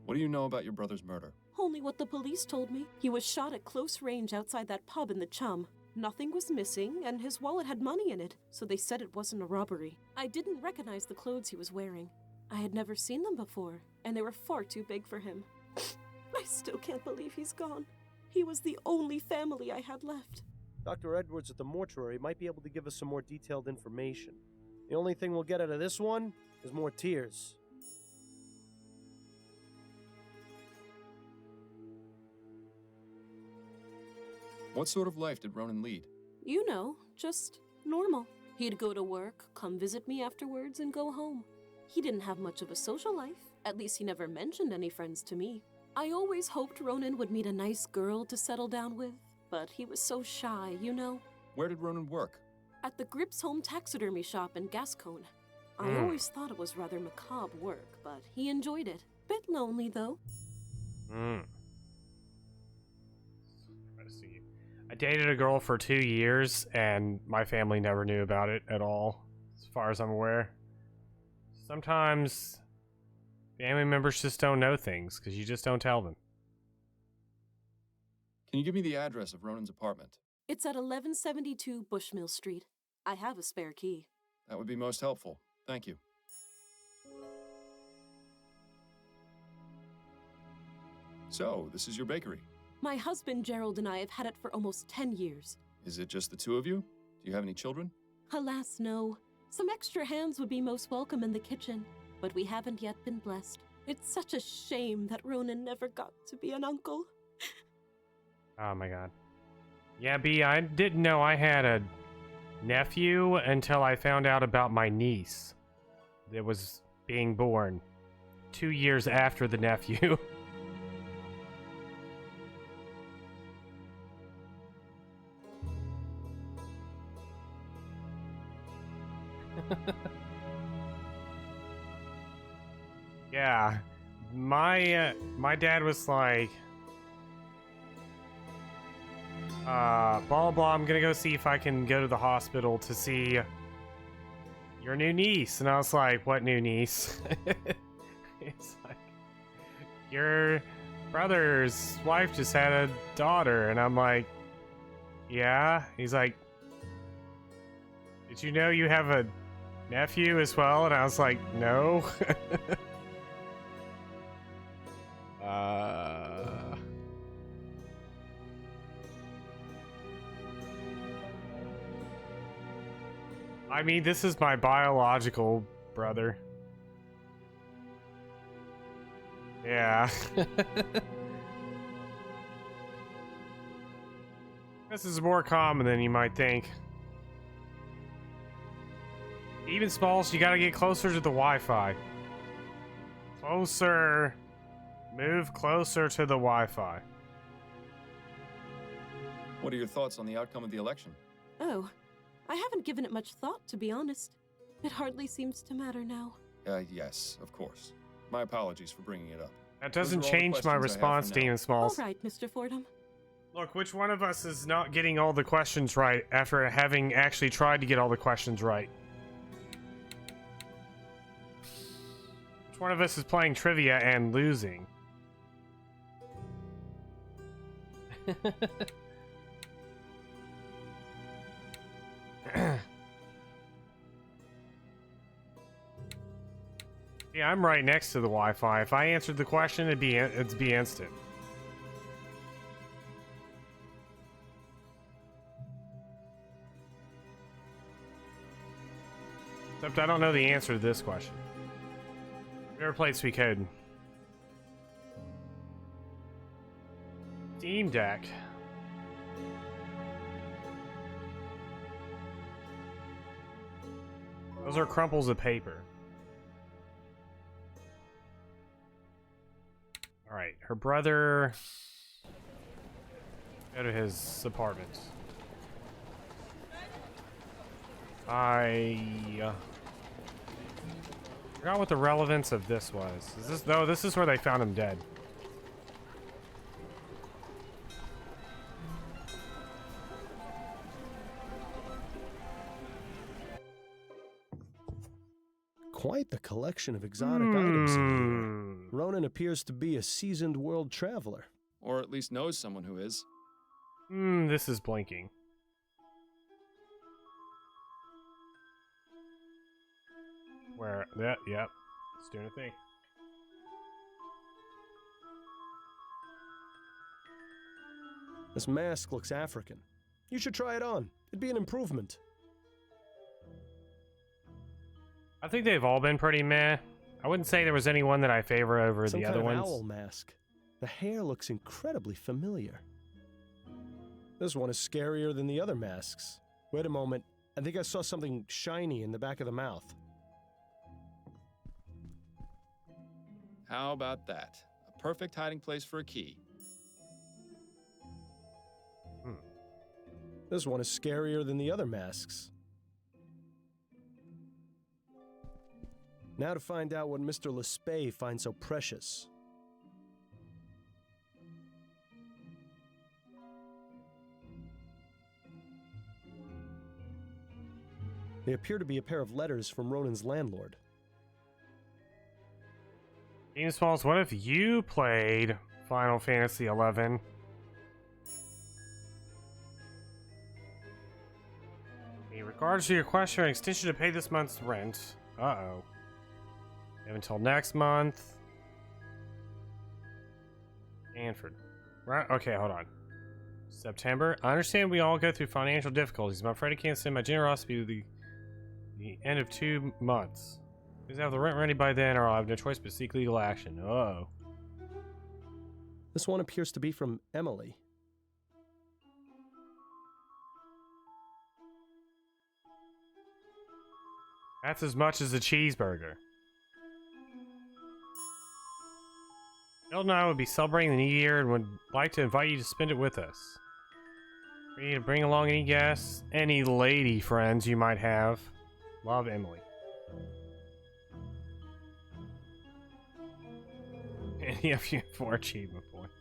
What do you know about your brother's murder? Only what the police told me. He was shot at close range outside that pub in the Chum. Nothing was missing, and his wallet had money in it, so they said it wasn't a robbery. I didn't recognize the clothes he was wearing. I had never seen them before, and they were far too big for him. I still can't believe he's gone. He was the only family I had left. Dr. Edwards at the mortuary might be able to give us some more detailed information. The only thing we'll get out of this one is more tears. What sort of life did Ronan lead? You know, just normal. He'd go to work, come visit me afterwards, and go home. He didn't have much of a social life. At least he never mentioned any friends to me. I always hoped Ronan would meet a nice girl to settle down with, but he was so shy, you know. Where did Ronan work? At the Grips Home Taxidermy Shop in Gascon. I always thought it was rather macabre work, but he enjoyed it. Bit lonely, though. Let's see. I dated a girl for 2 years, and my family never knew about it at all, as far as I'm aware. Sometimes family members just don't know things, because you just don't tell them. Can you give me the address of Ronan's apartment? It's at 1172 Bushmill Street. I have a spare key. That would be most helpful. Thank you. So, this is your bakery. My husband Gerald and I have had it for almost 10 years. Is it just the two of you? Do you have any children? Alas, no. Some extra hands would be most welcome in the kitchen, but we haven't yet been blessed. It's such a shame that Ronan never got to be an uncle. Oh my god. Yeah, B, I didn't know I had a nephew until I found out about my niece that was being born 2 years after the nephew. Yeah, my dad was like, blah blah blah, I'm gonna go see if I can go to the hospital to see your new niece. And I was like, what new niece? It's like, your brother's wife just had a daughter. And I'm like, yeah. He's like, did you know you have a nephew as well? And I was like, no. I mean, this is my biological brother. Yeah. This is more common than you might think. Even Smalls, you gotta get closer to the Wi-Fi. Closer. Move closer to the Wi-Fi. What are your thoughts on the outcome of the election? Oh, I haven't given it much thought, to be honest. It hardly seems to matter now. Yes, of course. My apologies for bringing it up. That doesn't Those are all the change my questions I have response, for now. Demon Smalls. All right, Mr. Fordham. Look, which one of us is not getting all the questions right after having actually tried to get all the questions right? Which one of us is playing trivia and losing? Yeah, I'm right next to the Wi-Fi. If I answered the question, it'd be instant. Except I don't know the answer to this question. Never played Suikoden. Steam Deck. Those are crumples of paper. Alright, her brother... Go to his apartment. I forgot what the relevance of this was. Is this... No, this is where they found him dead. Quite the collection of exotic items in here. Ronan appears to be a seasoned world traveler. Or at least knows someone who is. This is blinking. Where that? Yep, it's doing a thing. This mask looks African. You should try it on. It'd be an improvement. I think they've all been pretty meh. I wouldn't say there was any one that I favor over Some the kind other of ones. owl mask. The hair looks incredibly familiar. This one is scarier than the other masks. Wait a moment. I think I saw something shiny in the back of the mouth. How about that? A perfect hiding place for a key. This one is scarier than the other masks. Now to find out what Mr. Lespay finds so precious. They appear to be a pair of letters from Ronan's landlord. James Falls, what if you played Final Fantasy XI? In regards to your question, an extension to pay this month's rent. Uh-oh. You have until next month. Stanford. Right? Okay, hold on. September. I understand we all go through financial difficulties, but I'm afraid I can't send my generosity to the end of 2 months. Please have the rent ready by then, or I'll have no choice but seek legal action. Oh. This one appears to be from Emily. That's as much as a cheeseburger. Bill and I would be celebrating the new year and would like to invite you to spend it with us. For you to bring along any guests, any lady friends you might have. Love, Emily. Any of you 4 achievement points.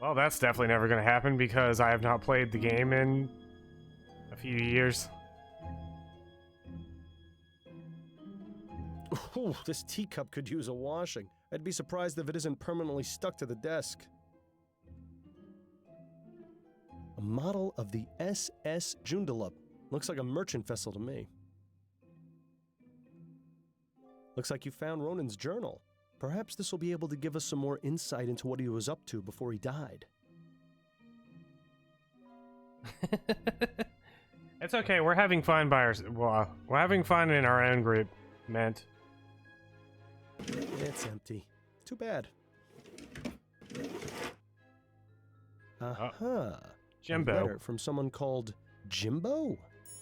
Well, that's definitely never going to happen because I have not played the game in a few years. Ooh, this teacup could use a washing. I'd be surprised if it isn't permanently stuck to the desk. A model of the SS Joondalup. Looks like a merchant vessel to me. Looks like you found Ronan's journal. Perhaps this will be able to give us some more insight into what he was up to before he died. It's okay, we're having fun by well, we're having fun in our own group, Mint. It's empty. Too bad. Uh-huh. Jimbo. A letter from someone called Jimbo?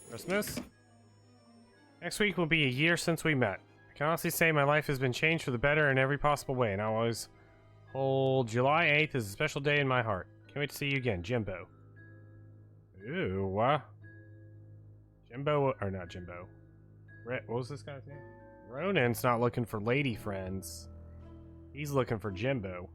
Christmas? Next week will be a year since we met. I can honestly say my life has been changed for the better in every possible way, and I always hold July 8th as a special day in my heart. Can't wait to see you again, Jimbo. Ooh, Jimbo, or not Jimbo. What was this guy's name? Ronan's not looking for lady friends. He's looking for Jimbo.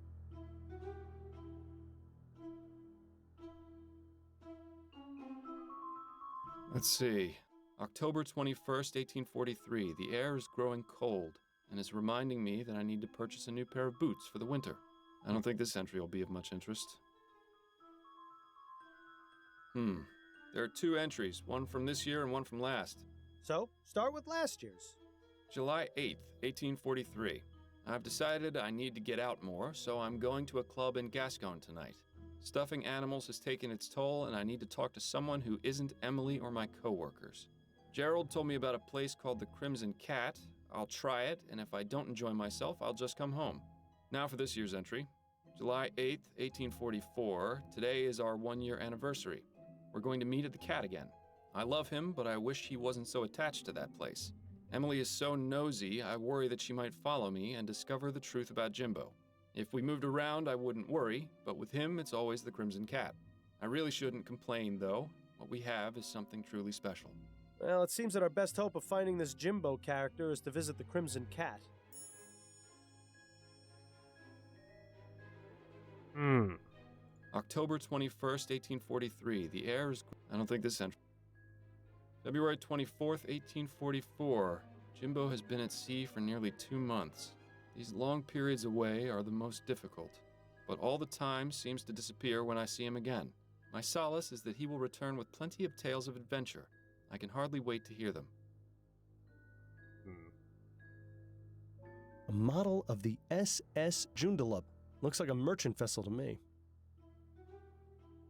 Let's see. October 21st, 1843. The air is growing cold and is reminding me that I need to purchase a new pair of boots for the winter. I don't think this entry will be of much interest. There are 2 entries, one from this year and one from last. So, start with last year's. July 8th, 1843. I've decided I need to get out more, so I'm going to a club in Gascon tonight. Stuffing animals has taken its toll, and I need to talk to someone who isn't Emily or my coworkers. Gerald told me about a place called the Crimson Cat. I'll try it, and if I don't enjoy myself, I'll just come home. Now for this year's entry. July 8th, 1844. Today is our 1-year anniversary. We're going to meet at the Cat again. I love him, but I wish he wasn't so attached to that place. Emily is so nosy, I worry that she might follow me and discover the truth about Jimbo. If we moved around, I wouldn't worry, but with him, it's always the Crimson Cat. I really shouldn't complain, though. What we have is something truly special. Well, it seems that our best hope of finding this Jimbo character is to visit the Crimson Cat. October 21st, 1843. The air is... I don't think this entry... February 24th, 1844. Jimbo has been at sea for nearly 2 months. These long periods away are the most difficult, but all the time seems to disappear when I see him again. My solace is that he will return with plenty of tales of adventure. I can hardly wait to hear them. A model of the SS Joondalup. Looks like a merchant vessel to me.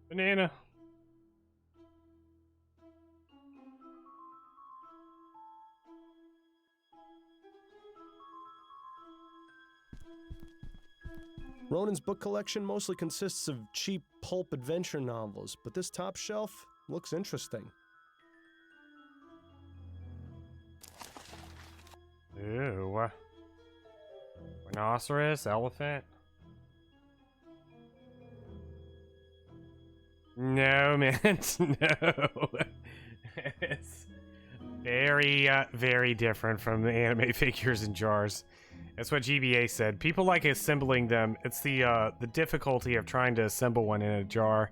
Banana. Ronan's book collection mostly consists of cheap pulp adventure novels, but this top shelf looks interesting. Ew. Rhinoceros, elephant. No, man, no. It's very different from the anime figures in jars. That's what GBA said. People like assembling them. It's the difficulty of trying to assemble one in a jar.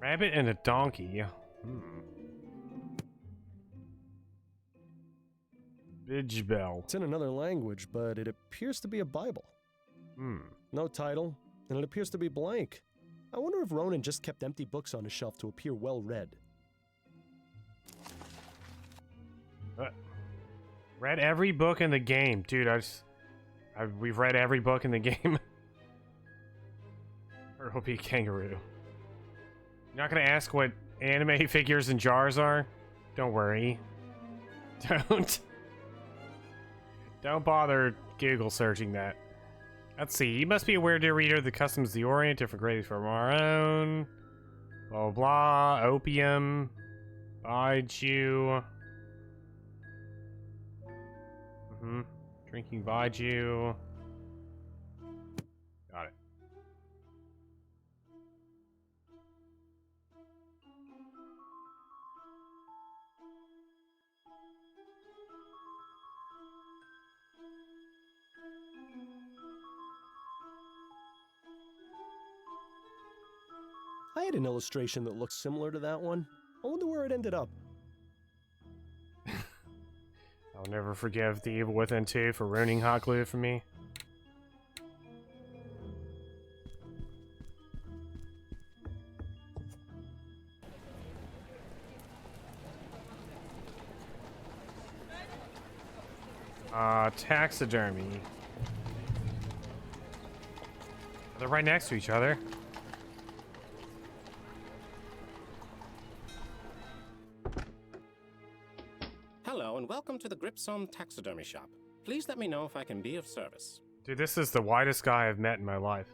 Rabbit and a donkey. Bidge Bell. It's in another language, but it appears to be a Bible. No title, and it appears to be blank. I wonder if Ronan just kept empty books on his shelf to appear well read. Read every book in the game. Dude, we've read every book in the game. Or it'll be kangaroo. You're not gonna ask what anime figures and jars are? Don't worry. Don't bother Google searching that. Let's see. You must be aware, dear reader, the customs of the Orient different grades from our own. Blah, blah, blah. Opium. Baiju. Drinking Baiju. Got it. I had an illustration that looks similar to that one. I wonder where it ended up. I'll never forgive the Evil Within 2 for ruining hot glue for me. Taxidermy. They're right next to each other. Hello, and welcome to the Gripsome Taxidermy Shop. Please let me know if I can be of service. Dude, this is the whitest guy I've met in my life.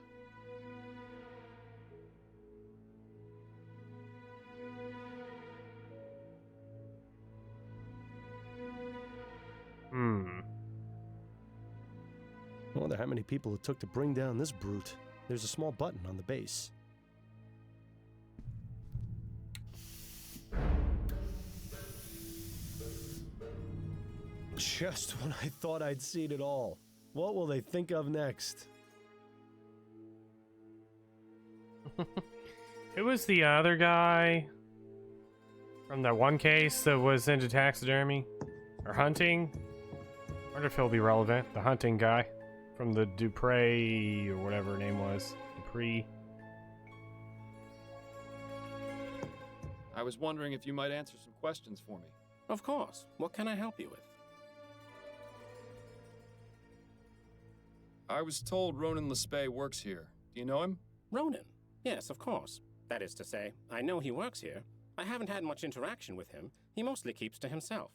I wonder how many people it took to bring down this brute. There's a small button on the base. Just when I thought I'd seen it all. What will they think of next? Who was the other guy from that one case that was into taxidermy? Or hunting? I wonder if he'll be relevant. The hunting guy from the Dupree, or whatever her name was. Dupree. I was wondering if you might answer some questions for me. Of course. What can I help you with? I was told Ronan Lespay works here. Do you know him? Ronan? Yes, of course. That is to say, I know he works here. I haven't had much interaction with him. He mostly keeps to himself.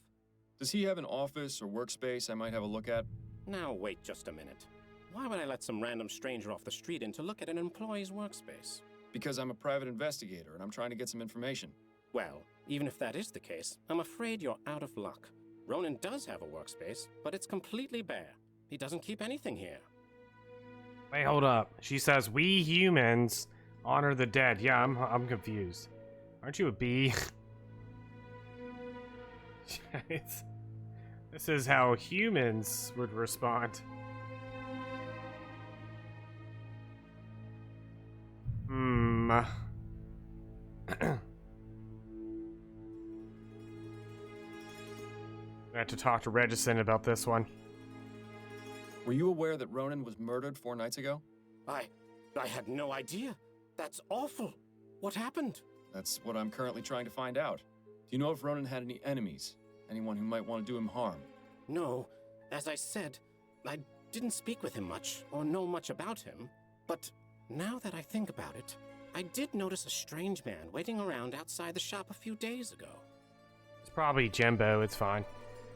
Does he have an office or workspace I might have a look at? Now, wait just a minute. Why would I let some random stranger off the street in to look at an employee's workspace? Because I'm a private investigator and I'm trying to get some information. Well, even if that is the case, I'm afraid you're out of luck. Ronan does have a workspace, but it's completely bare. He doesn't keep anything here. Wait, hold up. She says, we humans honor the dead. Yeah, I'm confused. Aren't you a bee? This is how humans would respond. I have to talk to Regison about this one. Were you aware that Ronan was murdered 4 nights ago? I had no idea. That's awful. What happened? That's what I'm currently trying to find out. Do you know if Ronan had any enemies? Anyone who might want to do him harm? No. As I said, I didn't speak with him much, or know much about him. But now that I think about it, I did notice a strange man waiting around outside the shop a few days ago. It's probably Jimbo, it's fine.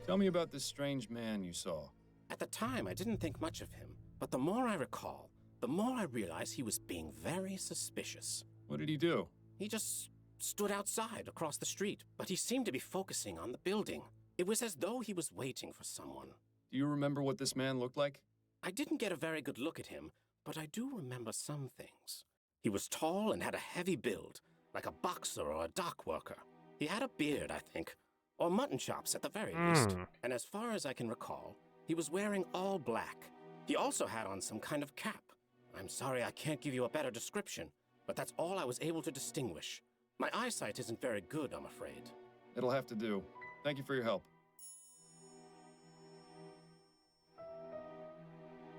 Tell me about this strange man you saw. At the time, I didn't think much of him, but the more I recall, the more I realize he was being very suspicious. What did he do? He just stood outside across the street, but he seemed to be focusing on the building. It was as though he was waiting for someone. Do you remember what this man looked like? I didn't get a very good look at him, but I do remember some things. He was tall and had a heavy build, like a boxer or a dock worker. He had a beard, I think, or mutton chops at the very least. And as far as I can recall, he was wearing all black. He also had on some kind of cap. I'm sorry I can't give you a better description, but that's all I was able to distinguish. My eyesight isn't very good, I'm afraid. It'll have to do. Thank you for your help.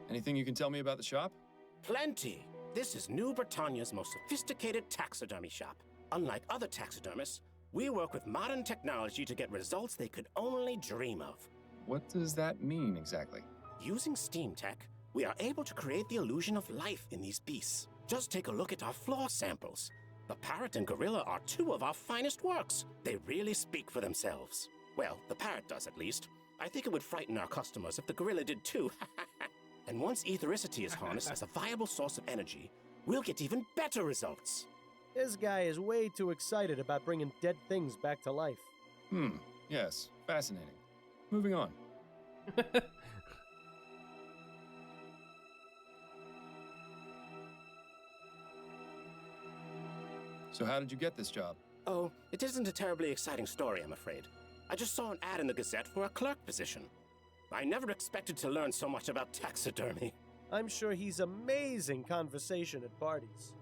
Anything you can tell me about the shop? Plenty! This is New Britannia's most sophisticated taxidermy shop. Unlike other taxidermists, we work with modern technology to get results they could only dream of. What does that mean exactly? Using steam tech, we are able to create the illusion of life in these beasts. Just take a look at our floor samples. The parrot and gorilla are two of our finest works. They really speak for themselves. Well, the parrot does at least. I think it would frighten our customers if the gorilla did too. And once ethericity is harnessed as a viable source of energy, we'll get even better results. This guy is way too excited about bringing dead things back to life. Yes, fascinating. Moving on. So how did you get this job? Oh, it isn't a terribly exciting story, I'm afraid. I just saw an ad in the Gazette for a clerk position. I never expected to learn so much about taxidermy. I'm sure he's amazing conversation at parties.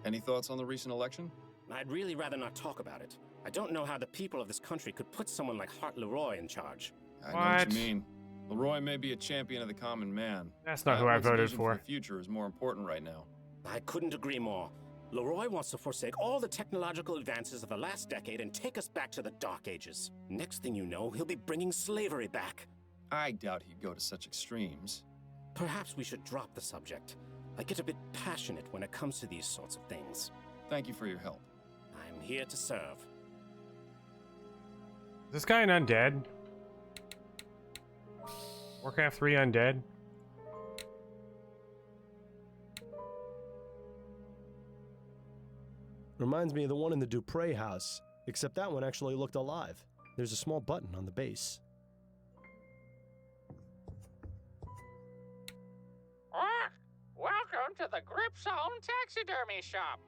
Any thoughts on the recent election? I'd really rather not talk about it. I don't know how the people of this country could put someone like Hart Leroy in charge. I know what you mean. Leroy may be a champion of the common man. That's not who I voted vision for. The future is more important right now. I couldn't agree more. Leroy wants to forsake all the technological advances of the last decade and take us back to the Dark Ages. Next thing you know, he'll be bringing slavery back. I doubt he'd go to such extremes. Perhaps we should drop the subject. I get a bit passionate when it comes to these sorts of things. Thank you for your help. I'm here to serve. Is this guy an undead? Warcraft 3 undead? Reminds me of the one in the Dupre house, except that one actually looked alive. There's a small button on the base. Welcome to the Gripzone Taxidermy Shop.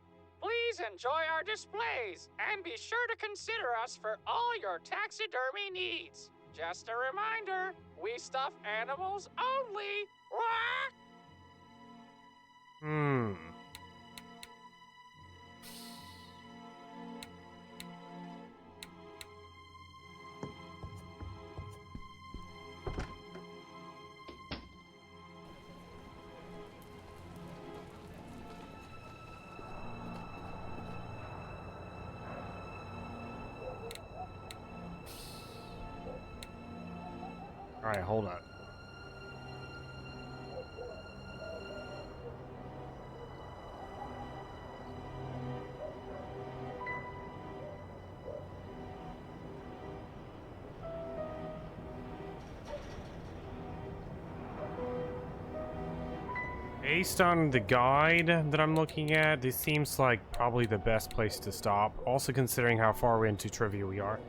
Please enjoy our displays and be sure to consider us for all your taxidermy needs. Just a reminder, we stuff animals only. Alright, hold on. Based on the guide that I'm looking at, this seems like probably the best place to stop, also considering how far into trivia we are.